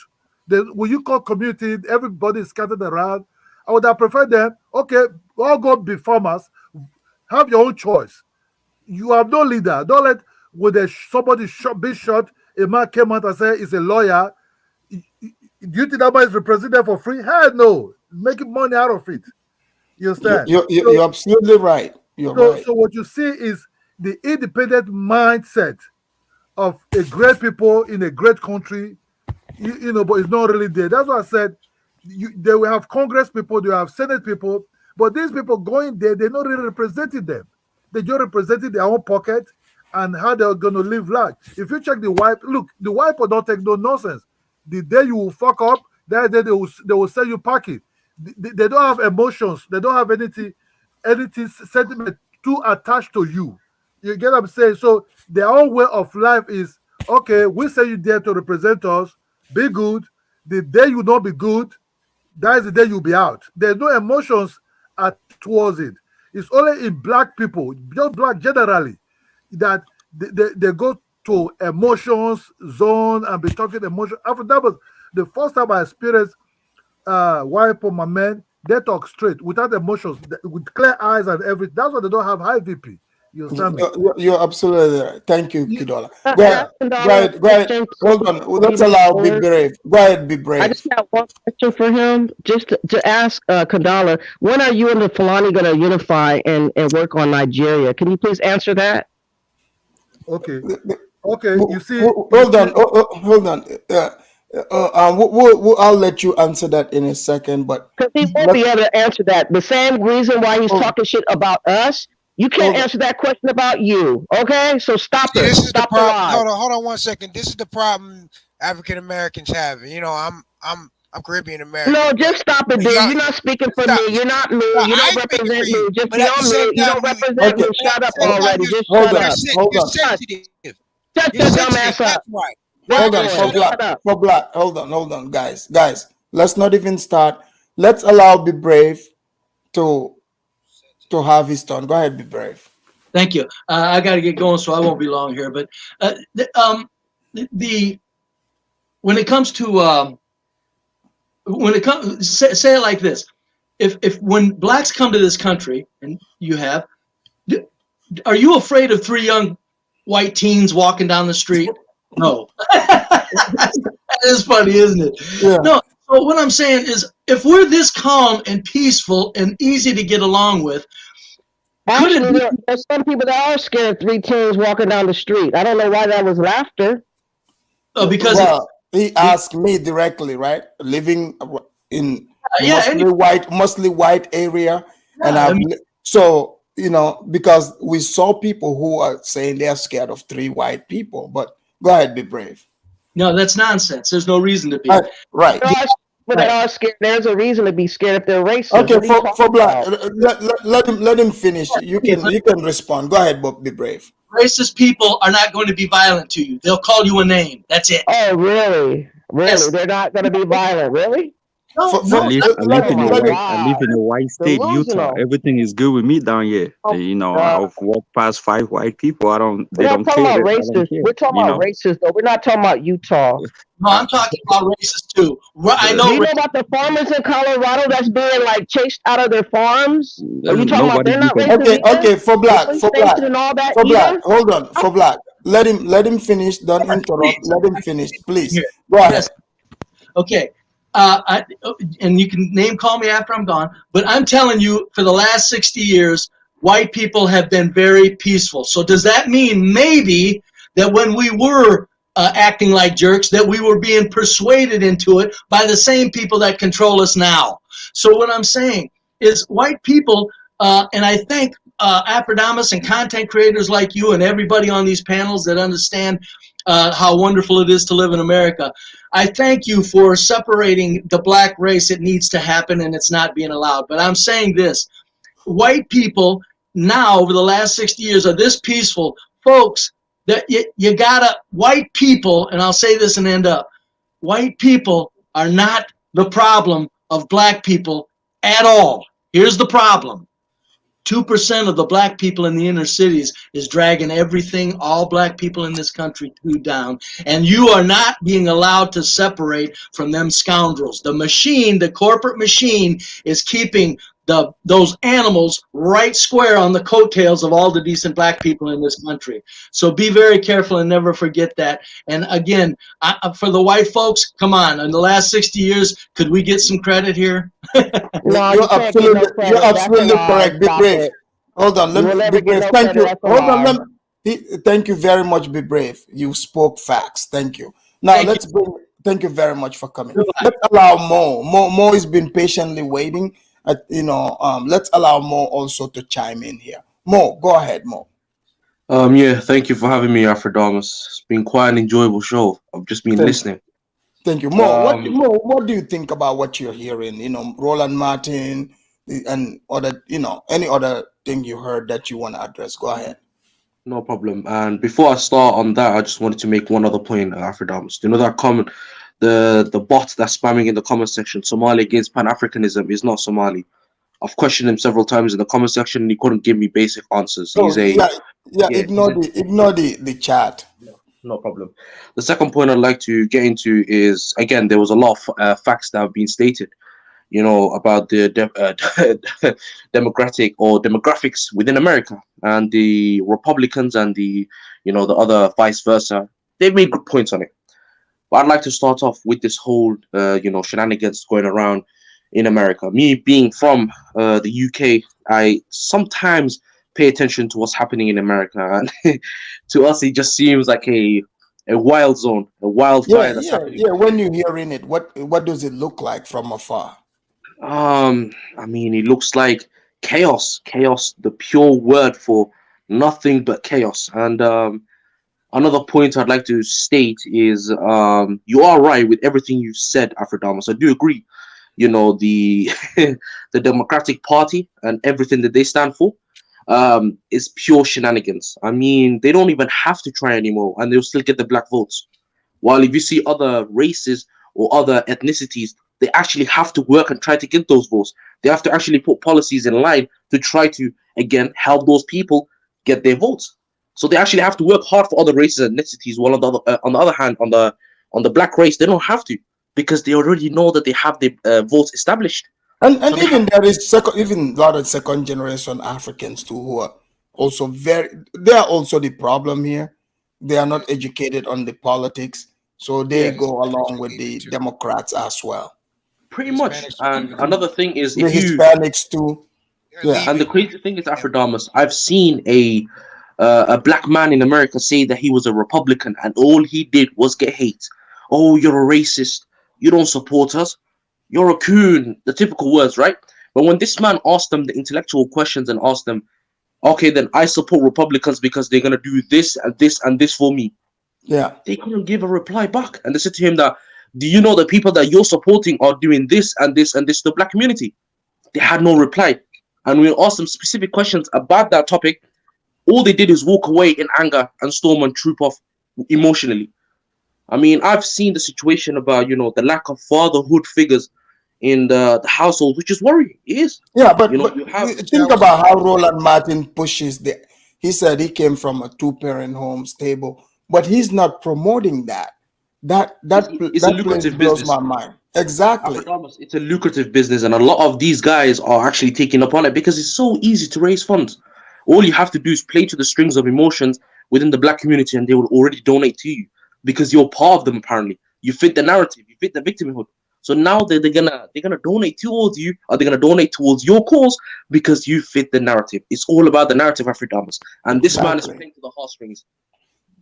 When you call community, everybody is scattered around. I would have preferred them. Okay, all go be farmers. Have your own choice. You have no leader. Don't let when somebody be shot, a man came out and said he's a lawyer. Do you think that man is represented for free? Hell no. Making money out of it. You understand? You're absolutely right. You're right. So what you see is the independent mindset of a great people in a great country, but it's not really there. That's why I said they will have Congress people, they will have Senate people, but these people going there, they're not really representing them. They just representing their own pocket and how they're going to live life. If you check the white, look, the white people don't take no nonsense. The day you will fuck up, that day they will sell you packet. They don't have emotions. They don't have anything sentiment too attached to you. You get what I'm saying? So their own way of life is, okay, we send you there to represent us, be good. The day you don't be good, that is the day you'll be out. There's no emotions towards it. It's only in black people, just black generally, that they go to emotions zone and be talking emotion. After that was the first time I experienced white people, my man, they talk straight without emotions, with clear eyes and everything. That's why they don't have high VP. You understand me? You're absolutely right. Thank you, Kidola. I Go have ahead. Go ahead. Hold on. Let's allow Be Brave. Go ahead, Be I Brave. just have one question for him, just to ask Kandala, when are you and the Fulani going to unify and work on Nigeria? Can you please answer that? Okay. Okay. You see. Hold on. Hold on. I'll let you answer that in a second, but Because he won't be able to answer that. The same reason why he's talking shit about us, you can't answer that question about you. Okay, so stop it. This is Stop the the problem. lie. Hold on 1 second. This is the problem African Americans have. You know, I'm Caribbean American. No, just stop it, dude. You're not speaking for me. You're not me. You don't represent me. Just be on me. You don't represent me. Shut up already. Just shut up. Hold on. Shut your dumb ass up. Hold on, for Black. Hold on, guys. Let's not even start. Let's allow Be Brave to have his turn. Go ahead, Be Brave. Thank you. I got to get going, so I won't be long here. But when it comes to say it like this, if when blacks come to this country, and you have, are you afraid of 3 young white teens walking down the street? No. That is funny, isn't it? Yeah. No. So what I'm saying is, if we're this calm and peaceful and easy to get along with, actually, there's some people that are scared of 3 teens walking down the street. I don't know why that was laughter. Because he asked me directly, right? Living in mostly white area, and so because we saw people who are saying they are scared of 3 white people. But go ahead, Be Brave. No, that's nonsense. There's no reason to be. Right. But they are scared. There's a reason to be scared if they're racist. Okay, for Black, let him finish. You can respond. Go ahead, Be Brave. Racist people are not going to be violent to you. They'll call you a name. That's it. Oh, really? Really? Yes. They're not going to be violent, really? I live in a white state, Utah. Everything is good with me down here. I've walked past 5 white people. They don't care. We're talking about racist, though. We're not talking about Utah. No, I'm talking about racist too. I know. Do you know about the farmers in Colorado that's being chased out of their farms? Are you talking about they're not racist? Okay, for Black. And all that for Black, hold on. For Black, let him finish. Don't interrupt. Let him finish, please. Go ahead. Yes. Okay. And you can name call me after I'm gone, but I'm telling you, for the last 60 years, white people have been very peaceful. So does that mean maybe that when we were acting like jerks, that we were being persuaded into it by the same people that control us now? So what I'm saying is white people, and I thank Afridamus and content creators like you and everybody on these panels that understand how wonderful it is to live in America. I thank you for separating the black race. It needs to happen, and it's not being allowed. But I'm saying this. White people now, over the last 60 years, are this peaceful. Folks, that you gotta, white people, and I'll say this and end up, white people are not the problem of black people at all. Here's the problem. 2% of the black people in the inner cities is dragging everything, all black people in this country, down. And you are not being allowed to separate from them scoundrels. The machine, the corporate machine, is keeping those animals right square on the coattails of all the decent black people in this country. So be very careful and never forget that. And again, for the white folks, come on. In the last 60 years, could we get some credit here? No, you're absolutely correct. Be Brave. Hold on. Let me be brave. Thank you. Hold on. Thank you very much. Be Brave. You spoke facts. Thank you. Now thank you very much for coming. Let's allow Mo. Mo has been patiently waiting. Let's allow Mo also to chime in here. Mo, go ahead, Mo. Yeah, thank you for having me, Afridamus. It's been quite an enjoyable show. I've just been Thank, listening. thank you. Um, What do you think about what you're hearing? You know, Roland Martin and other, you know, any other thing you heard that you want to address? Go ahead. no problem. And before I start on that, I just wanted to make one other point, Afridamus. You know that comment, the bot that's spamming in the comment section, Somali against Pan-Africanism is not Somali. I've questioned him several times in the comment section and he couldn't give me basic answers. So yeah, Yeah, ignore the chat. no problem. The second point I'd like to get into is, again, there was a lot of facts that have been stated, you know, about the democratic or demographics within America and the Republicans and the, you know, the other vice versa. They've made good points on it. But I'd like to start off with this whole, you know, shenanigans going around in America. Me being from the UK, I sometimes pay attention to what's happening in America, and to us, it just seems like a wild zone, a wildfire that's happening. Yeah. When you're hearing it, what does it look like from afar? I mean, it looks like chaos, the pure word for nothing but chaos. And another point I'd like to state is you are right with everything you said, Afridamus. I do agree. You know, the the Democratic Party and everything that they stand for is pure shenanigans. I mean, they don't even have to try anymore, and they'll still get the black votes. While if you see other races or other ethnicities, they actually have to work and try to get those votes. They have to actually put policies in line to try to, again, help those people get their votes. So they actually have to work hard for other races and ethnicities. While on the other hand, on the black race, they don't have to because they already know that they have the votes established. And even there is even a lot of second generation Africans too who are also they are also the problem here. They are not educated on the politics, so they go along with the Democrats as well. Pretty much. And another thing is, the Hispanics too. Yeah. And the crazy thing is, Afridamus, I've seen a black man in America say that he was a Republican and all he did was get hate. Oh, you're a racist. You don't support us. You're a coon. The typical words, right? But when this man asked them the intellectual questions and asked them, okay, then I support Republicans because they're going to do this and this and this for me. Yeah. They couldn't give a reply back. And they said to him that, do you know the people that you're supporting are doing this and this and this to the black community? They had no reply. And we asked them specific questions about that topic. All they did is walk away in anger and storm and troop off emotionally. I mean, I've seen the situation about, you know, the lack of fatherhood figures in the household, which is worrying. It is. Yeah, but, you know, think about how Roland Martin pushes he said he came from a two-parent home, stable, but he's not promoting that. It's a lucrative blows business. my mind. Exactly. It's a lucrative business, and a lot of these guys are actually taking up on it because it's so easy to raise funds. All you have to do is play to the strings of emotions within the black community, and they will already donate to you because you're part of them. Apparently, you fit the narrative, you fit the victimhood. So now they're gonna donate towards you, or they're gonna donate towards your cause because you fit the narrative. It's all about the narrative, Afridamus, and this man is playing to the heartstrings.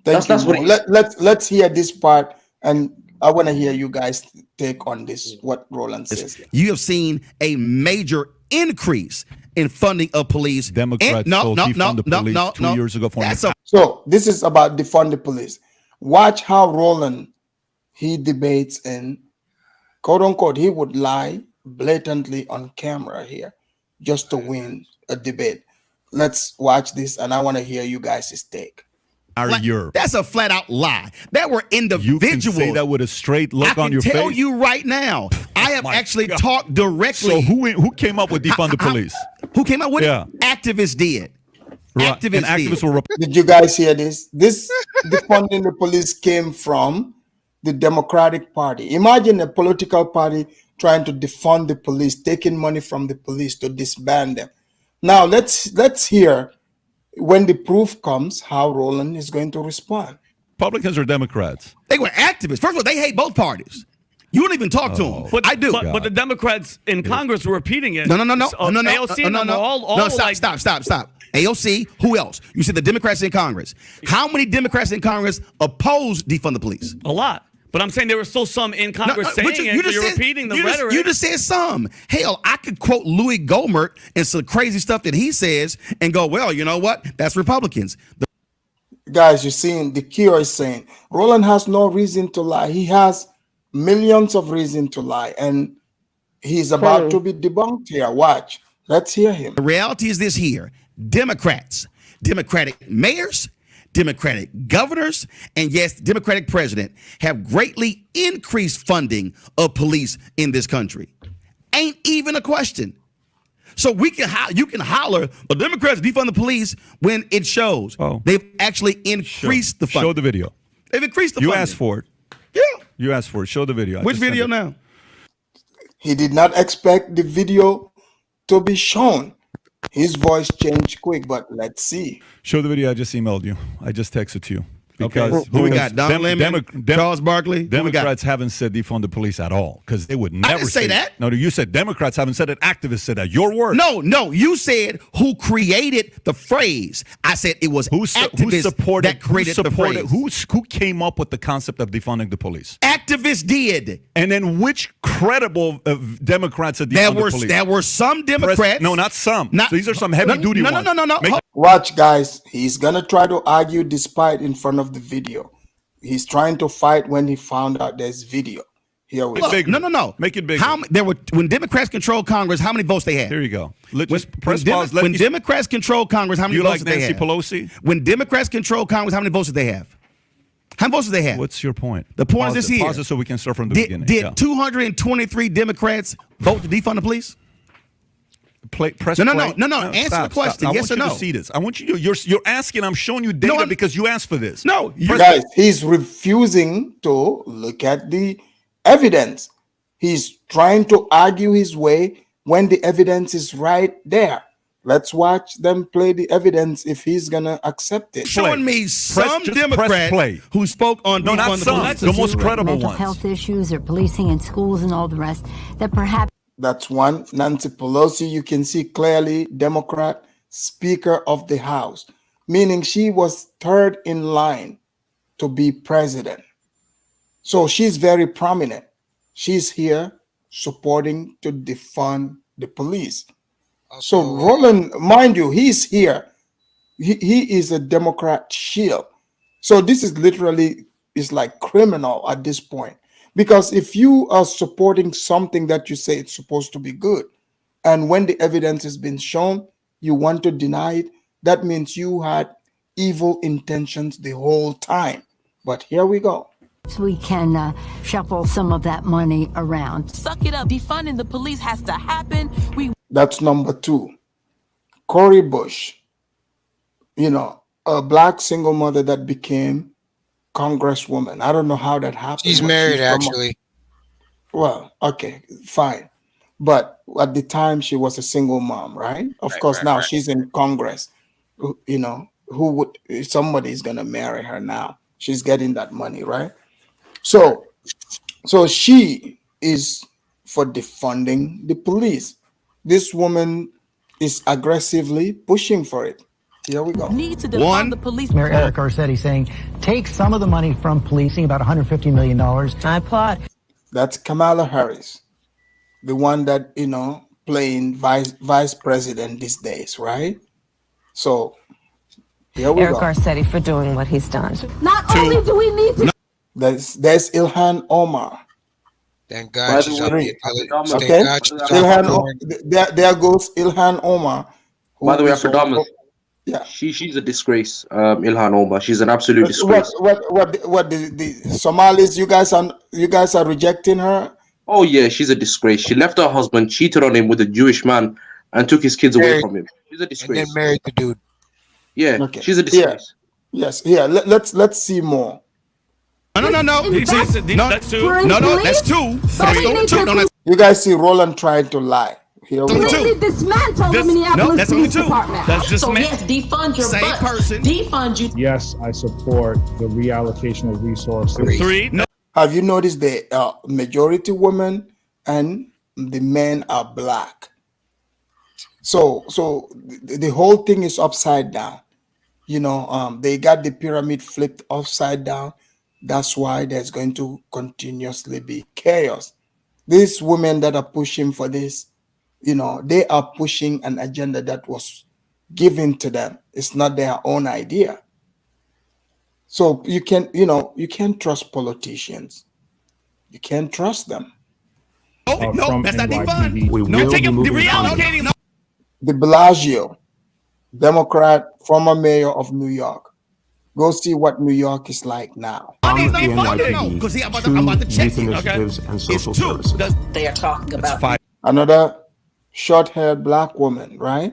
That's what it is. Let's hear this part, and I want to hear you guys take on this. What Roland says. You have seen a major increase in funding of police. Democrats defund the police 2 years ago. So this is about defund the police. Watch how Roland he debates and quote unquote he would lie blatantly on camera here just to win a debate. Let's watch this, and I want to hear you guys' take. That's a flat out lie. There were individuals. You can say that with a straight look on your face. I can tell you right now. I have actually talked directly. So who came up with defund the police? Who came up with it? Activists did. Right. Activists were. Did you guys hear this? This defunding the police came from the Democratic Party. Imagine a political party trying to defund the police, taking money from the police to disband them. Now let's hear when the proof comes how Roland is going to respond. Republicans or Democrats? They were activists. First of all, they hate both parties. You don't even talk to them. But I do. But the Democrats in Congress were repeating it. No. AOC and them all Stop. AOC, who else? You said the Democrats in Congress. How many Democrats in Congress oppose defund the police? A lot. But I'm saying there were still some in Congress saying you're repeating the rhetoric. You just said some. Hell, I could quote Louis Gohmert and some crazy stuff that he says and go, well, you know what? That's Republicans. guys, you're seeing the cure is saying Roland has no reason to lie. He has millions of reasons to lie, and he's about to be debunked here. Watch. Let's hear him. The reality is this here. Democrats, Democratic mayors, Democratic governors, and yes, Democratic president have greatly increased funding of police in this country. Ain't even a question. So you can holler, the Democrats defund the police when it shows they've actually increased the funding. Show the video. They've increased the funding. You asked for it. Yeah. You asked for it. Show the video. Which video now? He did not expect the video to be shown. His voice changed quick, but let's see. Show the video I just emailed you. I just texted to you. Okay. Who we got? Don Lemon, Charles Barkley. Democrats haven't said defund the police at all because they would never didn't say that. No, you said Democrats haven't said it. Activists said that. Your word. No. You said who created the phrase. I said it was activists that created the phrase. Who came up with the concept of defunding the police? Activists did. And then which credible Democrats are defunding the police? There were some Democrats. No, not some. These are some heavy duty ones. No. Watch, guys. He's gonna try to argue despite in front of the video. He's trying to fight when he found out there's video. Here we go. No. Make it bigger. When Democrats control Congress, how many votes they had? Here you go. When Democrats control Congress, how many votes did they have? You like Nancy Pelosi? When Democrats control Congress, how many votes did they have? How many votes did they have? What's your point? The point is this here. Pause it so we can start from the beginning. Did 223 Democrats vote to defund the police? Press no. play. Answer Stop, the question. stop. Yes or no? I want you to see this. I want you to. You're asking. I'm showing you data because you asked for this. No, guys. He's refusing to look at the evidence. He's trying to argue his way when the evidence is right there. Let's watch them play the evidence if he's gonna accept it. Showing me some Democrat who spoke on no, not some. The most credible mental ones. Health issues or policing in schools and all the rest that perhaps. That's one. Nancy Pelosi, you can see clearly, Democrat Speaker of the House, meaning she was third in line to be president. So she's very prominent. She's here supporting to defund the police. So Roland, mind you, he's here. He is a Democrat shield. So this is literally is like criminal at this point. Because if you are supporting something that you say it's supposed to be good, and when the evidence has been shown, you want to deny it, that means you had evil intentions the whole time. But here we go. We can shuffle some of that money around. Suck it up. Defunding the police has to happen. That's number two. Cori Bush, a black single mother that became Congresswoman. I don't know how that happened. She's married, actually. Well, okay, fine. But at the time, she was a single mom, right? Of course, now she's in Congress. Somebody's going to marry her now. She's getting that money, right? So she is for defunding the police. This woman is aggressively pushing for it. Here we go. Need to defund the police. Mayor Eric Garcetti saying, take some of the money from policing, about $150 million. I applaud. That's Kamala Harris, the one that, playing vice president these days, right? So here we Eric go. Garcetti for doing what he's done. Not only do we need to. There's Ilhan Omar. Thank God she's up here. Okay. There goes Ilhan Omar. By the way, Afridamus. Yeah, she's a disgrace, Ilhan Omar. She's an absolute disgrace. What the Somalis? You guys are rejecting her? Oh yeah, she's a disgrace. She left her husband, cheated on him with a Jewish man, and took his kids away from him. She's a disgrace. And then married the dude. Yeah, okay. She's a disgrace. Yeah. Yes, yeah. Let's see more. No. That's two. No, that's two. Three. You guys see Roland trying to lie. Here we go. Dismantle the Minneapolis Police Department. That's just so yes, defund your same person. Defund you. Yes, I support the reallocation of resources. Three. No. Have you noticed the majority women and the men are black? So the whole thing is upside down. They got the pyramid flipped upside down. That's why there's going to continuously be chaos. These women that are pushing for this, they are pushing an agenda that was given to them. It's not their own idea. So you can't trust politicians. You can't trust them. No, that's not defund. We No, will take be him. moving Reallocating. No. De Blasio, Democrat, former mayor of New York. Go see what New York is like now. Money's the not funded. No, NYPD because I'm about to to check youth you. initiatives and social It's two. services. They are talking about Another short-haired black woman, right?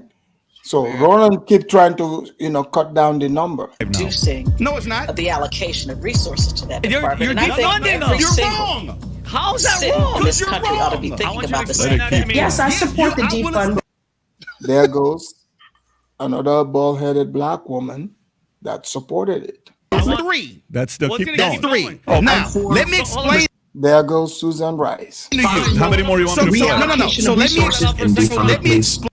So Roland keep trying to, cut down the number. reducing No, it's not. the allocation of resources to that You're department. And I think defunding them. every You're single wrong. How's that city wrong? in this You're country ought to be wrong. thinking about the Let same it keep thing. Yes, I support the defund. There goes another bald-headed black woman that supported it. Three. That's still What's keep gonna going. keep Three. going? Now, let me explain There goes Susan Rice. to you. How many more you want me to No, play? no, no. So let me explain.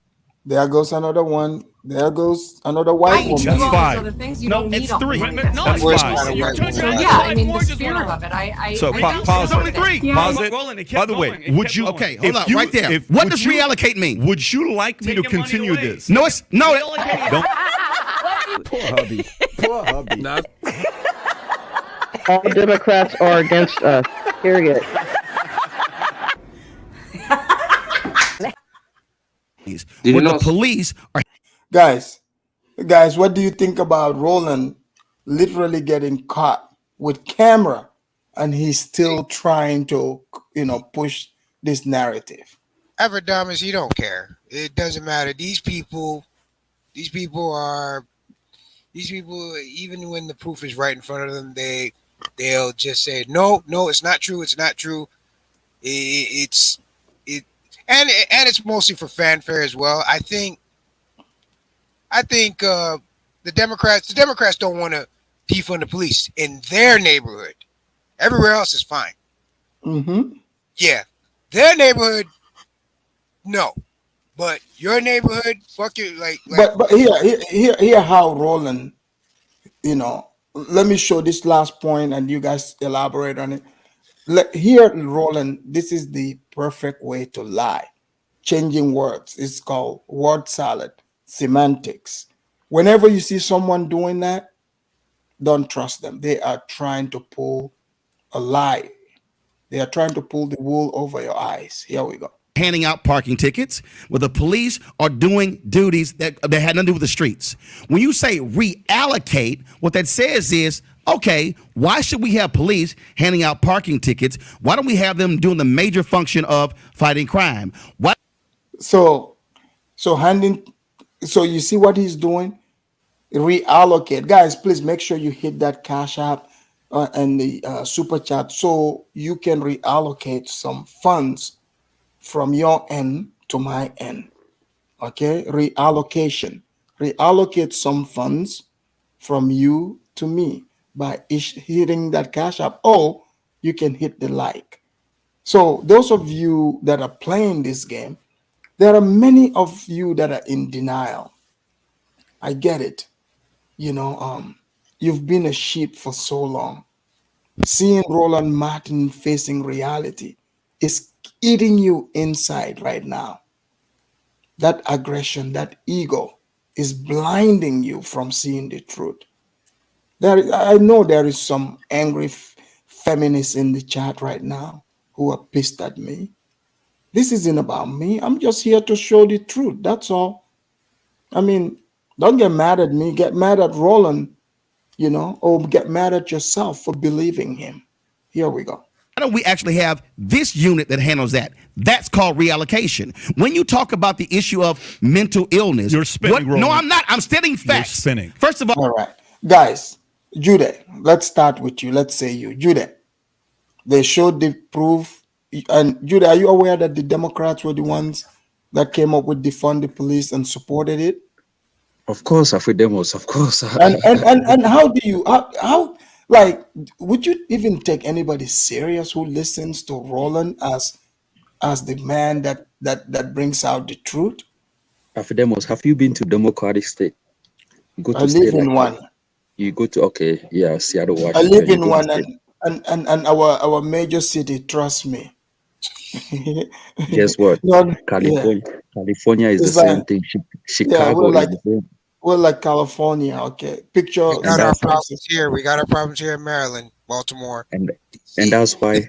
There goes another one. There goes another white woman. That's five. No, it's three. No, That's it's five. five. You're trying So to yeah, I mean, more the just spirit one. of it. I So I pause only it. three. Pause it. Rolling, it kept By the way, going. It would kept you? going. Okay, hold if on, you- right there. if- What would does you- reallocate mean? Would you like me to Taking money continue away. this? No, it's no. Don't. Poor hubby. Poor hubby. All Democrats are against us. Period. you Where the know- police are Guys, what do you think about Roland literally getting caught with camera and he's still trying to, push this narrative? Afridamus, he don't care. It doesn't matter. These people, even when the proof is right in front of them, they'll just say, no, it's not true. It's not true. And it's mostly for fanfare as well. I think the Democrats don't want to defund the police in their neighborhood. Everywhere else is fine. Mm-hmm. Yeah, their neighborhood, no, but your neighborhood, fuck you. Like But here how Roland, let me show this last point and you guys elaborate on it. Here, Roland, this is the perfect way to lie. Changing words. It's called word salad, semantics. Whenever you see someone doing that, don't trust them. They are trying to pull a lie. They are trying to pull the wool over your eyes. Here we go. handing out parking tickets, where the police are doing duties that had nothing to do with the streets. When you say reallocate, what that says is, okay, why should we have police handing out parking tickets? Why don't we have them doing the major function of fighting crime? Why? So you see what he's doing? Reallocate. Guys, please make sure you hit that Cash App and the super chat so you can reallocate some funds from your end to my end. Okay, reallocation. Reallocate some funds from you to me by hitting that Cash App, or you can hit the like. So those of you that are playing this game, there are many of you that are in denial. I get it. You've been a sheep for so long. Seeing Roland Martin facing reality is eating you inside right now. That aggression, that ego is blinding you from seeing the truth. I know there is some angry feminists in the chat right now who are pissed at me. This isn't about me. I'm just here to show the truth. That's all. I mean, don't get mad at me. Get mad at Roland, or get mad at yourself for believing him. Here we go. Why don't we actually have this unit that handles that? That's called reallocation. When you talk about the issue of mental illness, you're spinning. No, I'm not. I'm stating facts. You're spinning. First of all right, guys, Judah, let's start with you. Let's say you, Judah. They showed the proof. And Judah, are you aware that the Democrats were the ones that came up with defund the police and supported it? Of course, Afridamus, of course. And how do you how like would you even take anybody serious who listens to Roland as the man that brings out the truth? Afridamus, have you been to Democratic State? Go to I live in one. You go to Seattle, Washington. I live in one, and our major city. Trust me. Guess what? No, California is it's the same like, thing. Chicago we're like, is the same. Well, like California, okay. Picture We got San our that's problems Francisco. here. We got our problems here in Maryland, Baltimore. and that's why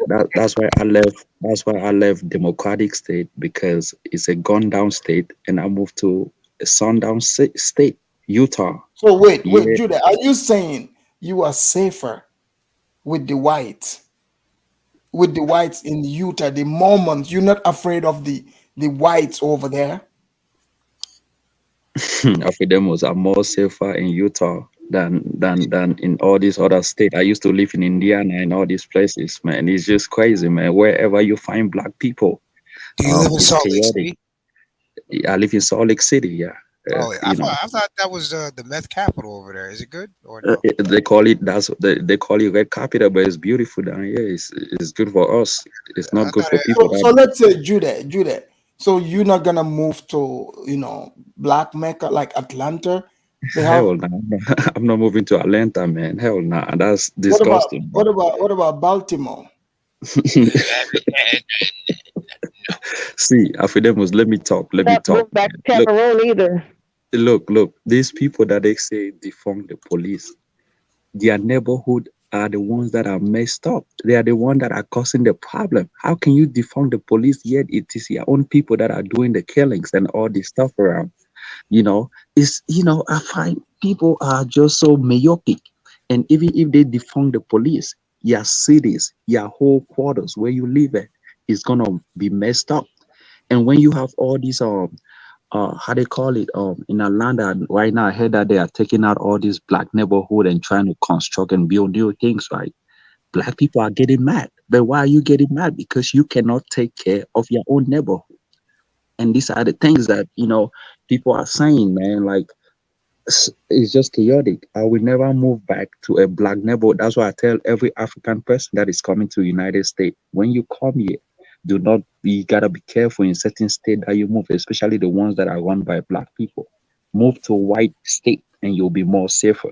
I left democratic state, because it's a gun down state, and I moved to a sundown state, Utah. So wait, Yeah. Judah, are you saying you are safer with the whites? With the whites in Utah, the Mormons, you're not afraid of the whites over there? Afridamus are more safer in Utah than in all these other states. I used to live in Indiana and all these places, man. It's just crazy, man. Wherever you find black people, Do you live in it's Salt Lake chaotic. City? I live in Salt Lake City, yeah. Oh, You know, I thought that was the meth capital over there. Is it good or no? they call it they call it red capital, but it's beautiful down here. It's good for us. It's not good for people So that. let's say Judah. So you're not gonna move to Black Mecca like Atlanta? They have. Hell no, I'm not moving to Atlanta, man. Hell no, that's What about disgusting. Baltimore? See, Afridamus, let me talk. Let me Not talk. move back to Look, Cameroon either. look. These people that they say defund the police, their neighborhood are the ones that are messed up. They are the ones that are causing the problem. How can you defund the police yet it is your own people that are doing the killings and all this stuff around? I find people are just so myopic. And even if they defund the police, your cities, your whole quarters where you live at is gonna be messed up. And when you have all these how they call it in Atlanta right now, I heard that they are taking out all these black neighborhood and trying to construct and build new things, right? Black people are getting mad. But why are you getting mad? Because you cannot take care of your own neighborhood. And these are the things that people are saying, man. Like, it's just chaotic. I will never move back to a black neighborhood. That's why I tell every African person that is coming to the United States, when you come here, you gotta be careful in certain state that you move, especially the ones that are run by black people. Move to a white state and you'll be more safer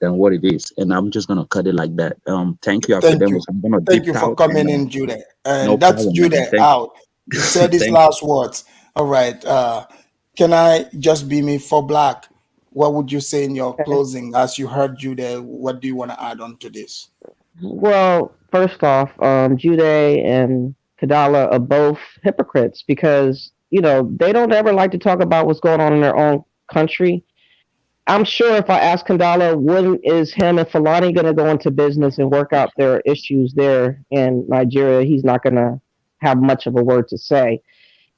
than what it is. And I'm just gonna cut it like that. Thank you, Thank you. Afridamus. I'm gonna Thank dip you for out. coming in, Judah. No And that's problem, man. Judah Thank out. He said his thank last words. All right. Can I just be me for black? What would you say in your closing as you heard Judah? What do you want to add on to this? Well, first off, Jude and Kadala are both hypocrites because, they don't ever like to talk about what's going on in their own country. I'm sure if I ask Kadala, when is him and Fulani going to go into business and work out their issues there in Nigeria, he's not going to have much of a word to say.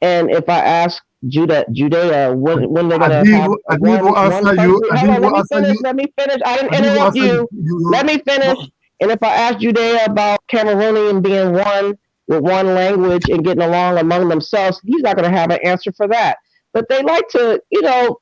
And if I ask Judea, when they're gonna have one country. Hold on, let me finish. I didn't interrupt you. Let me finish. And if I ask Judea about Cameroonian being one with one language and getting along among themselves, he's not gonna have an answer for that. But they like to,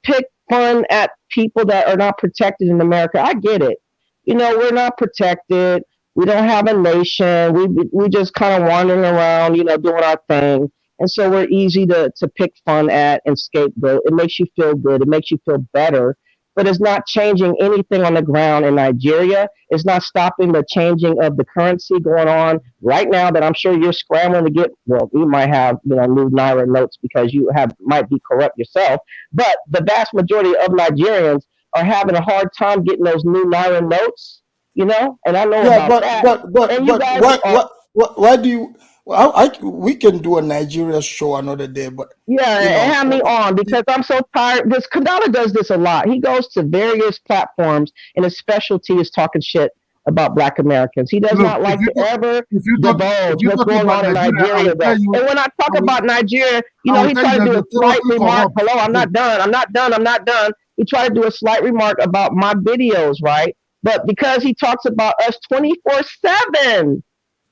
pick fun at people that are not protected in America. I get it. We're not protected. We don't have a nation. We just kind of wandering around, doing our thing. And so we're easy to pick fun at and scapegoat. It makes you feel good. It makes you feel better. But it's not changing anything on the ground in Nigeria. It's not stopping the changing of the currency going on right now that I'm sure you're scrambling to get. Well, you might have new Naira notes because you might be corrupt yourself. But the vast majority of Nigerians are having a hard time getting those new Naira notes, and I know about that. But why do you? Well, we can do a Nigeria show another day, but and have me on because I'm so tired. This Kadala does this a lot. He goes to various platforms, and his specialty is talking shit about Black Americans. He does not like to ever divulge what's going on in Nigeria. And when I talk about Nigeria, he tried to do a slight remark. Hello, I'm not done. He tried to do a slight remark about my videos, right? But because he talks about us 24/7,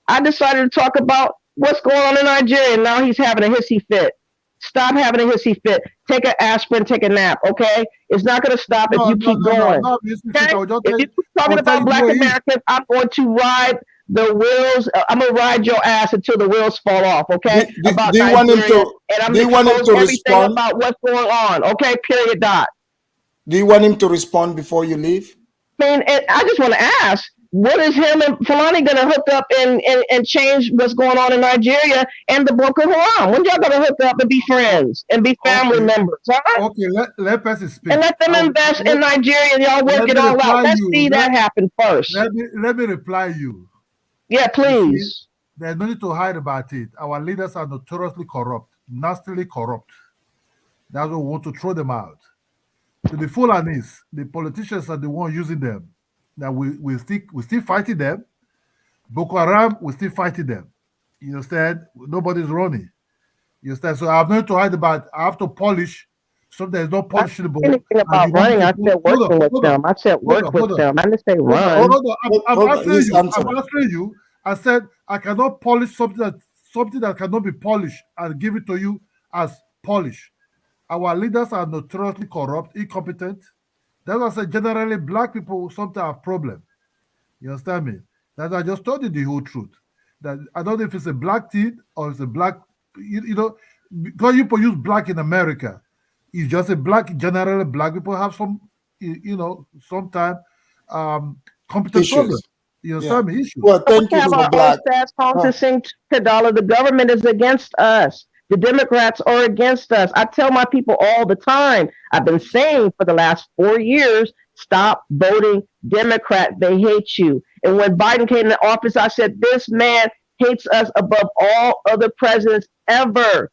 I decided to talk about what's going on in Nigeria. Now he's having a hissy fit. Stop having a hissy fit. Take an aspirin, take a nap, okay? It's not going to stop if you keep going. Okay? If you're talking about Black Americans, I'm going to ride the wheels. I'm going to ride your ass until the wheels fall off, okay? About Nigeria. And I'm going to expose everything about what's going on, okay? Period, dot. Do you want him to respond before you leave? I just want to ask, What is him and Fulani going to hook up and change what's going on in Nigeria and the Boko Haram? When y'all going to hook up and be friends and be family members? Huh? Okay, let person speak. And let them invest in Nigeria and y'all work it all out. Let's see that happen first. Let me reply you. Yeah, please. There's no need to hide about it. Our leaders are notoriously corrupt, nastily corrupt. That's why we want to throw them out. To the Fulanis, the politicians are the ones using them. Now we still fighting them. Boko Haram, we still fighting them. You understand? Nobody's running. You understand? So I'm not to hide about. I have to polish. So there's no polishable. Anything about running? I said working with them. I said work with them. I didn't say run. I'm answering you. I said I cannot polish something that cannot be polished and give it to you as polish. Our leaders are notoriously corrupt, incompetent. That's why I said generally black people sometimes have problem. You understand me? That I just told you the whole truth. That I don't know if it's a black thing or it's a black, you know, because you use black in America, it's just a black. Generally, black people have some, sometimes competent problems. You understand me? Issues. Well, thank you for black. The government is against us. The Democrats are against us. I tell my people all the time, I've been saying for the last 4 years, stop voting Democrat. They hate you. And when Biden came into office, I said, this man hates us above all other presidents ever.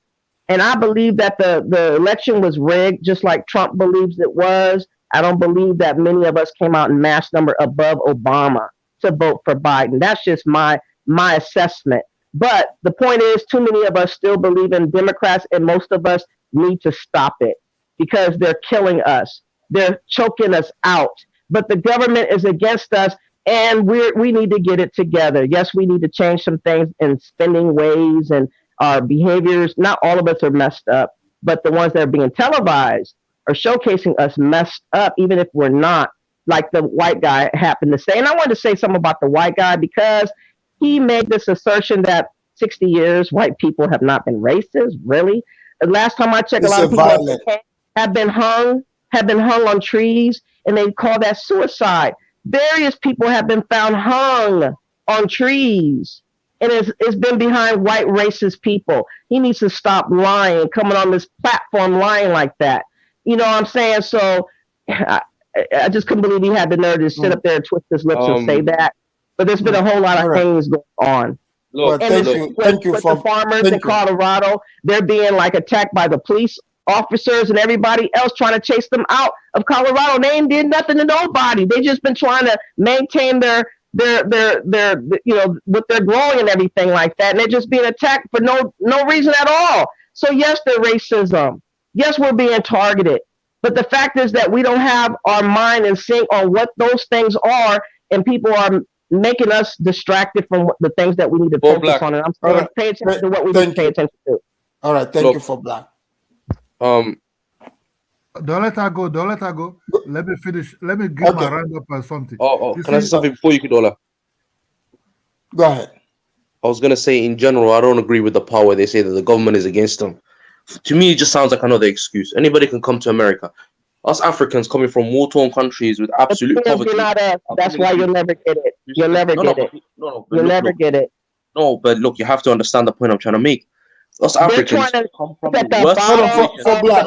And I believe that the election was rigged, just like Trump believes it was. I don't believe that many of us came out in mass number above Obama to vote for Biden. That's just my assessment. But the point is, too many of us still believe in Democrats, and most of us need to stop it because they're killing us. They're choking us out. But the government is against us, and we need to get it together. Yes, we need to change some things in spending ways and our behaviors. Not all of us are messed up, but the ones that are being televised are showcasing us messed up, even if we're not, like the white guy happened to say. And I wanted to say something about the white guy because he made this assertion that 60 years white people have not been racist. Really? The last time I checked, a lot of people have been hung on trees, and they call that suicide. Various people have been found hung on trees, and it's been behind white racist people. He needs to stop lying, coming on this platform lying like that. You know what I'm saying? So I just couldn't believe he had the nerve to sit up there and twist his lips and say that. But there's been a whole lot of things going on. Look, and thank you for the farmers in Colorado. They're being like attacked by the police officers and everybody else trying to chase them out of Colorado. They ain't did nothing to nobody. They just been trying to maintain their what they're growing and everything like that. And they're just being attacked for no reason at all. So yes, there's racism. Yes, we're being targeted. But the fact is that we don't have our mind in sync on what those things are, and people are making us distracted from the things that we need to focus on. And I'm saying pay attention to what we need to pay attention to. All right, thank you for black. Don't let her go. Let me finish. Let me give my roundup or something. Can I say something before you, Kidola? Go ahead. I was going to say, in general, I don't agree with the part where they say that the government is against them. To me, it just sounds like another excuse. Anybody can come to America. Us Africans coming from war-torn countries with absolute poverty. That's why you'll never get it. You'll never get it. You'll never get it. No, but look, you have to understand the point I'm trying to make. Us Africans come from the worst. For black,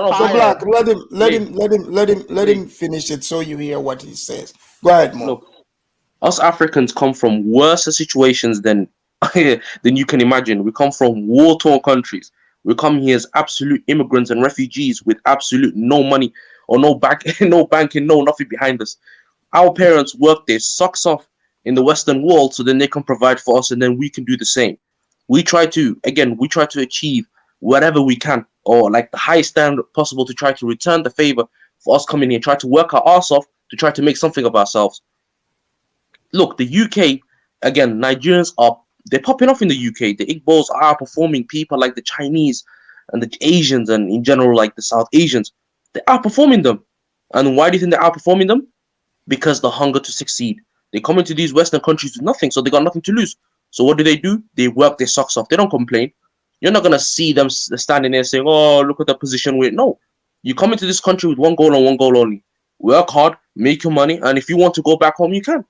let him finish it so you hear what he says. Go ahead, Mo. Look, us Africans come from worse situations than you can imagine. We come from war-torn countries. We come here as absolute immigrants and refugees with absolute no money or no banking, no nothing behind us. Our parents work their socks off in the Western world so then they can provide for us and then we can do the same. We try to achieve whatever we can, or like the highest standard possible, to try to return the favor for us coming here, try to work our ass off to try to make something of ourselves. Look, the UK, again, Nigerians they're popping off in the UK. The Igbos are outperforming people like the Chinese and the Asians and in general like the South Asians. They're outperforming them. And why do you think they're outperforming them? Because the hunger to succeed. They come into these Western countries with nothing, so they got nothing to lose. So what do? They work their socks off. They don't complain. You're not going to see them standing there saying, oh, look at the position we're in. No. You come into this country with one goal and one goal only. Work hard, make your money, and if you want to go back home, you can.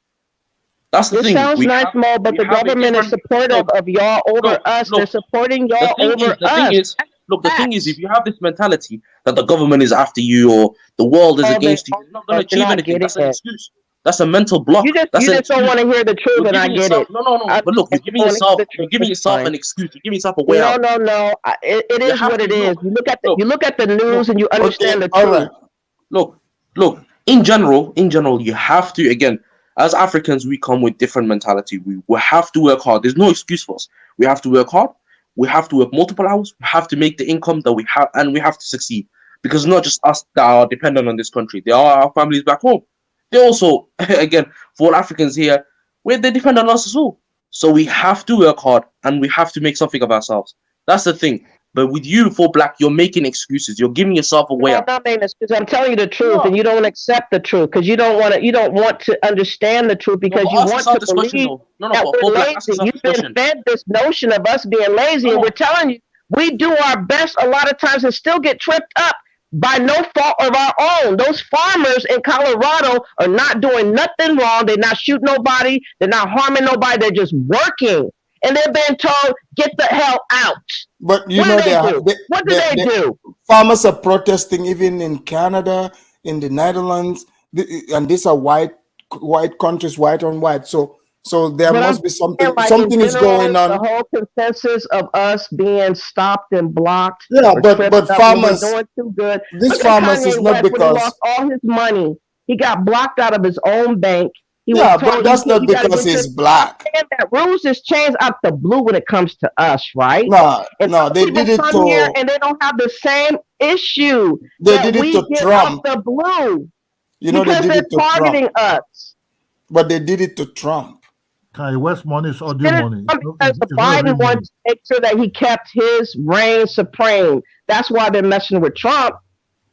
That's the It thing. sounds nice, Mo, but the government is supportive of y'all over us. They're supporting y'all over us. The thing is, if you have this mentality that the government is after you or the world is against you, you're not going to achieve anything. That's an excuse. That's a mental block. You just don't want to hear the truth, and I get it. No. But look, you're giving yourself an excuse. You're giving yourself a way out. No. It is what it is. You look at the news and you understand the truth. Look. In general, you have to, again, as Africans, we come with different mentality. We have to work hard. There's no excuse for us. We have to work hard. We have to work multiple hours. We have to make the income that we have, and we have to succeed. Because it's not just us that are dependent on this country. There are our families back home. They also, again, for all Africans here, they depend on us as well. So we have to work hard, and we have to make something of ourselves. That's the thing. But with you, for Black, you're making excuses. You're giving yourself a way out. I'm not making excuses. I'm telling you the truth, and you don't accept the truth because you don't want to understand the truth because you want to believe that we're lazy. You've been fed this notion of us being lazy, and we're telling you we do our best a lot of times and still get tripped up by no fault of our own. Those farmers in Colorado are not doing nothing wrong. They're not shooting nobody. They're not harming nobody. They're just working. And they're being told, get the hell out. But you what do they do? Farmers are protesting even in Canada, in the Netherlands, and these are white countries, white on white. So there must be something. Like something is going on. The whole consensus of us being stopped and blocked. Yeah, but farmers doing too good. These farmers is not because he lost all his money. He got blocked out of his own bank. But that's not because he's Black. That rules just change out the blue when it comes to us, right? No, they did it to here and they don't have the same issue. They did it to Trump. The blue, they did it to targeting us. But they did it to Trump. Kanye West money is audio money. Because Biden wanted to make sure that he kept his reign supreme. That's why they're messing with Trump.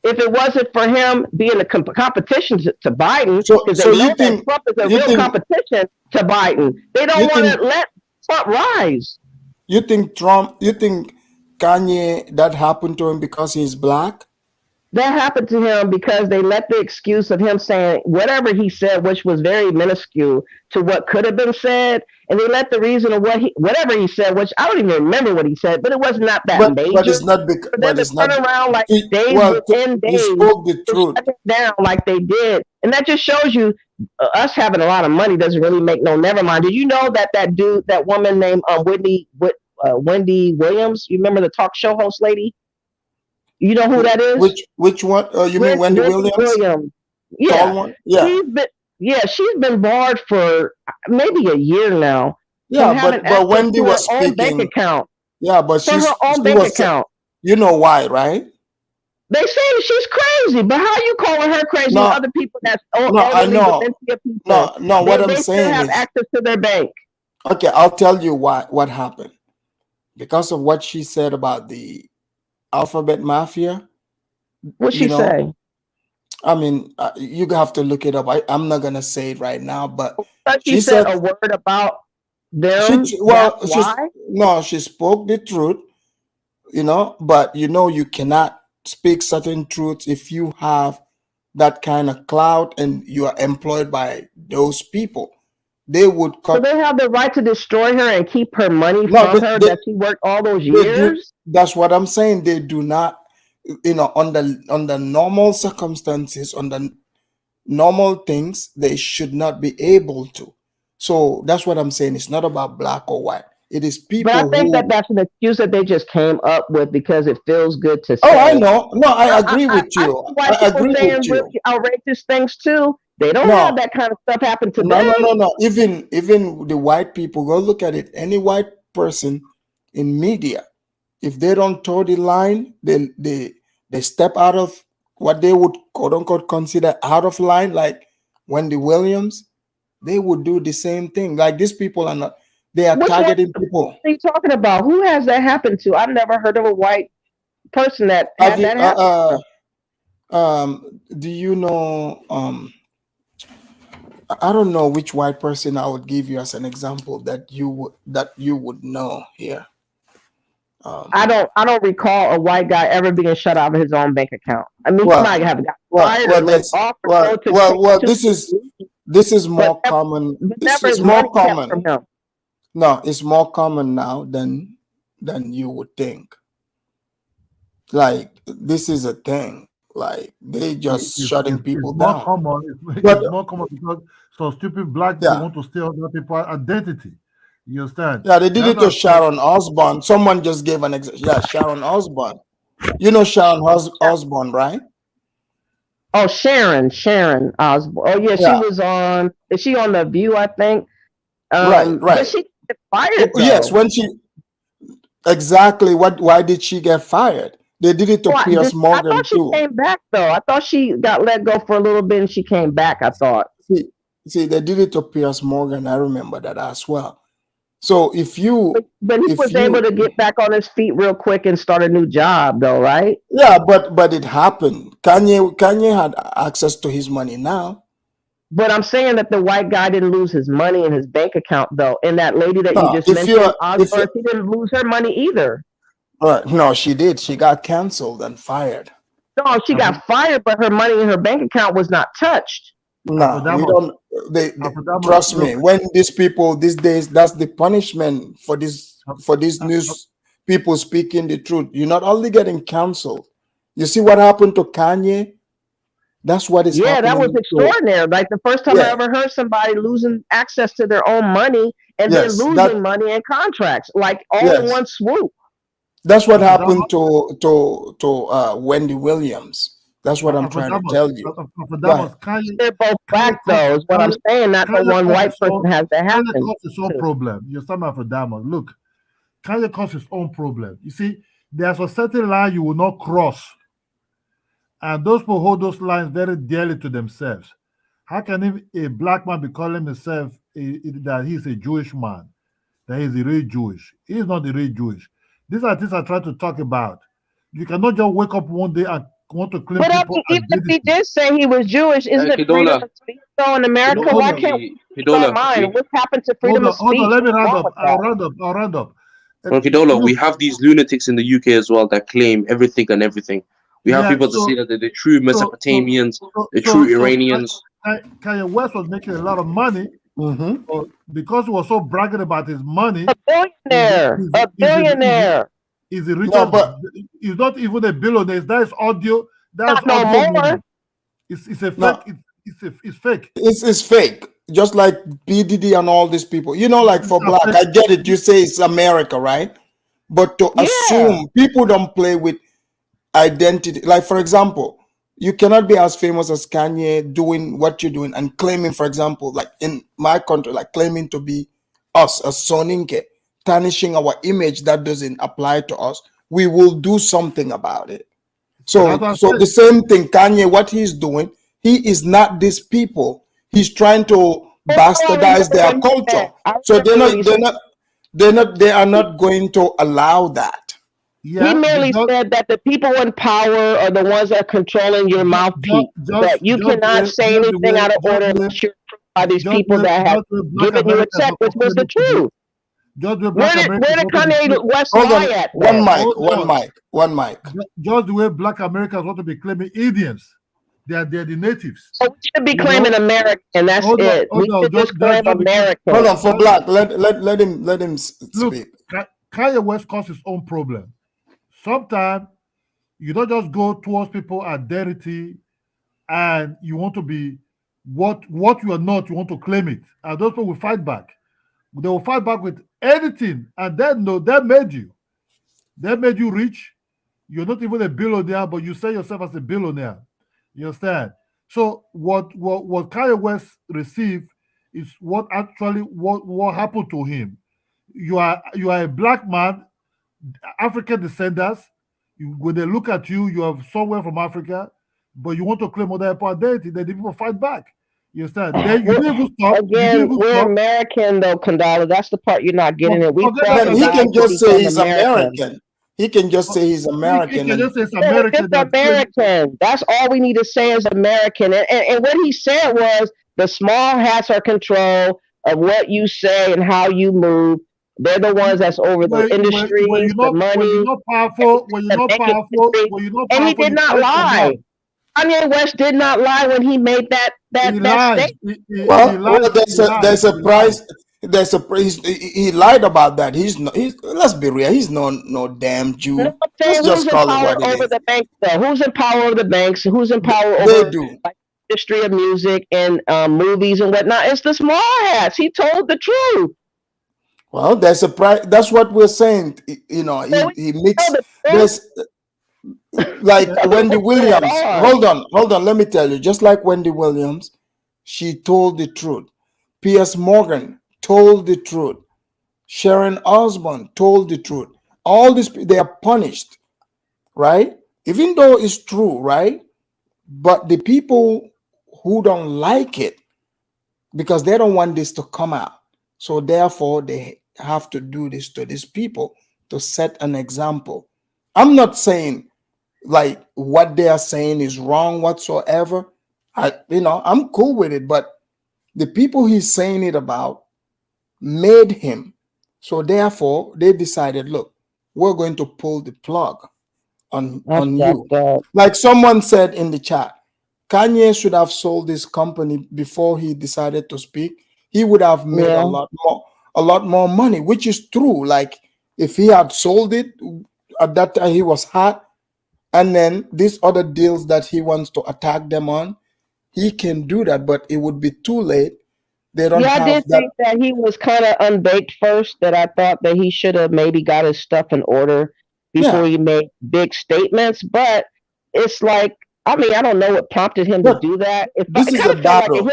If it wasn't for him being a competition to Biden, because they know that Trump is a real competition to Biden, they don't want to let Trump rise. You think Kanye, that happened to him because he's Black? That happened to him because they let the excuse of him saying whatever he said, which was very minuscule to what could have been said, and they let the reason of whatever he said, which I don't even remember what he said, but it was not that major. But it's not because. But it's not around like days within days. He spoke the truth. Shut it down like they did, and that just shows you us having a lot of money doesn't really make no. Never mind. Did you know that woman named Wendy Williams? You remember the talk show host lady? You know who that is? Which one? You mean Wendy Williams? Yeah. Tall one? Yeah. She's been barred for maybe a year now. Yeah, but Wendy was speaking. Bank account. Yeah, but she's her own bank account. You know why, right? They say she's crazy, but how are you calling her crazy? No, other people that's I know. No, what I'm saying have is access to their bank. Okay, I'll tell you what happened. Because of what she said about the Alphabet Mafia. What'd she say? I mean, you have to look it up. I'm not gonna say it right now, but she said a word about them. She spoke the truth, but you cannot speak certain truths if you have that kind of clout and you are employed by those people. They would So they have the right to destroy her and keep her money from her that she worked all those years? That's what I'm saying. They do not, on the normal circumstances, on the normal things, they should not be able to. So that's what I'm saying. It's not about Black or white. It is people. But I think that's an excuse that they just came up with because it feels good to say. Oh, I know. No, I agree with you. I agree with you. Really outrageous things too. They don't have that kind of stuff happen to them. No. Even the white people, go look at it. Any white person in media, if they don't toe the line, they step out of what they would quote unquote consider out of line, like Wendy Williams, they would do the same thing. Like these people are not. They are targeting people. What are you talking about? Who has that happened to? I've never heard of a white person that had that happen. Do you know? I don't know which white person I would give you as an example that you would know here. I don't recall a white guy ever being shut out of his own bank account. I mean, he might have got fired or off. This is more common. This is more common. From him. No, it's more common now than you would think. Like this is a thing. Like they just shutting people more down. Common. It's But- more common because some stupid black people want to steal other people's identity. You understand? Yeah, they did That's it to what- Sharon Osbourne. Someone just gave an example. Yeah, Sharon Osbourne. You know Sharon Osbourne, right? Oh, Sharon Osbourne. Oh, yeah, she was on. Is she on The View? I think. Right. But she got fired. Yes, though. when she exactly why did she get fired? They did it to Piers I Morgan thought she too. came back though. I thought she got let go for a little bit and she came back. I thought. See, they did it to Piers Morgan. I remember that as well. So if you, But he was able to get back on his feet real quick and start a new job, though, right? yeah, but it happened. Kanye had access to his money now. But I'm saying that the white guy didn't lose his money in his bank account, though. And that lady that No, you just if mentioned, you're- Osbourne, she didn't lose her money either. No, she did. She got canceled and fired. No, she got fired, but her money in her bank account was not touched. No, we don't. They trust me. When these people these days, that's the punishment for this news people speaking the truth. You're not only getting canceled. You see what happened to Kanye? That's what is happening. Yeah, that was extraordinary. Like the first time I Yeah. ever heard somebody losing access to their own money and Yes, then losing money in contracts, like all in Yes. one swoop. That's what happened to Wendy Williams. That's what I'm trying to tell you. Right. They're both black, though, is what I'm saying. Not the one white person has that happen. Kanye caused his own problem. You understand, Afridamus? Look, Kanye caused his own problem. You see, there's a certain line you will not cross. And those people hold those lines very dearly to themselves. How can a black man be calling himself that he's a Jewish man, that he's a real Jewish? He's not the real Jewish. These are things I try to talk about. You cannot just wake up one day and want to claim But I people mean, even if he did say he was Jewish, isn't it Kidola. freedom of speech though in America? Hold Why on. can't we keep Kidola, our mind? we- What happened to freedom of speech? Hold on, let me What's round wrong up. with I'll that? round up. Well, Kidola, we have these lunatics in the UK as well that claim everything and everything. We have Yeah, people to so- say that they're the true Mesopotamians, the true Iranians. Kanye West was making a lot of money but because he was so bragging about his money. A billionaire. A billionaire. He's the richest. He's not even a billionaire. That's audio. That's No audio more. money. It's a fake. It's fake. It's fake. Just like PDD and all these people. You know, like for black, I get it. You say it's America, right? But to assume people don't play with identity. Like, for example, you cannot be as famous as Kanye doing what you're doing and claiming, for example, like in my country, like claiming to be us, as Soninke, tarnishing our image that doesn't apply to us. We will do something about it. So the same thing, Kanye, what he's doing, he is not these people. He's trying to bastardize their culture. So they are not going to allow that. He merely said that the people in power are the ones that are controlling your mouthpiece. That you cannot say anything out of order unless you're approved by these people that have given you a check, which was the truth. Where did Kanye West lie at? One mic. Just the way Black Americans want to be claiming Indians. They're the natives. So we should be claiming American. That's it. We should just claim American. Hold on, for Black, let him speak. Look, Kanye West caused his own problem. Sometimes you don't just go towards people identity and you want to be what you are not, you want to claim it. And those people will fight back. They will fight back with anything. And then they made you. They made you rich. You're not even a billionaire, but you say yourself as a billionaire. You understand? So what Kanye West received is what happened to him. You are a black man, African descendants. When they look at you, you are somewhere from Africa, but you want to claim other identity, then the people fight back. You understand? Then you never stop. Again, we're American though, Kandala. That's the part you're not getting it. He can just say he's American. He can just say he's American. He can just say it's American. That's all we need to say is American. And what he said was the small hats are control of what you say and how you move. They're the ones that's over the industry, the money. When you're not powerful, and he did not lie. Kanye West did not lie when he made that that He that lied. statement. He Well, lied. He lied. there's a He lied. price. There's a price. He lied about that. He's not. Let's be real. He's no damn No, Jew. I'm Let's saying just who's in call it power what it over is. the banks though? Who's in power over the banks? Who's in power They over do. like industry of music and movies and whatnot? It's the small hats. He told the truth. Well, there's a price. That's what we're saying. You know, So he we tell mixed. the truth. There's like Wendy What's going Williams. on? Hold on. Let me tell you. Just like Wendy Williams, she told the truth. P.S. Morgan told the truth. Sharon Osbourne told the truth. All these they are punished, right? Even though it's true, right? But the people who don't like it, because they don't want this to come out, so therefore they have to do this to these people to set an example. I'm not saying like what they are saying is wrong whatsoever. I'm cool with it, but the people he's saying it about made him. So therefore, they decided, look, we're going to pull the plug on you. Like someone said in the chat, Kanye should have sold this company before he decided to speak. He would have made Yeah. a lot more money, which is true. Like if he had sold it at that time, he was hot, and then these other deals that he wants to attack them on, he can do that, but it would be too late. They don't Yeah, I have did that. think that he was kind of unbaked first, that I thought that he should have maybe got his stuff in order before he made big statements. But it's like, I mean, I don't know what prompted him to do that. It This is kind a of felt like battle.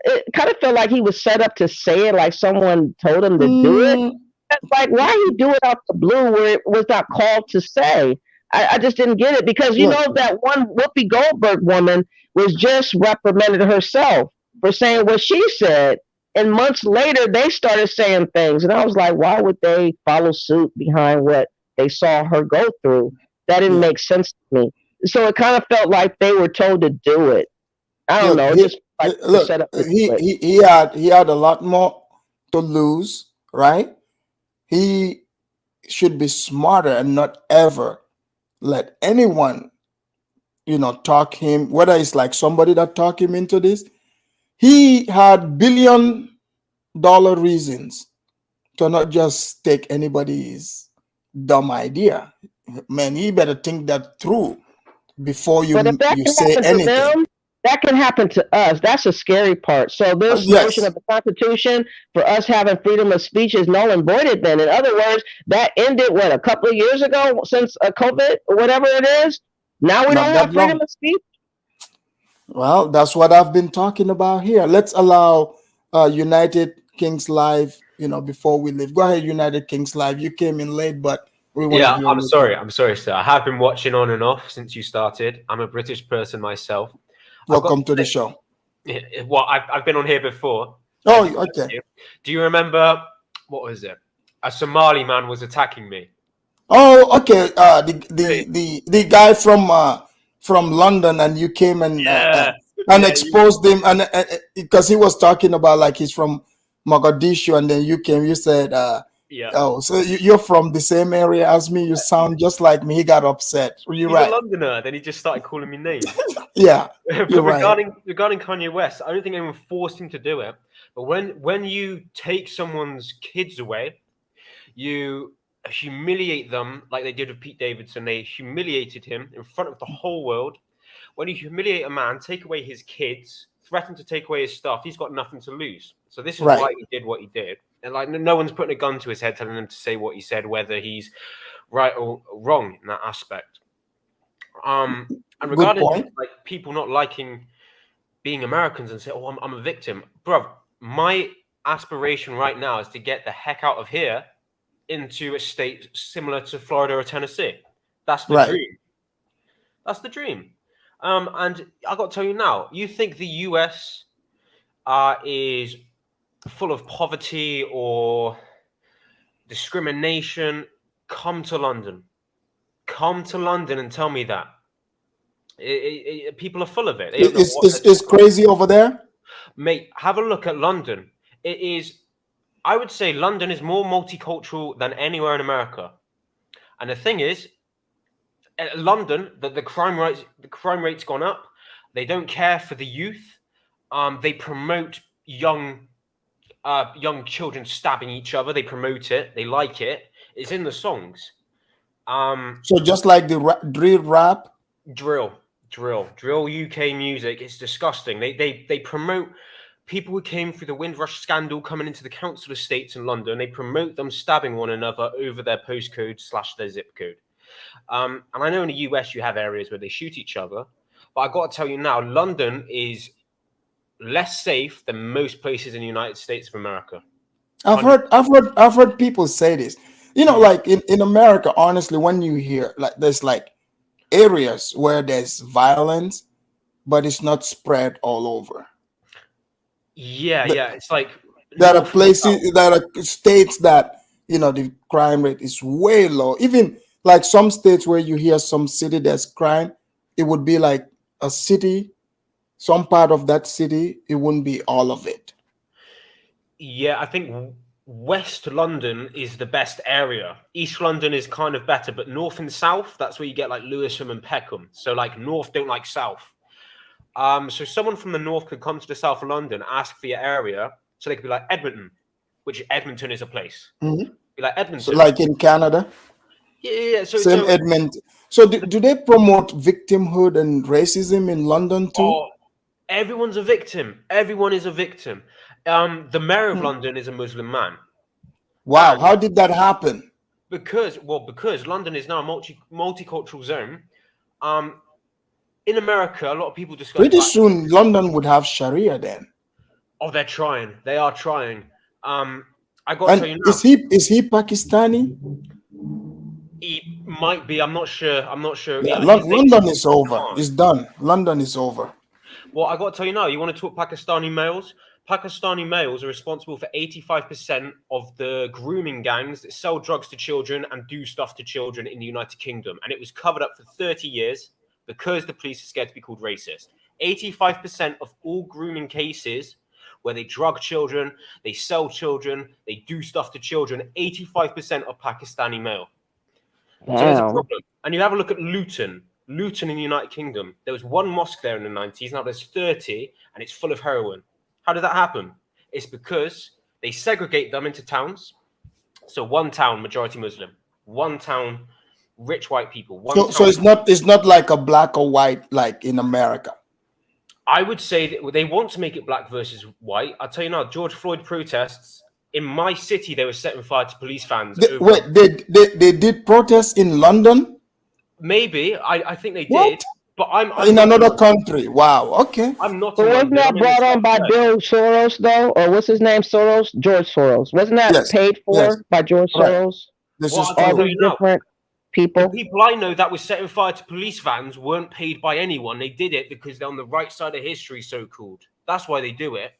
it kind of felt like he was set up to say it, like someone told him to do it. It's like, why he do it out the blue where it was not called to say? I just didn't get it, because you know that one Whoopi Goldberg woman was just reprimanded herself for saying what she said, and months later they started saying things, and I was like, why would they follow suit behind what they saw her go through? That didn't make sense to me. So it kind of felt like they were told to do it. I don't know. It just like set up to do it. He had a lot more to lose, right? He should be smarter and not ever let anyone, talk him, whether it's like somebody that talk him into this. He had $billion reasons to not just take anybody's dumb idea. Man, he better think that through before But if that you can say happen to anything. them, that can happen to us. That's a scary part. So this notion of the Constitution for us having freedom of speech is null and voided then. In other words, that ended, a couple of years ago, since COVID or whatever it is? Now we Not don't that have freedom long. of speech? Well, that's what I've been talking about here. Let's allow United Kings Live, before we leave. Go ahead, United Kings Live. You came in late, but we want to Yeah, hear I'm what sorry. you- I'm sorry, sir. I have been watching on and off since you started. I'm a British person myself. Welcome to the show. Well, I've been on here before. Oh, okay. Do you remember, what was it? A Somali man was attacking me. Oh, okay. The guy from London, and you came and exposed him, and because he was talking about like he's from Mogadishu, and then you came. You said, "Oh, so you're from the same area as me. You sound just like me." He got upset. You're He's right. a Londoner. Then he just started calling me names. Yeah, But you're right. regarding Kanye West, I don't think anyone forced him to do it. But when you take someone's kids away, you humiliate them like they did with Pete Davidson. They humiliated him in front of the whole world. When you humiliate a man, take away his kids, threaten to take away his stuff, he's got nothing to lose. So this is why he did what he did. And like no one's putting a gun to his head telling him to say what he said, whether he's right or wrong in that aspect. And regarding like people not liking being Americans and say, "Oh, I'm a victim," bro. My aspiration right now is to get the heck out of here into a state similar to Florida or Tennessee. That's the dream. That's the dream. And I got to tell you now, you think the US is full of poverty or discrimination? Come to London. Come to London and tell me that. People are full of it. It's crazy over there. Mate, have a look at London. It is, I would say London is more multicultural than anywhere in America. And the thing is, London, the crime rate's gone up. They don't care for the youth. They promote young children stabbing each other. They promote it. They like it. It's in the songs. So just like the drill rap, drill UK music. It's disgusting. They promote people who came through the Windrush scandal coming into the council estates in London. They promote them stabbing one another over their postcode / their zip code. And I know in the US you have areas where they shoot each other, but I got to tell you now, London is less safe than most places in the United States of America. I've heard people say this. You know, like in America, honestly, when you hear like there's like areas where there's violence, but it's not spread all over. Yeah, it's like there are places, there are states that, you know, the crime rate is way low. Even like some states where you hear some city there's crime, it would be like a city, some part of that city, it wouldn't be all of it. Yeah, I think West London is the best area. East London is kind of better, but North and South, that's where you get like Lewisham and Peckham. So like North don't like South. So someone from the North could come to the South of London, ask for your area, so they could be like Edmonton, which Edmonton is a place. Mm-hmm. Be like Edmonton. So like in Canada? Yeah. Same Edmonton. So do they promote victimhood and racism in London too? Oh, everyone's a victim. Everyone is a victim. The mayor of London is a Muslim man. Wow, how did that happen? Because London is now a multicultural zone. In America, a lot of people discuss. Pretty soon, London would have Sharia then. Oh, they're trying. They are trying. I got to tell you now. Is he Pakistani? He might be. I'm not sure. Yeah, London is over. It's done. London is over. Well, I got to tell you now. You want to talk Pakistani males? Pakistani males are responsible for 85% of the grooming gangs that sell drugs to children and do stuff to children in the United Kingdom. And it was covered up for 30 years because the police are scared to be called racist. 85% of all grooming cases where they drug children, they sell children, they do stuff to children, 85% are Pakistani male. So there's a problem. And you have a look at Luton in the United Kingdom. There was one mosque there in the 90s. Now there's 30 and it's full of heroin. How did that happen? It's because they segregate them into towns. So one town, majority Muslim. One town, rich white people. So it's not like a black or white like in America. I would say that they want to make it black versus white. I'll tell you now, George Floyd protests in my city, they were setting fire to police vans. They did protests in London? Maybe. I think they What? did. But I'm in another country. Wow. Okay. I'm not. But wasn't that brought on by Bill Soros though, or what's his name? George Soros. Wasn't that paid for by George Soros? This is all these different people. The people I know that was setting fire to police vans weren't paid by anyone. They did it because they're on the right side of history, so called. That's why they do it.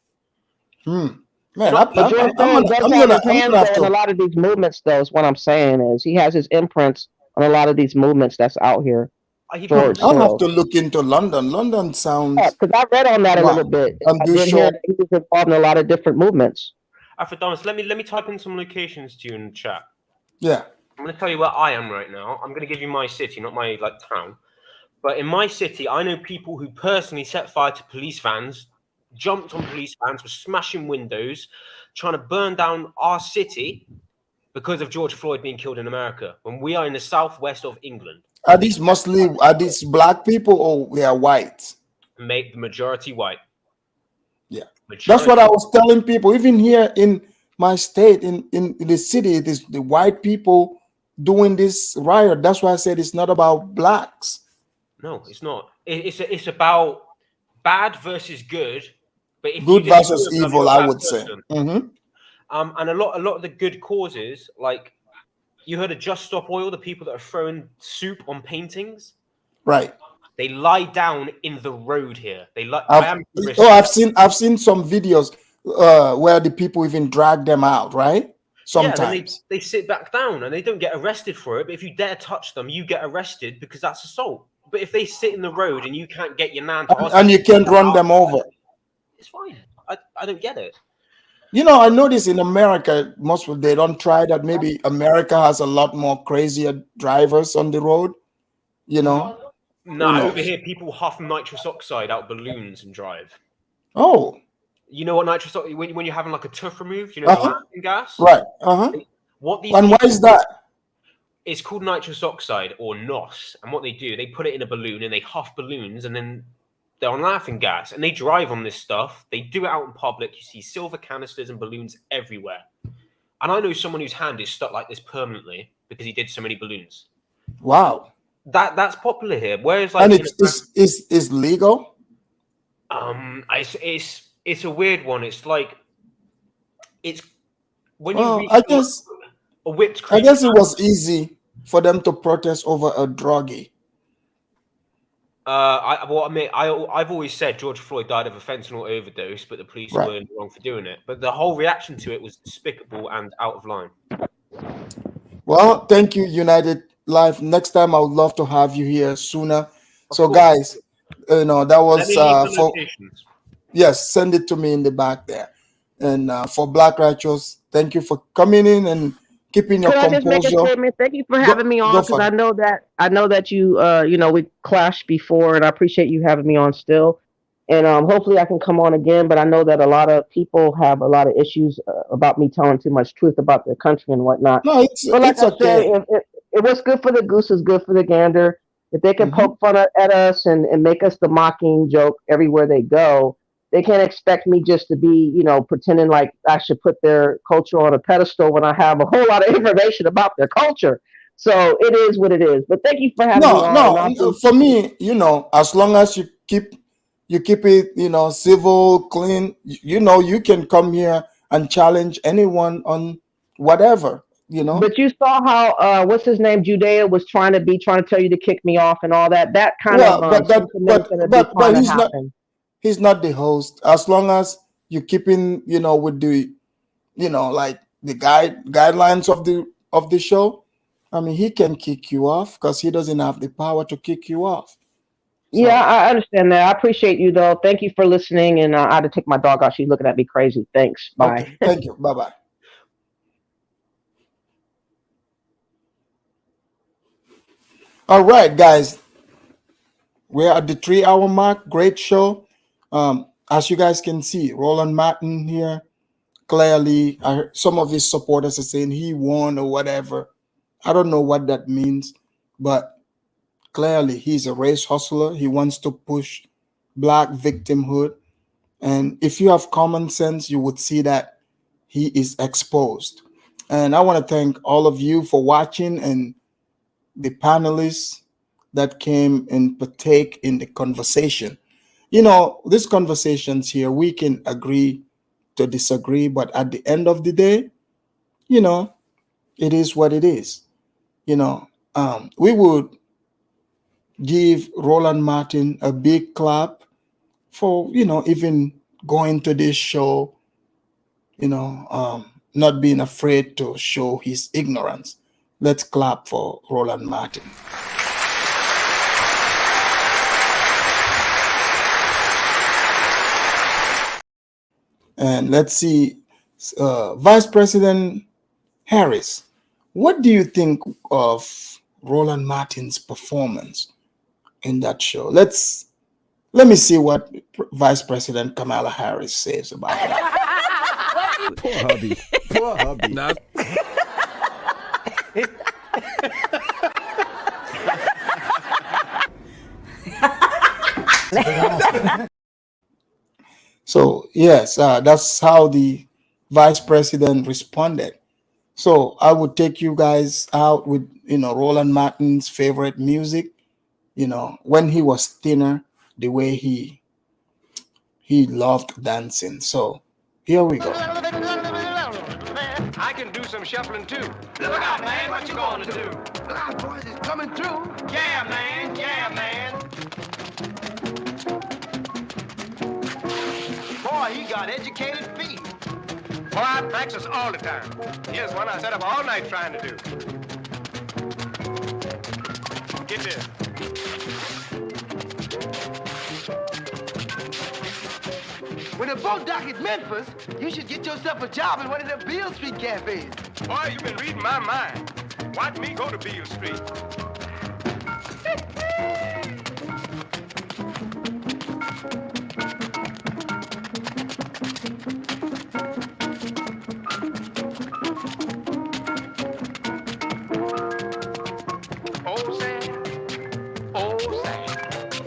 Man, George Soros does have his hands in a lot of these movements, though. Is what I'm saying is he has his imprints on a lot of these movements that's out here. I'll have to look into London. London sounds. Yeah, because I read on that a little bit. I did hear that he was involved in a lot of different movements. Afridamus, let me type in some locations to you in the chat. Yeah. I'm going to tell you where I am right now. I'm going to give you my city, not my town. But in my city, I know people who personally set fire to police vans, jumped on police vans, were smashing windows, trying to burn down our city because of George Floyd being killed in America, when we are in the southwest of England. Are these black people or they are white? Make the majority white. Yeah. That's what I was telling people. Even here in my state, in the city, it is the white people doing this riot. That's why I said it's not about blacks. No, it's not. It's about bad versus good. But if good versus evil, I would say. And a lot of the good causes, like you heard of Just Stop Oil, the people that are throwing soup on paintings. Right. They lie down in the road here. I've seen some videos where the people even drag them out, right? Sometimes they sit back down and they don't get arrested for it. But if you dare touch them, you get arrested because that's assault. But if they sit in the road and you can't get your nan to hospital, and you can't run them over, it's fine. I don't get it. You know, I notice in America, they don't try that. Maybe America has a lot more crazier drivers on the road. You know. No, over here people huff nitrous oxide out balloons and drive. Oh. You know what nitrous oxide, when you're having like a tooth removed, you know, the laughing gas? Right. What these And why people is that? It's called nitrous oxide or NOS. And what they do, they put it in a balloon and they huff balloons and then they're on laughing gas and they drive on this stuff. They do it out in public. You see silver canisters and balloons everywhere. And I know someone whose hand is stuck like this permanently because he did so many balloons. Wow. That's popular here. Whereas like And it's legal? It's a weird one. It's like it's when Well, you I guess a whipped cream. I guess it was easy for them to protest over a druggie. I've always said George Floyd died of a fentanyl overdose, but the police weren't wrong for doing it. But the whole reaction to it was despicable and out of line. Well, thank you, United Life. Next time, I would love to have you here sooner. So, guys, that was for. Yes, send it to me in the back there. And for Black Righteous, thank you for coming in and keeping your Can I composure. just make a statement? Thank you for having me on, because I know that you we clashed before, and I appreciate you having me on still. And hopefully I can come on again. But I know that a lot of people have a lot of issues about me telling too much truth about their country and whatnot. No, it's okay. If what's good for the goose is good for the gander. If they can poke fun at us and make us the mocking joke everywhere they go, they can't expect me just to be, pretending like I should put their culture on a pedestal when I have a whole lot of information about their culture. So it is what it is. But thank you for having me on. No, for me, as long as you keep it, civil, clean, you can come here and challenge anyone on whatever, But you saw how what's his name, Judea, was trying to tell you to kick me off and all that. That kind of but he's not the host. As long as you keeping, with the, like the guidelines of the show. I mean, he can kick you off because he doesn't have the power to kick you off. So. Yeah, I understand that. I appreciate you, though. Thank you for listening. And I had to take my dog out. She's looking at me crazy. Thanks. Bye. Okay. Thank you. Bye-bye. All right, guys. We're at the 3-hour mark. Great show. As you guys can see, Roland Martin here. Clearly, some of his supporters are saying he won or whatever. I don't know what that means, but clearly he's a race hustler. He wants to push Black victimhood. And if you have common sense, you would see that he is exposed. And I want to thank all of you for watching and the panelists that came and partake in the conversation. These conversations here, we can agree to disagree, but at the end of the day, it is what it is. We would give Roland Martin a big clap for, even going to this show, not being afraid to show his ignorance. Let's clap for Roland Martin. And let's see, Vice President Harris, what do you think of Roland Martin's performance in that show? Let me see what Vice President Kamala Harris says about it. Poor hubby. Poor hubby. Nah. So yes, that's how the Vice President responded. So I would take you guys out with, Roland Martin's favorite music, when he was thinner, the way he loved dancing. So here we go. I can do some shuffling too. Look out, man, what you gonna do? Look out, boys, it's coming through. Yeah, man, yeah, man. Boy, he got educated feet. Boy, I practice all the time. Here's one I sat up all night trying to do. Get this. When the boat dock at Memphis, you should get yourself a job in one of them Beale Street cafes. Boy, you've been reading my mind. Watch me go to Beale Street.